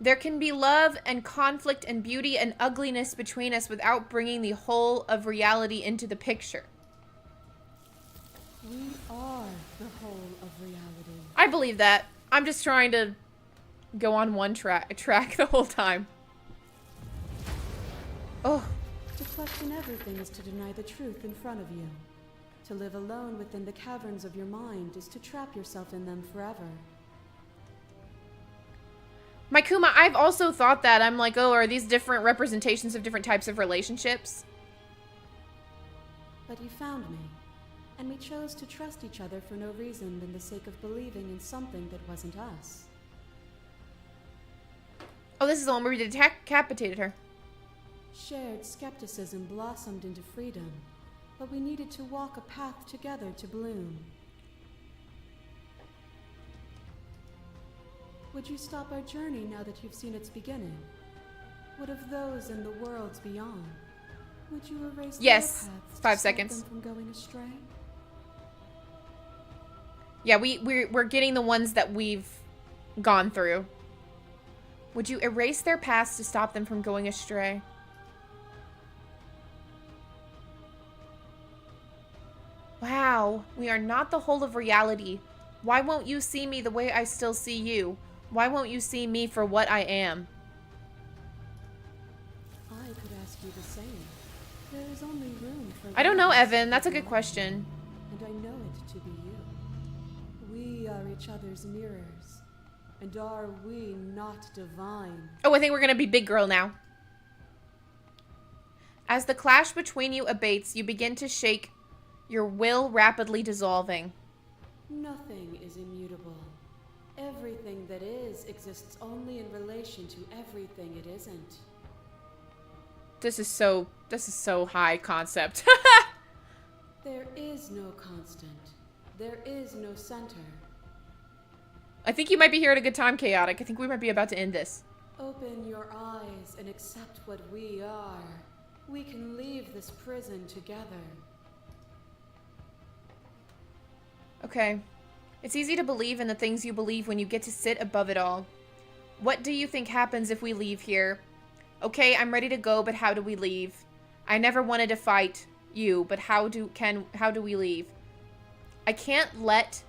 There can be love and conflict and beauty and ugliness between us without bringing the whole of reality into the picture. We are the whole of reality. I believe that. I'm just trying to go on one track the whole time. Oh. To question everything is to deny the truth in front of you. To live alone within the caverns of your mind is to trap yourself in them forever. My Kuma, I've also thought that. I'm like, oh, are these different representations of different types of relationships? But you found me, and we chose to trust each other for no reason than the sake of believing in something that wasn't us. Oh, this is the one where we decapitated her. Shared skepticism blossomed into freedom, but we needed to walk a path together to bloom. Would you stop our journey now that you've seen its beginning? What of those in the worlds beyond? Would you erase their paths 5 to seconds. stop them from going astray? Yeah, we're getting the ones that we've gone through. Would you erase their past to stop them from going astray? Wow, we are not the whole of reality. Why won't you see me the way I still see you? Why won't you see me for what I am? I could ask you the same. There is only room for... I don't know, oneness Evan. That's a in good one. question. And I know it to be you. We are each other's mirrors. And are we not divine? Oh, I think we're gonna be big girl now. As the clash between you abates, you begin to shake, your will rapidly dissolving. Nothing is immutable. Everything that is exists only in relation to everything it isn't. This is so high concept. There is no constant. There is no center. I think you might be here at a good time, Chaotic. I think we might be about to end this. Open your eyes and accept what we are. We can leave this prison together. Okay. It's easy to believe in the things you believe when you get to sit above it all. What do you think happens if we leave here? Okay, I'm ready to go, but how do we leave? I never wanted to fight you, but how do we leave? I can't let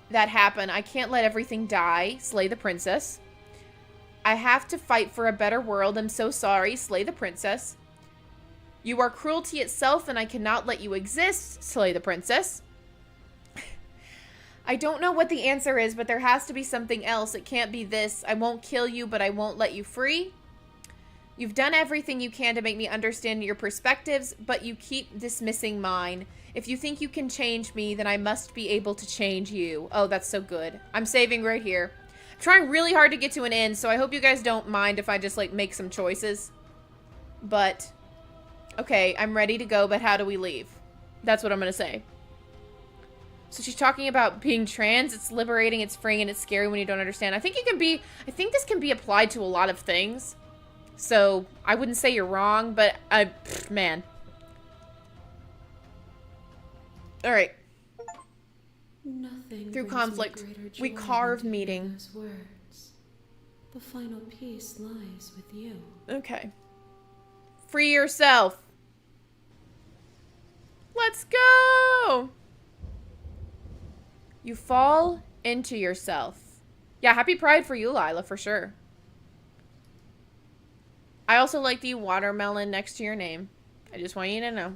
that happen. I can't let everything die. Slay the princess. I have to fight for a better world. I'm so sorry. Slay the princess. You are cruelty itself, and I cannot let you exist. Slay the princess. I don't know what the answer is, but there has to be something else. It can't be this. I won't kill you, but I won't let you free. You've done everything you can to make me understand your perspectives, but you keep dismissing mine. If you think you can change me, then I must be able to change you. Oh, that's so good. I'm saving right here. I'm trying really hard to get to an end, so I hope you guys don't mind if I just, like, make some choices. But, okay, I'm ready to go, but how do we leave? That's what I'm gonna say. So she's talking about being trans. It's liberating, it's freeing, and it's scary when you don't understand. I think this can be applied to a lot of things. So, I wouldn't say you're wrong, but man. Alright. Nothing Through brings conflict, me greater we joy carve than to hear meaning. those words. The final piece lies with you. Okay. Free yourself. Let's go! You fall into yourself. Yeah, happy Pride for you, Lila, for sure. I also like the watermelon next to your name. I just want you to know.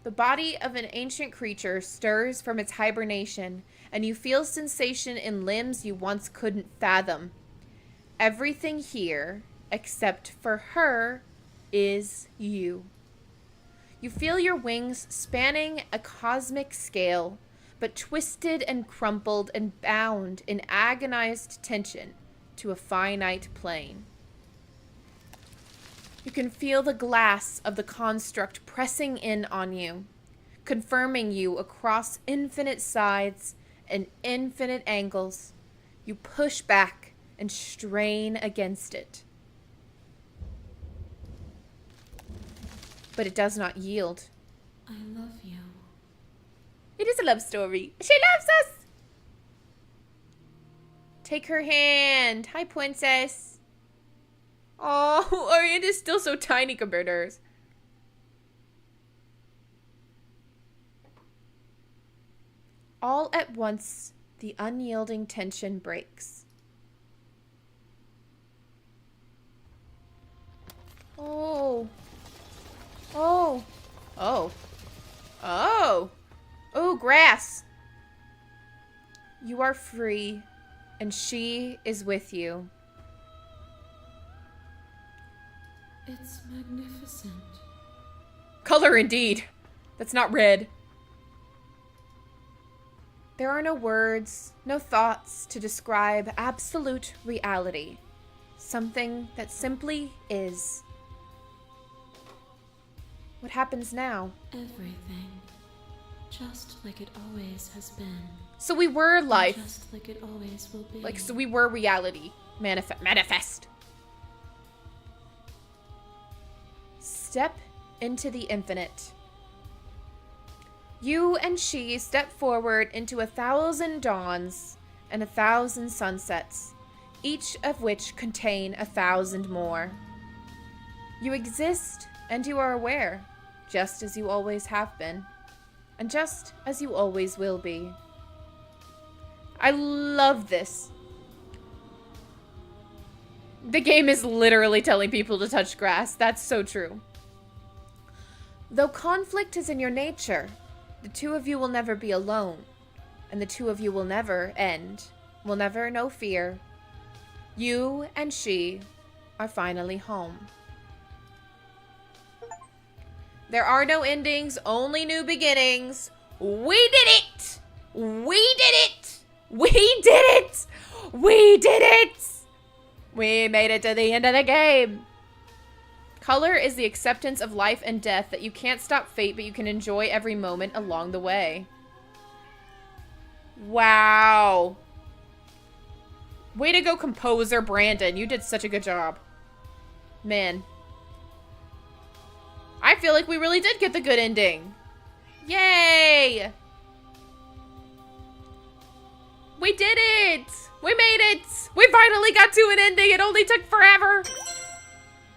The body of an ancient creature stirs from its hibernation, and you feel sensation in limbs you once couldn't fathom. Everything here, except for her, is you. You feel your wings spanning a cosmic scale, but twisted and crumpled and bound in agonized tension to a finite plane. You can feel the glass of the construct pressing in on you, confirming you across infinite sides and infinite angles. You push back and strain against it. But it does not yield. I love you. It is a love story. She loves us! Take her hand. Hi, princess. Oh, Orient is still so tiny compared to hers. All at once, the unyielding tension breaks. Oh. Oh. Oh. Oh. Oh, grass. You are free, and she is with you. It's magnificent. Color indeed. That's not red. There are no words, no thoughts to describe absolute reality. Something that simply is. What happens now? Everything. Just like it always has been. So we were life. Just like it always will be. Like, so we were reality. Manifest. Step into the infinite. You and she step forward into 1,000 dawns and 1,000 sunsets, each of which contain 1,000 more. You exist and you are aware, just as you always have been, and just as you always will be. I love this. The game is literally telling people to touch grass. That's so true. Though conflict is in your nature, the two of you will never be alone, and the two of you will never end, will never know fear. You and she are finally home. There are no endings, only new beginnings. We did it! We did it! We did it! We did it! We made it to the end of the game. Color is the acceptance of life and death, that you can't stop fate, but you can enjoy every moment along the way. Wow. Way to go, composer Brandon. You did such a good job. Man. I feel like we really did get the good ending. Yay! We did it! We made it! We finally got to an ending. It only took forever.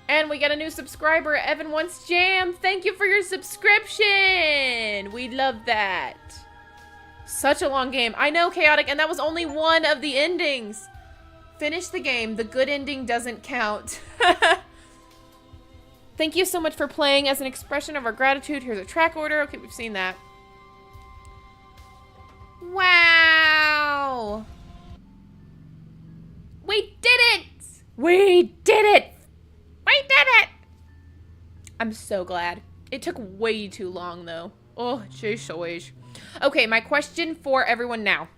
And we got a new subscriber, Evan Wants Jam. Thank you for your subscription. We love that. Such a long game. I know, Chaotic, and that was only one of the endings. Finish the game. The good ending doesn't count. Thank you so much for playing. As an expression of our gratitude, here's a track order. Okay, we've seen that. Wow! We did it! We did it! We did it! I'm so glad. It took way too long, though. Oh, jeez. Okay, my question for everyone now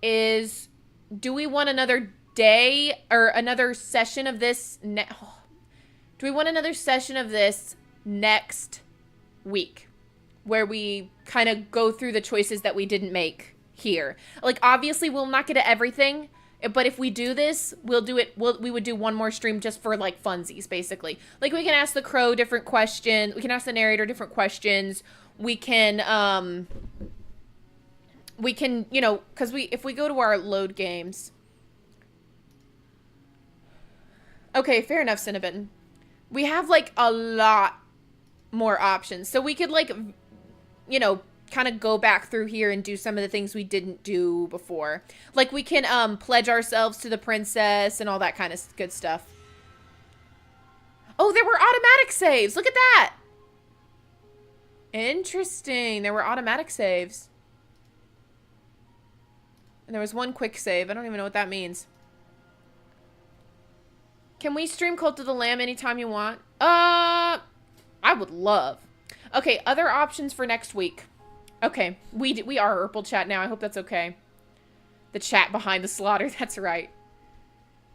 is, do we want another day or another session of this? Do we want another session of this next week where we kind of go through the choices that we didn't make here? Like, obviously, we'll not get to everything. But if we do this, we'll do it. We would do one more stream just for like funsies, basically. Like we can ask the crow different questions. We can ask the narrator different questions. We can, you know, because if we go to our load games. Okay, fair enough, Cinnabon. We have like a lot more options, so we could like, you know, kind of go back through here and do some of the things we didn't do before. Like we can pledge ourselves to the princess and all that kind of good stuff. Oh, there were automatic saves. Look at that. Interesting. There were automatic saves. And there was one quick save. I don't even know what that means. Can we stream Cult of the Lamb anytime you want? I would love. Okay, other options for next week. Okay, we are Urple chat now. I hope that's okay. The chat behind the slaughter. That's right.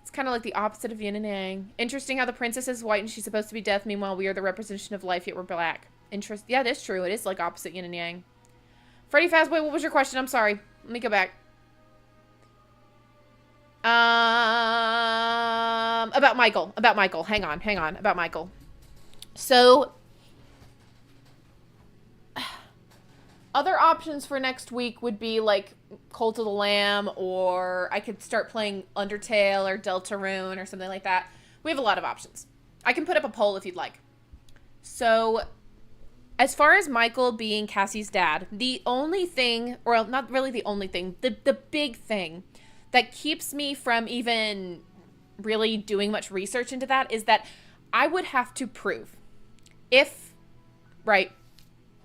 It's kind of like the opposite of yin and yang. Interesting how the princess is white and she's supposed to be death. Meanwhile, we are the representation of life, yet we're black. Yeah, that's true. It is like opposite yin and yang. Freddy Fazboy, what was your question? I'm sorry. Let me go back. About Michael. About Michael. Hang on. About Michael. So, other options for next week would be like Cult of the Lamb, or I could start playing Undertale or Deltarune or something like that. We have a lot of options. I can put up a poll if you'd like. So, as far as Michael being Cassie's dad, the only thing, or not really the only thing, the big thing that keeps me from even really doing much research into that is that I would have to prove if, right,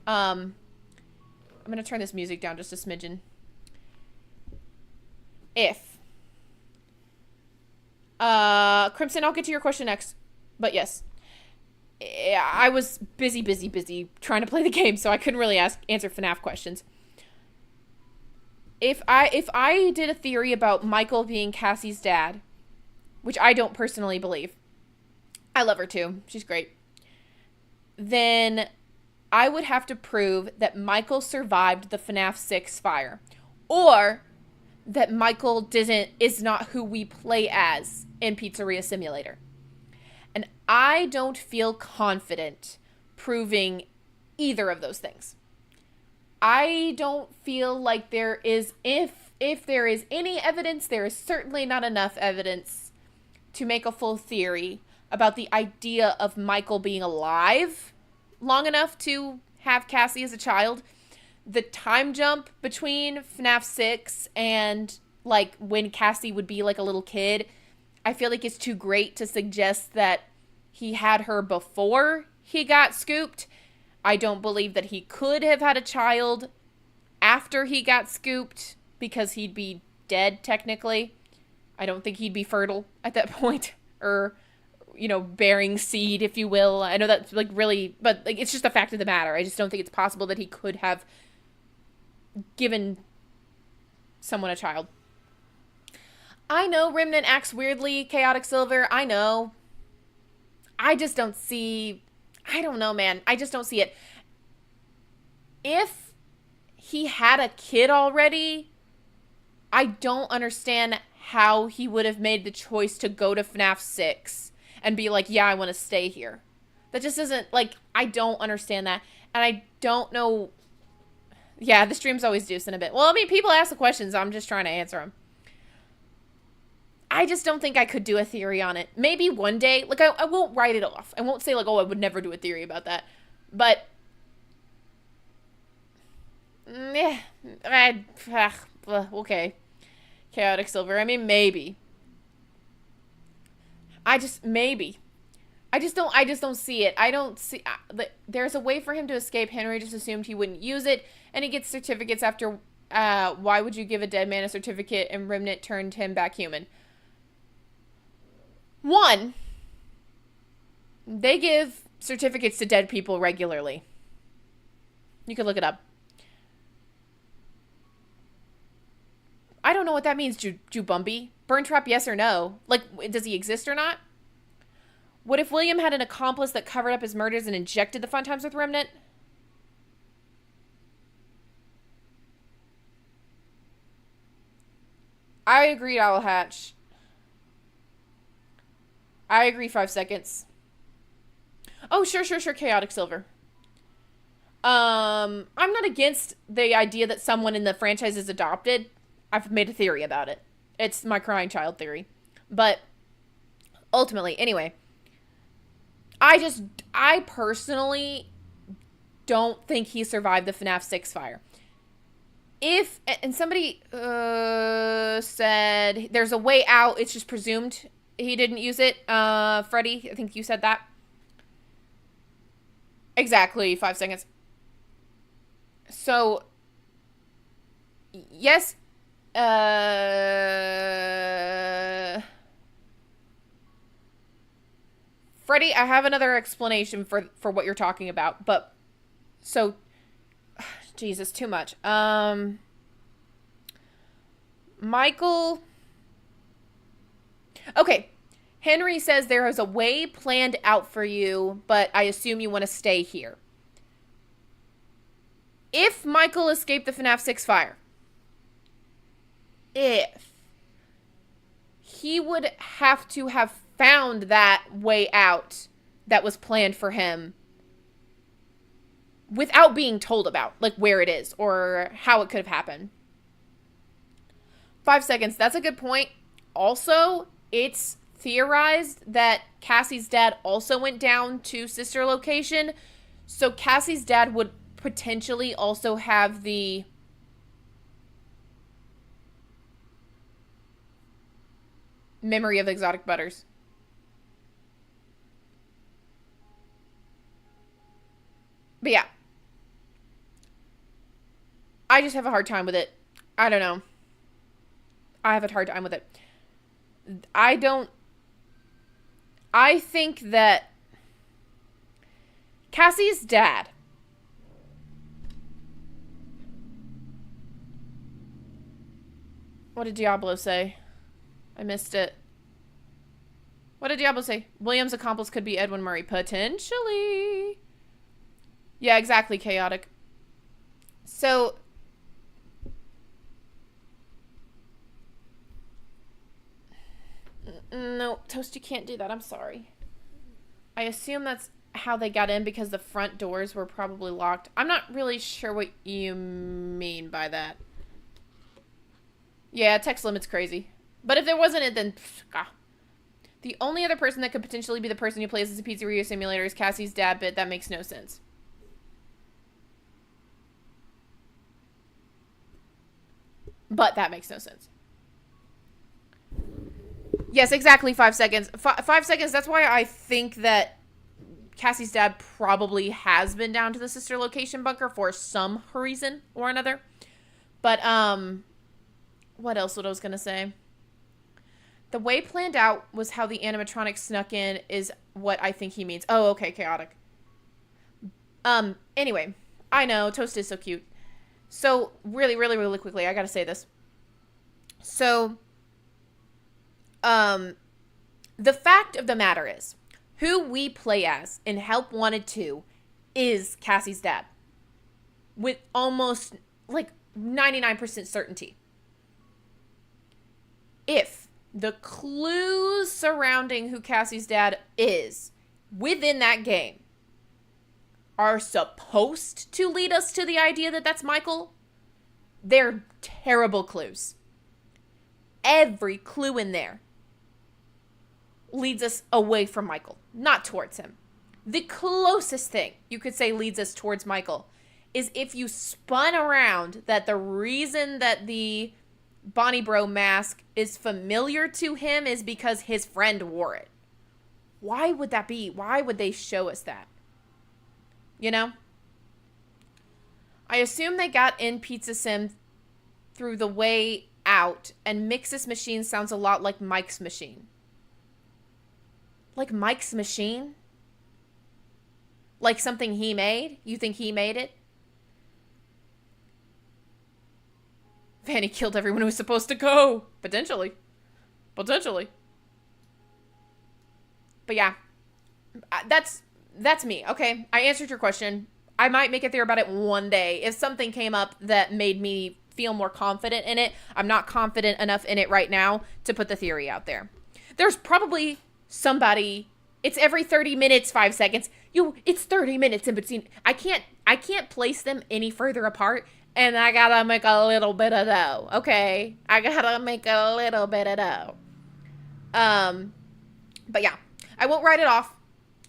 I'm going to turn this music down just a smidgen. If. Crimson, I'll get to your question next. But yes. I was busy trying to play the game, so I couldn't really answer FNAF questions. If I did a theory about Michael being Cassie's dad, which I don't personally believe. I love her too. She's great. Then I would have to prove that Michael survived the FNAF 6 fire, or that Michael is not who we play as in Pizzeria Simulator. And I don't feel confident proving either of those things. I don't feel like there is, if there is any evidence, there is certainly not enough evidence to make a full theory about the idea of Michael being alive long enough to have Cassie as a child. The time jump between FNAF 6 and like when Cassie would be like a little kid, I feel like it's too great to suggest that he had her before he got scooped. I don't believe that he could have had a child after he got scooped because he'd be dead technically. I don't think he'd be fertile at that point, or, you know, bearing seed, if you will. I know that's like really, but like it's just a fact of the matter. I just don't think it's possible that he could have given someone a child. I know Remnant acts weirdly, Chaotic Silver. I know. I just don't see, I don't know, man. I just don't see it. If he had a kid already, I don't understand how he would have made the choice to go to FNAF 6 and be like, yeah, I want to stay here. That just isn't, like, I don't understand that. And I don't know, Yeah, the stream's always juicing a bit. Well, I mean, people ask the questions. I'm just trying to answer them. I just don't think I could do a theory on it. Maybe one day. Like, I won't write it off. I won't say, like, oh, I would never do a theory about that. But, okay. Chaotic Silver. I mean, maybe. Maybe. I just don't see it. I don't see, there's a way for him to escape. Henry just assumed he wouldn't use it, and he gets certificates after, why would you give a dead man a certificate, and Remnant turned him back human? One, they give certificates to dead people regularly. You can look it up. I don't know what that means, Jubumbi. Burn trap, yes or no? Like, does he exist or not? What if William had an accomplice that covered up his murders and injected the fun times with Remnant? I agree, Owl Hatch. I agree, 5 seconds. Oh, sure, Chaotic Silver. I'm not against the idea that someone in the franchise is adopted. I've made a theory about it. It's my crying child theory. But ultimately, anyway, I personally don't think he survived the FNAF 6 fire. And somebody said there's a way out, it's just presumed he didn't use it. Freddie, I think you said that. Exactly, 5 seconds. So, yes, Freddie, I have another explanation for what you're talking about, but, so, Jesus, too much. Michael, okay, Henry says there is a way planned out for you, but I assume you want to stay here. If Michael escaped the FNAF 6 fire, if he would have to have found that way out that was planned for him without being told about, like, where it is or how it could have happened. 5 seconds. That's a good point. Also, it's theorized that Cassie's dad also went down to sister location. So Cassie's dad would potentially also have the memory of exotic butters. But yeah. I just have a hard time with it. I don't know. I have a hard time with it. I think that Cassie's dad what did Diablo say? I missed it. What did Diablo say? William's accomplice could be Edwin Murray. Potentially. Yeah, exactly, Chaotic. So, no, Toast, you can't do that. I'm sorry. I assume that's how they got in because the front doors were probably locked. I'm not really sure what you mean by that. Yeah, text limit's crazy. But if there wasn't it, then... The only other person that could potentially be the person who plays as a pizzeria simulator is Cassie's dad, but that makes no sense. But that makes no sense. Yes, exactly, 5 seconds. 5 seconds, that's why I think that Cassie's dad probably has been down to the sister location bunker for some reason or another. But, what else was I going to say? The way planned out was how the animatronic snuck in is what I think he means. Oh, okay, Chaotic. Anyway, I know, Toast is so cute. So, really, really, really quickly, I gotta say this. So, the fact of the matter is, who we play as in Help Wanted 2 is Cassie's dad. With almost, like, 99% certainty. If the clues surrounding who Cassie's dad is within that game are supposed to lead us to the idea that that's Michael, they're terrible clues. Every clue in there leads us away from Michael, not towards him. The closest thing you could say leads us towards Michael is if you spun around that the reason that the Bonnie Bro mask is familiar to him is because his friend wore it. Why would that be? Why would they show us that? You know? I assume they got in Pizza Sim through the way out, and Mix's machine sounds a lot like Mike's machine. Like Mike's machine? Like something he made? You think he made it? Vanny killed everyone who was supposed to go. Potentially. Potentially. But yeah. That's me, okay? I answered your question. I might make a theory about it one day. If something came up that made me feel more confident in it, I'm not confident enough in it right now to put the theory out there. There's probably somebody... It's every 30 minutes, 5 seconds. It's 30 minutes in between. I can't place them any further apart, and I gotta make a little bit of dough, okay? I gotta make a little bit of dough. But yeah, I won't write it off.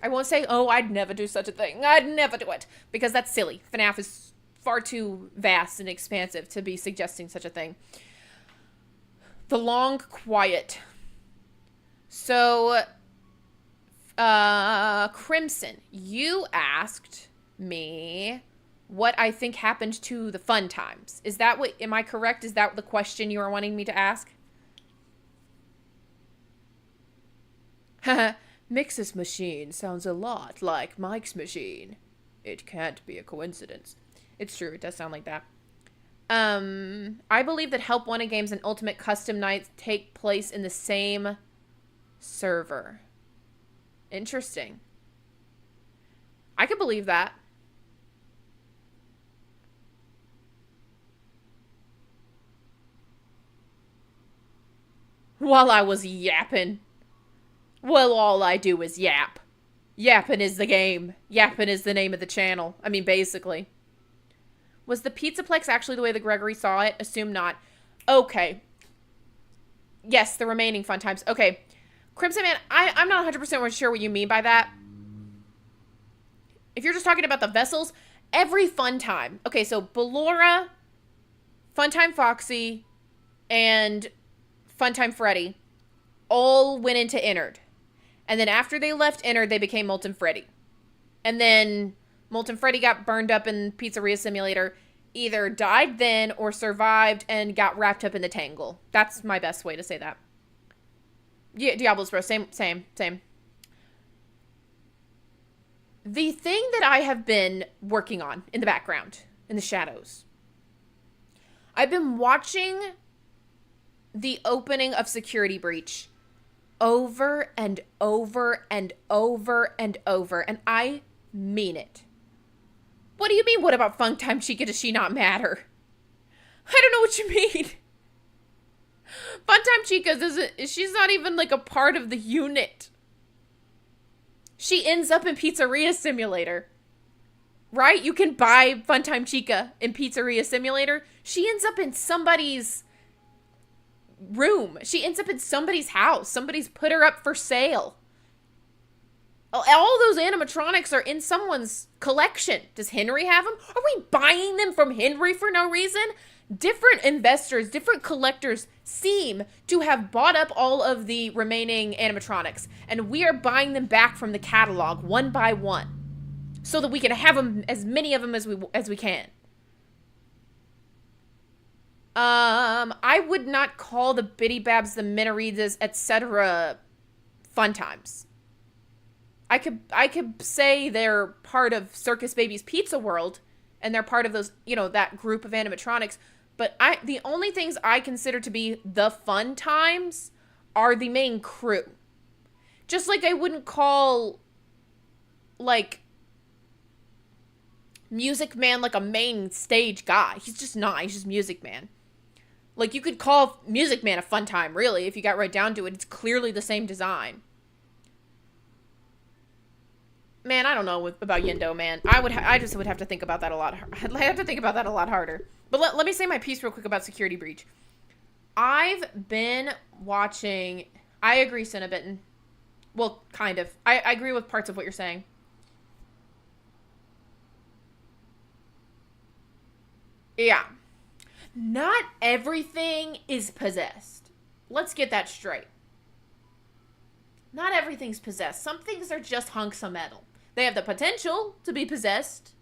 I won't say, oh, I'd never do such a thing. I'd never do it. Because that's silly. FNAF is far too vast and expansive to be suggesting such a thing. The long quiet. So... Crimson, you asked me what I think happened to the fun times. Is that what, am I correct? Is that the question you are wanting me to ask? Haha, Mix's machine sounds a lot like Mike's machine. It can't be a coincidence. It's true, it does sound like that. I believe that Help Wanted games and Ultimate Custom Nights take place in the same server. Interesting. I could believe that. While I was yapping. Well, all I do is yap. Yapping is the game. Yapping is the name of the channel. I mean, basically. Was the Pizzaplex actually the way that Gregory saw it? Assume not. Okay. Yes, the remaining fun times. Okay. Crimson Man, I'm not 100% sure what you mean by that. If you're just talking about the vessels, every fun time. Okay, so Ballora, Funtime Foxy, and Funtime Freddy all went into Innard. And then after they left Innard, they became Molten Freddy. And then Molten Freddy got burned up in Pizzeria Simulator, either died then or survived and got wrapped up in the tangle. That's my best way to say that. Yeah, Diablos, bro. Same. The thing that I have been working on in the background, in the shadows, I've been watching the opening of Security Breach over and over and over and over, and I mean it. What do you mean, what about Funtime Chica? Does she not matter? I don't know what you mean. Funtime Chica she's not even like a part of the unit. She ends up in Pizzeria Simulator. Right? You can buy Funtime Chica in Pizzeria Simulator. She ends up in somebody's room. She ends up in somebody's house. Somebody's put her up for sale. All those animatronics are in someone's collection. Does Henry have them? Are we buying them from Henry for no reason? Different investors, different collectors seem to have bought up all of the remaining animatronics, and we are buying them back from the catalog one by one so that we can have them, as many of them as we can. I would not call the Biddy Babs, the Minaridas, etc. fun times. I could say they're part of Circus Baby's Pizza World, and they're part of those, that group of animatronics. But the only things I consider to be the fun times are the main crew. Just like I wouldn't call, like, Music Man like a main stage guy. He's just not. He's just Music Man. Like, you could call Music Man a fun time, really, if you got right down to it. It's clearly the same design. man, I don't know about Yendo, man. I just would have to think about that a lot. I'd have to think about that a lot harder. But let me say my piece real quick about security breach. I've been watching. I agree, Cinnabitten. Well, kind of. I agree with parts of what you're saying. Yeah. Not everything is possessed. Let's get that straight. Not everything's possessed. Some things are just hunks of metal. They have the potential to be possessed.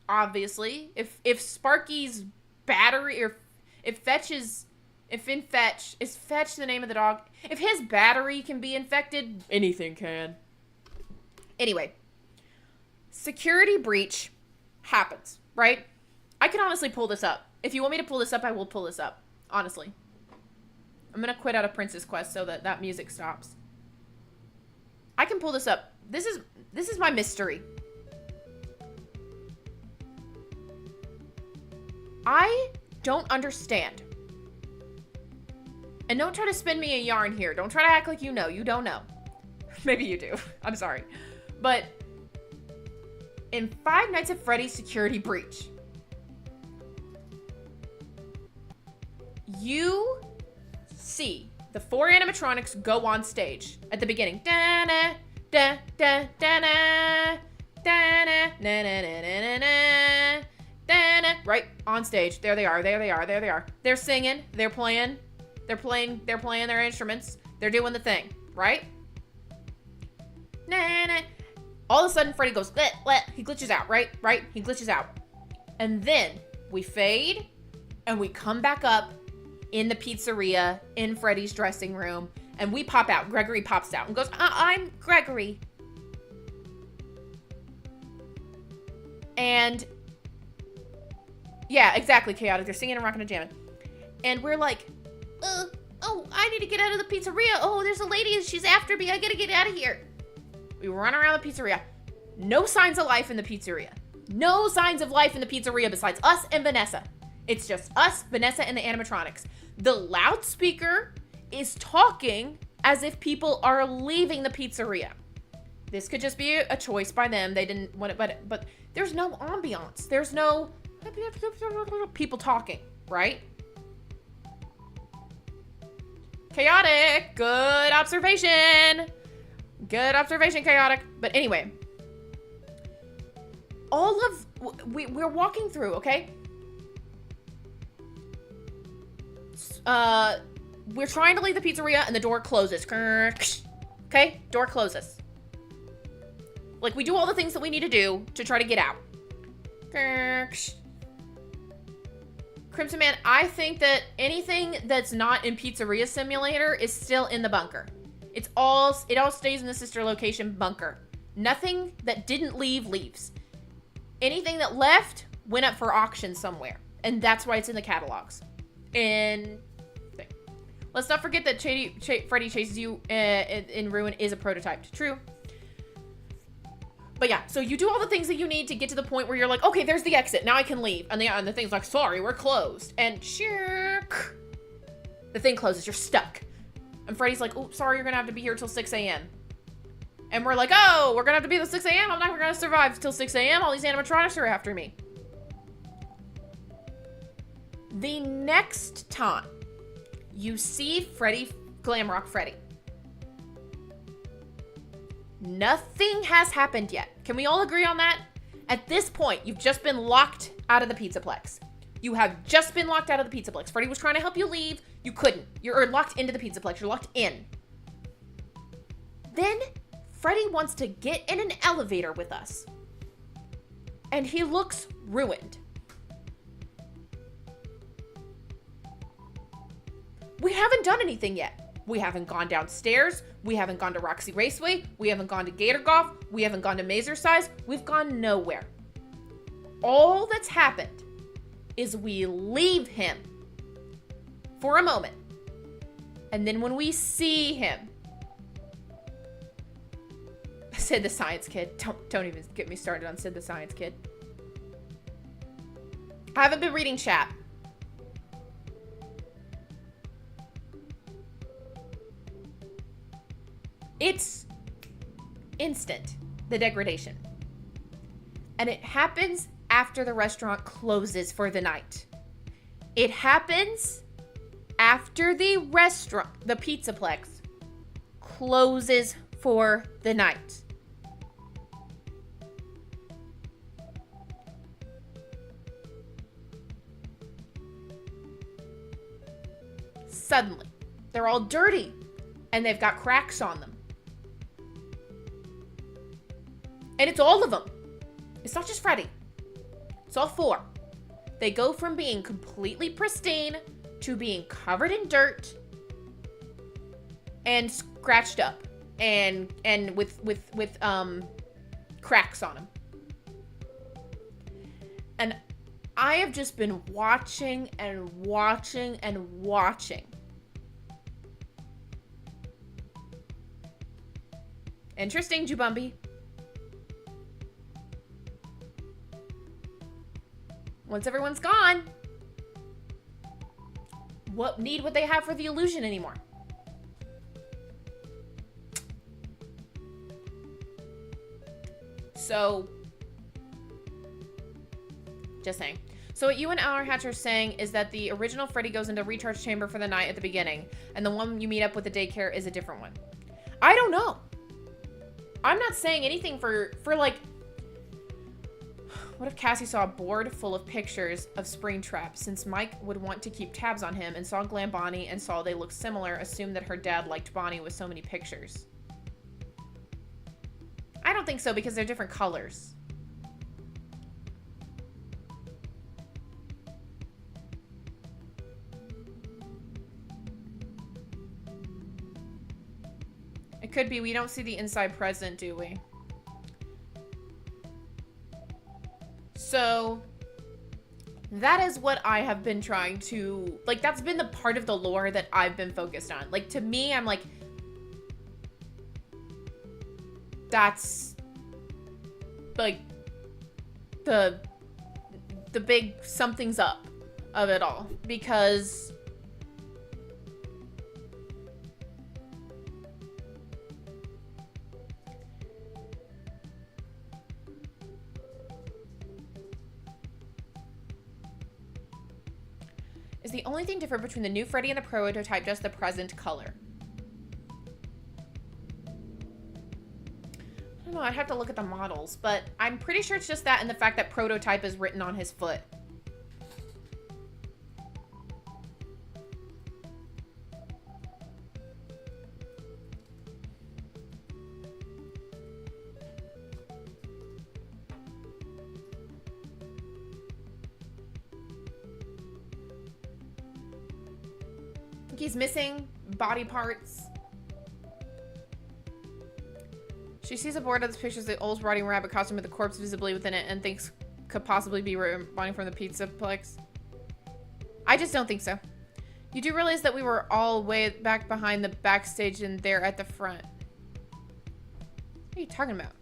Obviously. If Sparky's battery, or if Fetch is Fetch the name of the dog? If his battery can be infected, anything can. Anyway. Security breach happens, right? I can honestly pull this up. If you want me to pull this up, I will pull this up. Honestly. I'm gonna quit out of Princess Quest so that music stops. I can pull this up. This is my mystery. I don't understand. And don't try to spin me a yarn here. Don't try to act like you know. You don't know. Maybe you do. I'm sorry. But in Five Nights at Freddy's Security Breach, you see the 4 animatronics go on stage at the beginning. Da-na, da, da, da-na, da-na, na-na-na-na-na-na, da-na. Right on stage. There they are. There they are. There they are. They're singing. They're playing. They're playing their instruments. They're doing the thing. Right? Na-na. All of a sudden, Freddy goes, let. He glitches out. Right? He glitches out. And then we fade and we come back up in the pizzeria, in Freddy's dressing room, and we pop out. Gregory pops out and goes, I'm Gregory. And yeah, exactly, Chaotic. They're singing and rocking and jamming. And we're like, oh, I need to get out of the pizzeria. Oh, there's a lady, she's after me. I gotta get out of here. We run around the pizzeria. No signs of life in the pizzeria. No signs of life in the pizzeria besides us and Vanessa. It's just us, Vanessa, and the animatronics. The loudspeaker is talking as if people are leaving the pizzeria. This could just be a choice by them. They didn't want it, but there's no ambiance. There's no people talking, right? Chaotic. Good observation. Good observation, Chaotic. But anyway, we're walking through, okay? We're trying to leave the pizzeria and the door closes. Okay? Door closes. Like, we do all the things that we need to do to try to get out. Crimson Man, I think that anything that's not in Pizzeria Simulator is still in the bunker. It all stays in the sister location bunker. Nothing that didn't leave leaves. Anything that left went up for auction somewhere. And that's why it's in the catalogs. And let's not forget that Freddy Chases You in Ruin is a prototype. True. But yeah, so you do all the things that you need to get to the point where you're like, okay, there's the exit. Now I can leave. And the thing's like, sorry, we're closed. And shirk, the thing closes. You're stuck. And Freddy's like, oh, sorry, you're going to have to be here till 6 a.m. And we're like, oh, we're going to have to be till 6 a.m. I'm not going to survive till 6 a.m. All these animatronics are after me. The next time you see Freddy, Glamrock Freddy, nothing has happened yet. Can we all agree on that? At this point, you've just been locked out of the Pizzaplex. You have just been locked out of the Pizzaplex. Freddy was trying to help you leave. You couldn't. You're locked into the Pizzaplex. You're locked in. Then Freddy wants to get in an elevator with us. And he looks ruined. We haven't done anything yet. We haven't gone downstairs. We haven't gone to Roxy Raceway. We haven't gone to Gator Golf. We haven't gone to Mazer Size. We've gone nowhere. All that's happened is we leave him for a moment. And then when we see him, Sid the Science Kid. Don't even get me started on Sid the Science Kid. I haven't been reading chat. It's instant. the degradation. And it happens after the restaurant closes for the night. It happens after the restaurant, the Pizzaplex, closes for the night. Suddenly, they're all dirty and they've got cracks on them. And it's all of them. It's not just Freddy. It's all four. They go from being completely pristine to being covered in dirt and scratched up and with cracks on them. And I have just been watching and watching and watching. Interesting, Jubumbi. Once everyone's gone, what need would they have for the illusion anymore? So, just saying. So what you and Our Hatch are saying is that the original Freddy goes into recharge chamber for the night at the beginning, and the one you meet up with the daycare is a different one. I don't know. I'm not saying anything for like, what if Cassie saw a board full of pictures of Springtrap, since Mike would want to keep tabs on him, and saw Glam Bonnie and saw they looked similar, assumed that her dad liked Bonnie with so many pictures. I don't think so, because they're different colors. It could be we don't see the inside present, do we? So that is what I have been trying to, like, that's been the part of the lore that I've been focused on. Like, to me, I'm like, that's like the big something's up of it all, because is the only thing different between the new Freddy and the prototype just the present color? I don't know, I'd have to look at the models, but I'm pretty sure it's just that and the fact that prototype is written on his foot. He's missing body parts. She sees a board of the pictures of the old rotting rabbit costume with the corpse visibly within it and thinks could possibly be Bonnie from the Pizzaplex. I just don't think so. You do realize that we were all way back behind the backstage and there at the front. What are you talking about?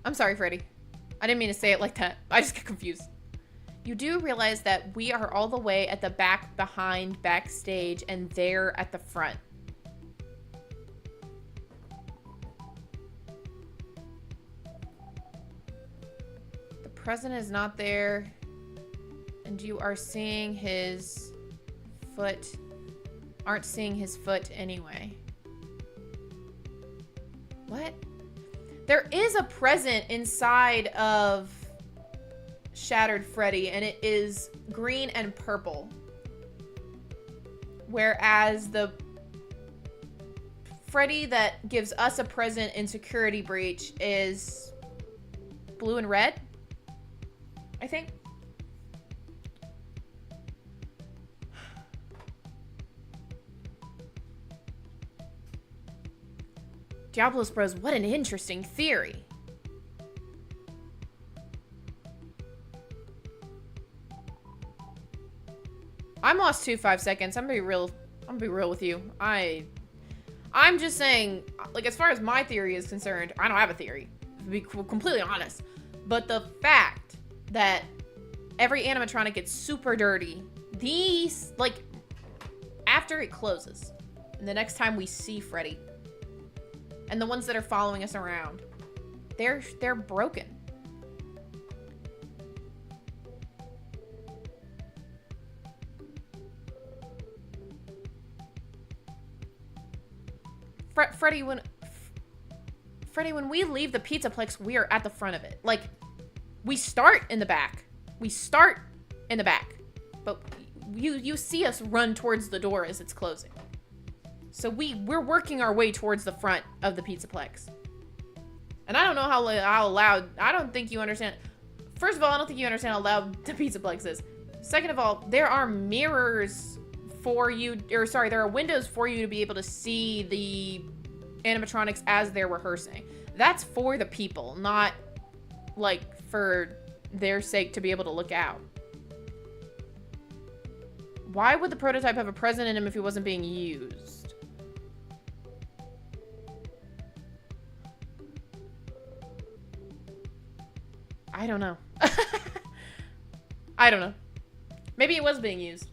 I'm sorry, Freddy. I didn't mean to say it like that. I just get confused. You do realize that we are all the way at the back behind backstage and there at the front. The president is not there, and you are seeing his foot. Aren't seeing his foot anyway. What? There is a present inside of Shattered Freddy, and it is green and purple, whereas the Freddy that gives us a present in Security Breach is blue and red, I think. Diablos Bros, what an interesting theory. I'm lost 5 seconds. I'm gonna be real with you. I'm just saying, like, as far as my theory is concerned, I don't have a theory, to be completely honest. But the fact that every animatronic gets super dirty, these, like, after it closes, and the next time we see Freddy, And the ones that are following us around. They're broken. Freddy, when we leave the Pizzaplex, we are at the front of it. Like, we start in the back. But you see us run towards the door as it's closing. So we're working our way towards the front of the Pizzaplex. And I don't know how loud, I don't think you understand. First of all, I don't think you understand how loud the Pizzaplex is. Second of all, there are mirrors for you, or sorry, there are windows for you to be able to see the animatronics as they're rehearsing. That's for the people, not like for their sake to be able to look out. Why would the prototype have a present in him if he wasn't being used? I don't know. I don't know. Maybe it was being used.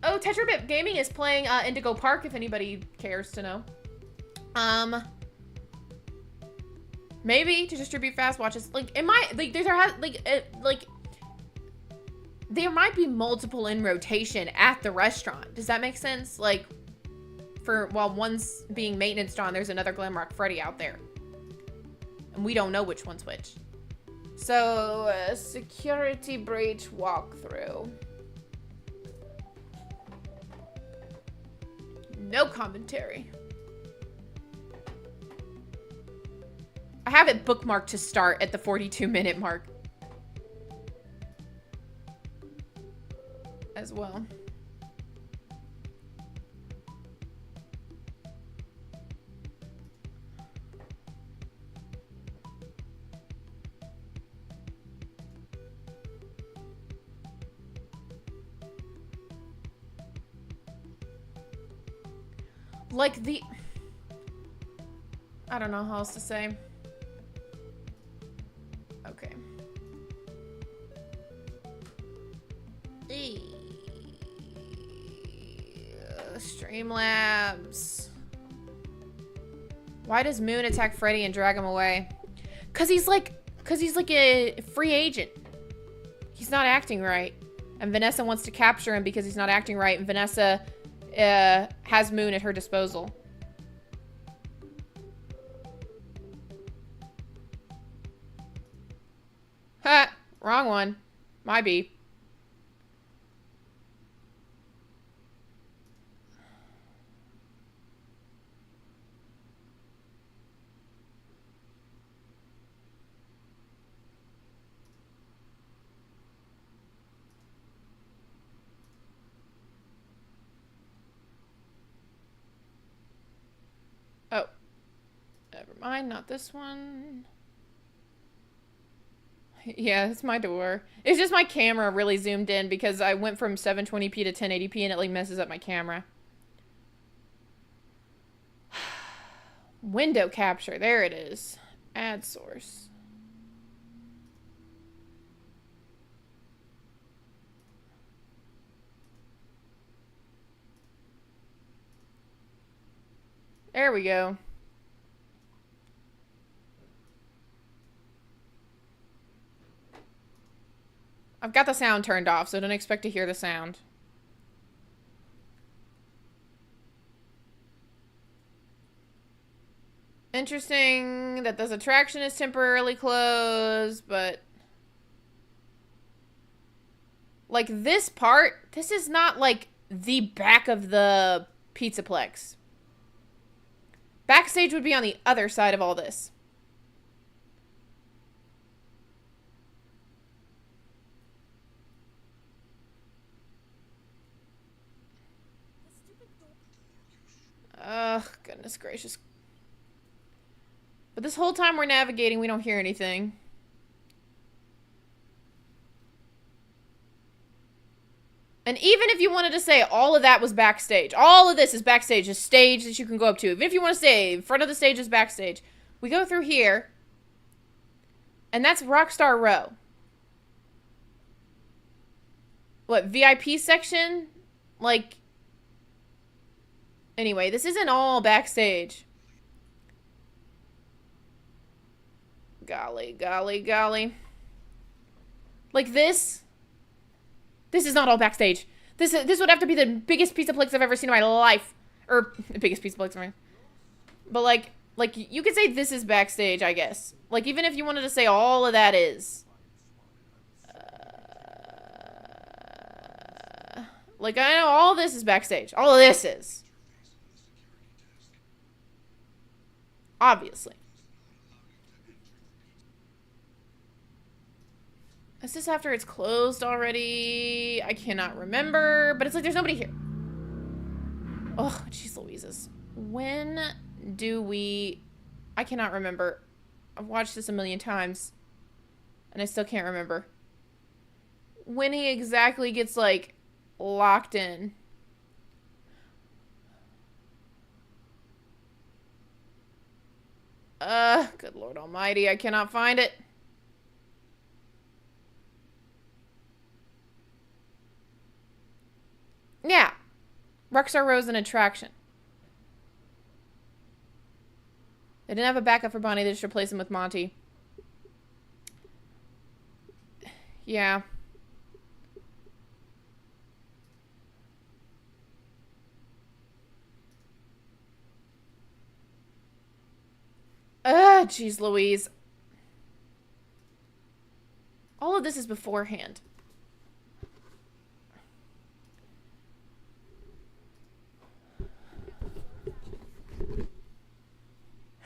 Oh, Tetrabit Gaming is playing Indigo Park, if anybody cares to know. Maybe to distribute fast watches. Like, it might, like, there might be multiple in rotation at the restaurant. Does that make sense? Like, while one's being maintenanced on, there's another Glamrock Freddy out there. And we don't know which one's which. So, security breach walkthrough. No commentary. I have it bookmarked to start at the 42-minute mark. As well. Like I don't know how else to say. Okay. Streamlabs. Why does Moon attack Freddy and drag him away? Cause he's like a free agent. He's not acting right. And Vanessa wants to capture him because he's not acting right. And Vanessa has Moon at her disposal. Ha! Wrong one. My beep. Oh. Never mind, not this one. Yeah, it's my door. It's just my camera really zoomed in because I went from 720p to 1080p and it like messes up my camera. Window capture. There it is. Add source. There we go. I've got the sound turned off, so don't expect to hear the sound. Interesting that this attraction is temporarily closed, but... like, this part, this is not, like, the back of the Pizzaplex. Backstage would be on the other side of all this. Ugh, goodness gracious. But this whole time we're navigating, we don't hear anything. And even if you wanted to say all of that was backstage, all of this is backstage, a stage that you can go up to. Even if you want to say in front of the stage is backstage, we go through here, and that's Rockstar Row. What, VIP section? Like, Anyway, this isn't all backstage. Golly, golly, golly. Like this is not all backstage. This would have to be the biggest piece of plex I've ever seen in my life. Or, the biggest piece of plex, right? But like, you could say this is backstage, I guess. Like, even if you wanted to say all of that is. Like, I know all this is backstage. All of this is. Obviously. Is this after it's closed already? I cannot remember. But it's like there's nobody here. Oh, jeez Louises. When do we... I cannot remember. I've watched this a million times. And I still can't remember. When he exactly gets, like, locked in. Good Lord Almighty. I cannot find it. Yeah. Rockstar Rose an attraction. They didn't have a backup for Bonnie. They just replaced him with Monty. Yeah. Jeez Louise. All of this is beforehand.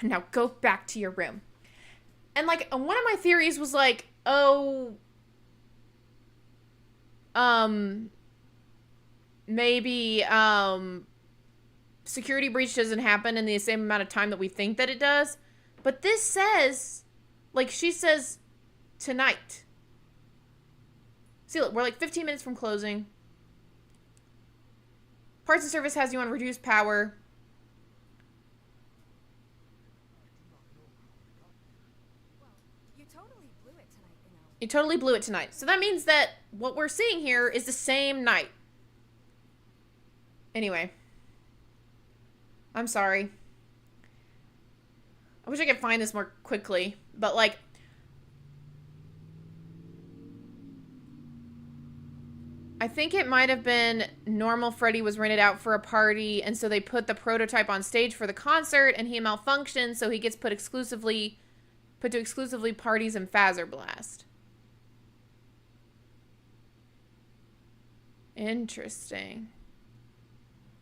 Now go back to your room. And like, one of my theories was like, oh, maybe, security breach doesn't happen in the same amount of time that we think that it does. But this says, like, she says tonight. See, look, we're like 15 minutes from closing. Parts and service has you on reduced power. You totally blew it tonight. So that means that what we're seeing here is the same night. Anyway. I'm sorry. I wish I could find this more quickly. But, like... I think it might have been Normal Freddy was rented out for a party, and so they put the prototype on stage for the concert, and he malfunctioned, so he gets put to exclusively parties and Phaser Blast. Interesting.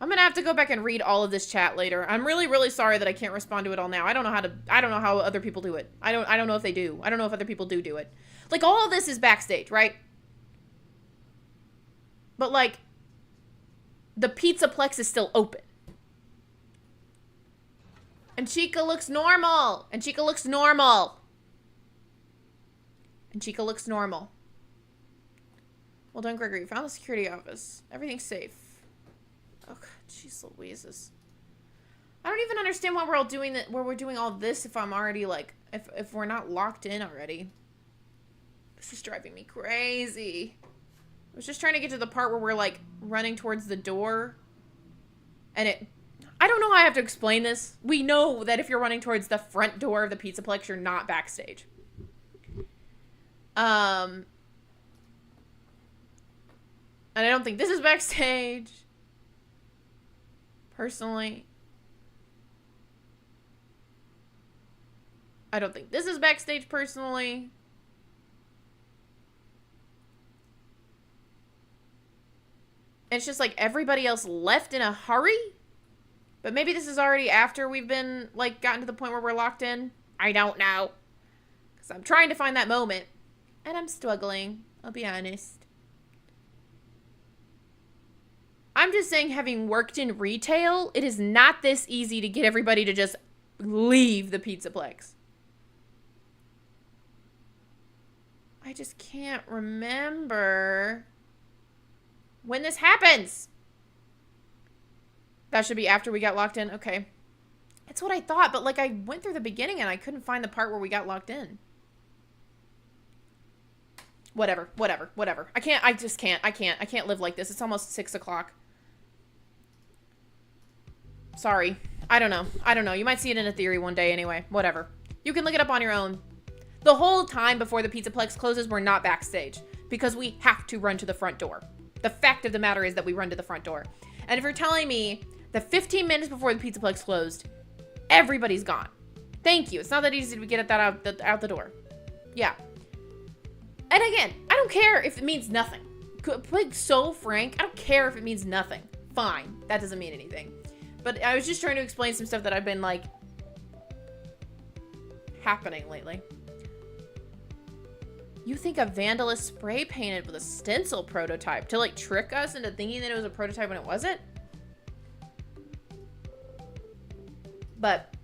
I'm gonna have to go back and read all of this chat later. I'm really, really sorry that I can't respond to it all now. I don't know how other people do it. I don't know if they do. I don't know if other people do it. Like, all of this is backstage, right? But, like, the Pizzaplex is still open. And Chica looks normal. And Chica looks normal. And Chica looks normal. Well done, Gregory. Found the security office. Everything's safe. Oh, God, jeez Louises. I don't even understand why we're all doing that. Where we're doing all this if I'm already, like, if we're not locked in already. This is driving me crazy. I was just trying to get to the part where we're, like, running towards the door. And I don't know how I have to explain this. We know that if you're running towards the front door of the Pizzaplex, you're not backstage. And I don't think this is backstage. Personally. I don't think this is backstage personally. It's just like everybody else left in a hurry. But maybe this is already after we've been, like, gotten to the point where we're locked in. I don't know. Because I'm trying to find that moment. And I'm struggling. I'll be honest. I'm just saying, having worked in retail, it is not this easy to get everybody to just leave the Pizzaplex. I just can't remember when this happens. That should be after we got locked in. Okay. That's what I thought, but, like, I went through the beginning and I couldn't find the part where we got locked in. Whatever. I can't live like this. It's almost 6 o'clock. Sorry. I don't know. You might see it in a theory one day anyway. Whatever. You can look it up on your own. The whole time before the Pizzaplex closes, we're not backstage because we have to run to the front door. The fact of the matter is that we run to the front door. And if you're telling me that 15 minutes before the Pizzaplex closed, everybody's gone. Thank you. It's not that easy to get that out the door. Yeah. And again, I don't care if it means nothing. Like, so frank, I don't care if it means nothing. Fine. That doesn't mean anything. But I was just trying to explain some stuff that I've been, like, happening lately. You think a vandalist spray painted with a stencil prototype to, like, trick us into thinking that it was a prototype when it wasn't? But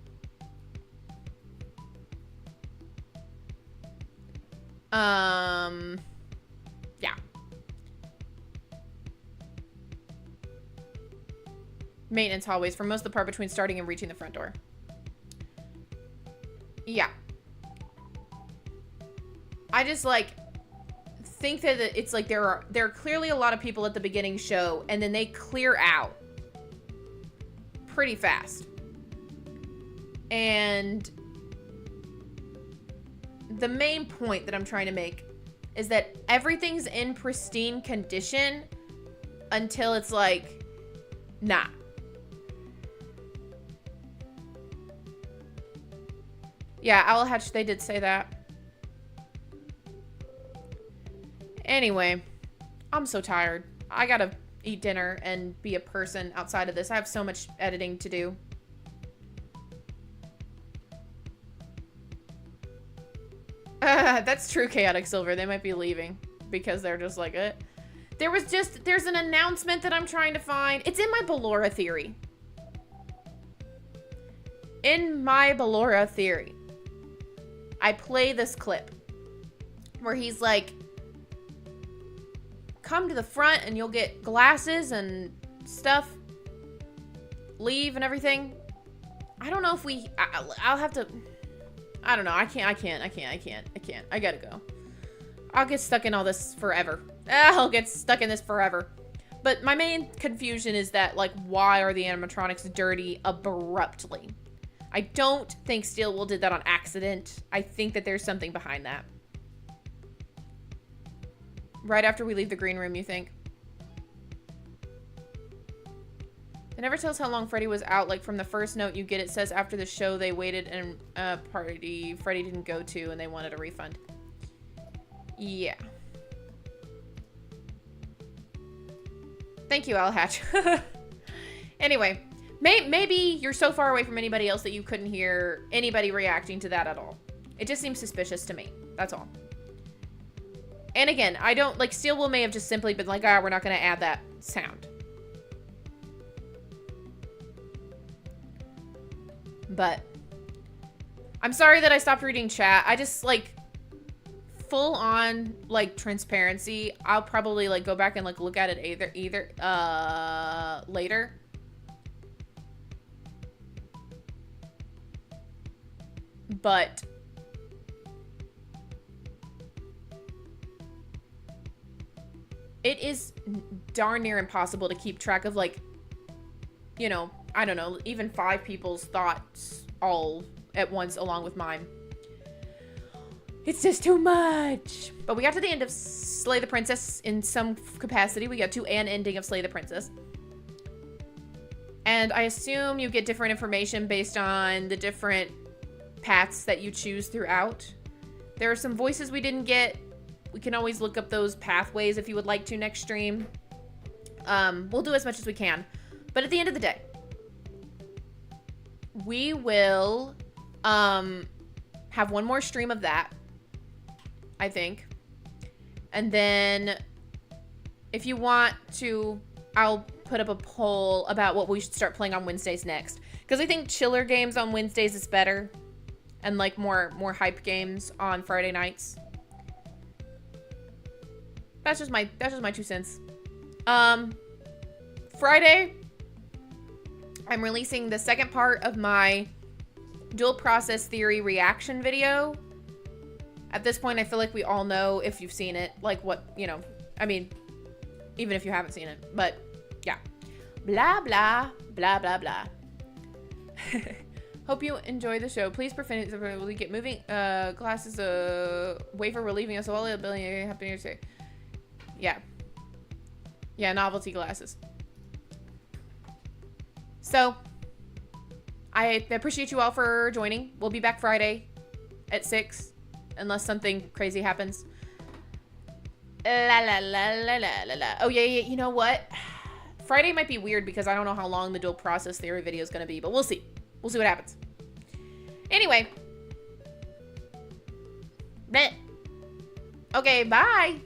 yeah. Maintenance hallways for most of the part between starting and reaching the front door. Yeah. I just, like, think that it's like there are clearly a lot of people at the beginning show, and then they clear out pretty fast. And the main point that I'm trying to make is that everything's in pristine condition until it's like, nah. Yeah, Owl Hatch, they did say that. Anyway, I'm so tired. I gotta eat dinner and be a person outside of this. I have so much editing to do. That's true, Chaotic Silver. They might be leaving because they're just like, there's an announcement that I'm trying to find. It's in my Ballora theory. In my Ballora theory, I play this clip where he's like, come to the front and you'll get glasses and stuff. Leave and everything. I don't know if I'll have to, I don't know. I can't. I gotta go. I'll get stuck in all this forever. I'll get stuck in this forever. But my main confusion is that, like, why are the animatronics dirty abruptly? I don't think Steelwool did that on accident. I think that there's something behind that. Right after we leave the green room, you think? It never tells how long Freddy was out. Like, from the first note you get, it says after the show they waited and a party Freddy didn't go to and they wanted a refund. Yeah. Thank you, Al Hatch. Anyway, maybe you're so far away from anybody else that you couldn't hear anybody reacting to that at all. It just seems suspicious to me. That's all. And again, I don't, like, Steelwool may have just simply been like, we're not going to add that sound. But I'm sorry that I stopped reading chat. I just, like, full on, like, transparency. I'll probably, like, go back and, like, look at it later. But it is darn near impossible to keep track of, like, you know, I don't know, even 5 people's thoughts all at once along with mine. It's just too much. But we got to the end of Slay the Princess in some capacity. We got to an ending of Slay the Princess. And I assume you get different information based on the different paths that you choose throughout. There are some voices we didn't get. We can always look up those pathways if you would like to next stream. We'll do as much as we can. But at the end of the day, we will have one more stream of that, I think. And then if you want to, I'll put up a poll about what we should start playing on Wednesdays next. Because I think chiller games on Wednesdays is better. And, like, more hype games on Friday nights. That's just my 2 cents. Friday, I'm releasing the second part of my dual process theory reaction video. At this point, I feel like we all know, if you've seen it, like, what, you know, I mean, even if you haven't seen it, but yeah. Blah, blah, blah, blah, blah. Hope you enjoy the show. Please preferably get moving glasses away for relieving us of all the ability happening to say. Yeah. Yeah, novelty glasses. So, I appreciate you all for joining. We'll be back Friday at 6, unless something crazy happens. La la la la la la la. Oh yeah, you know what? Friday might be weird because I don't know how long the dual process theory video is going to be, but we'll see. We'll see what happens. Anyway. Bleh. Okay, bye.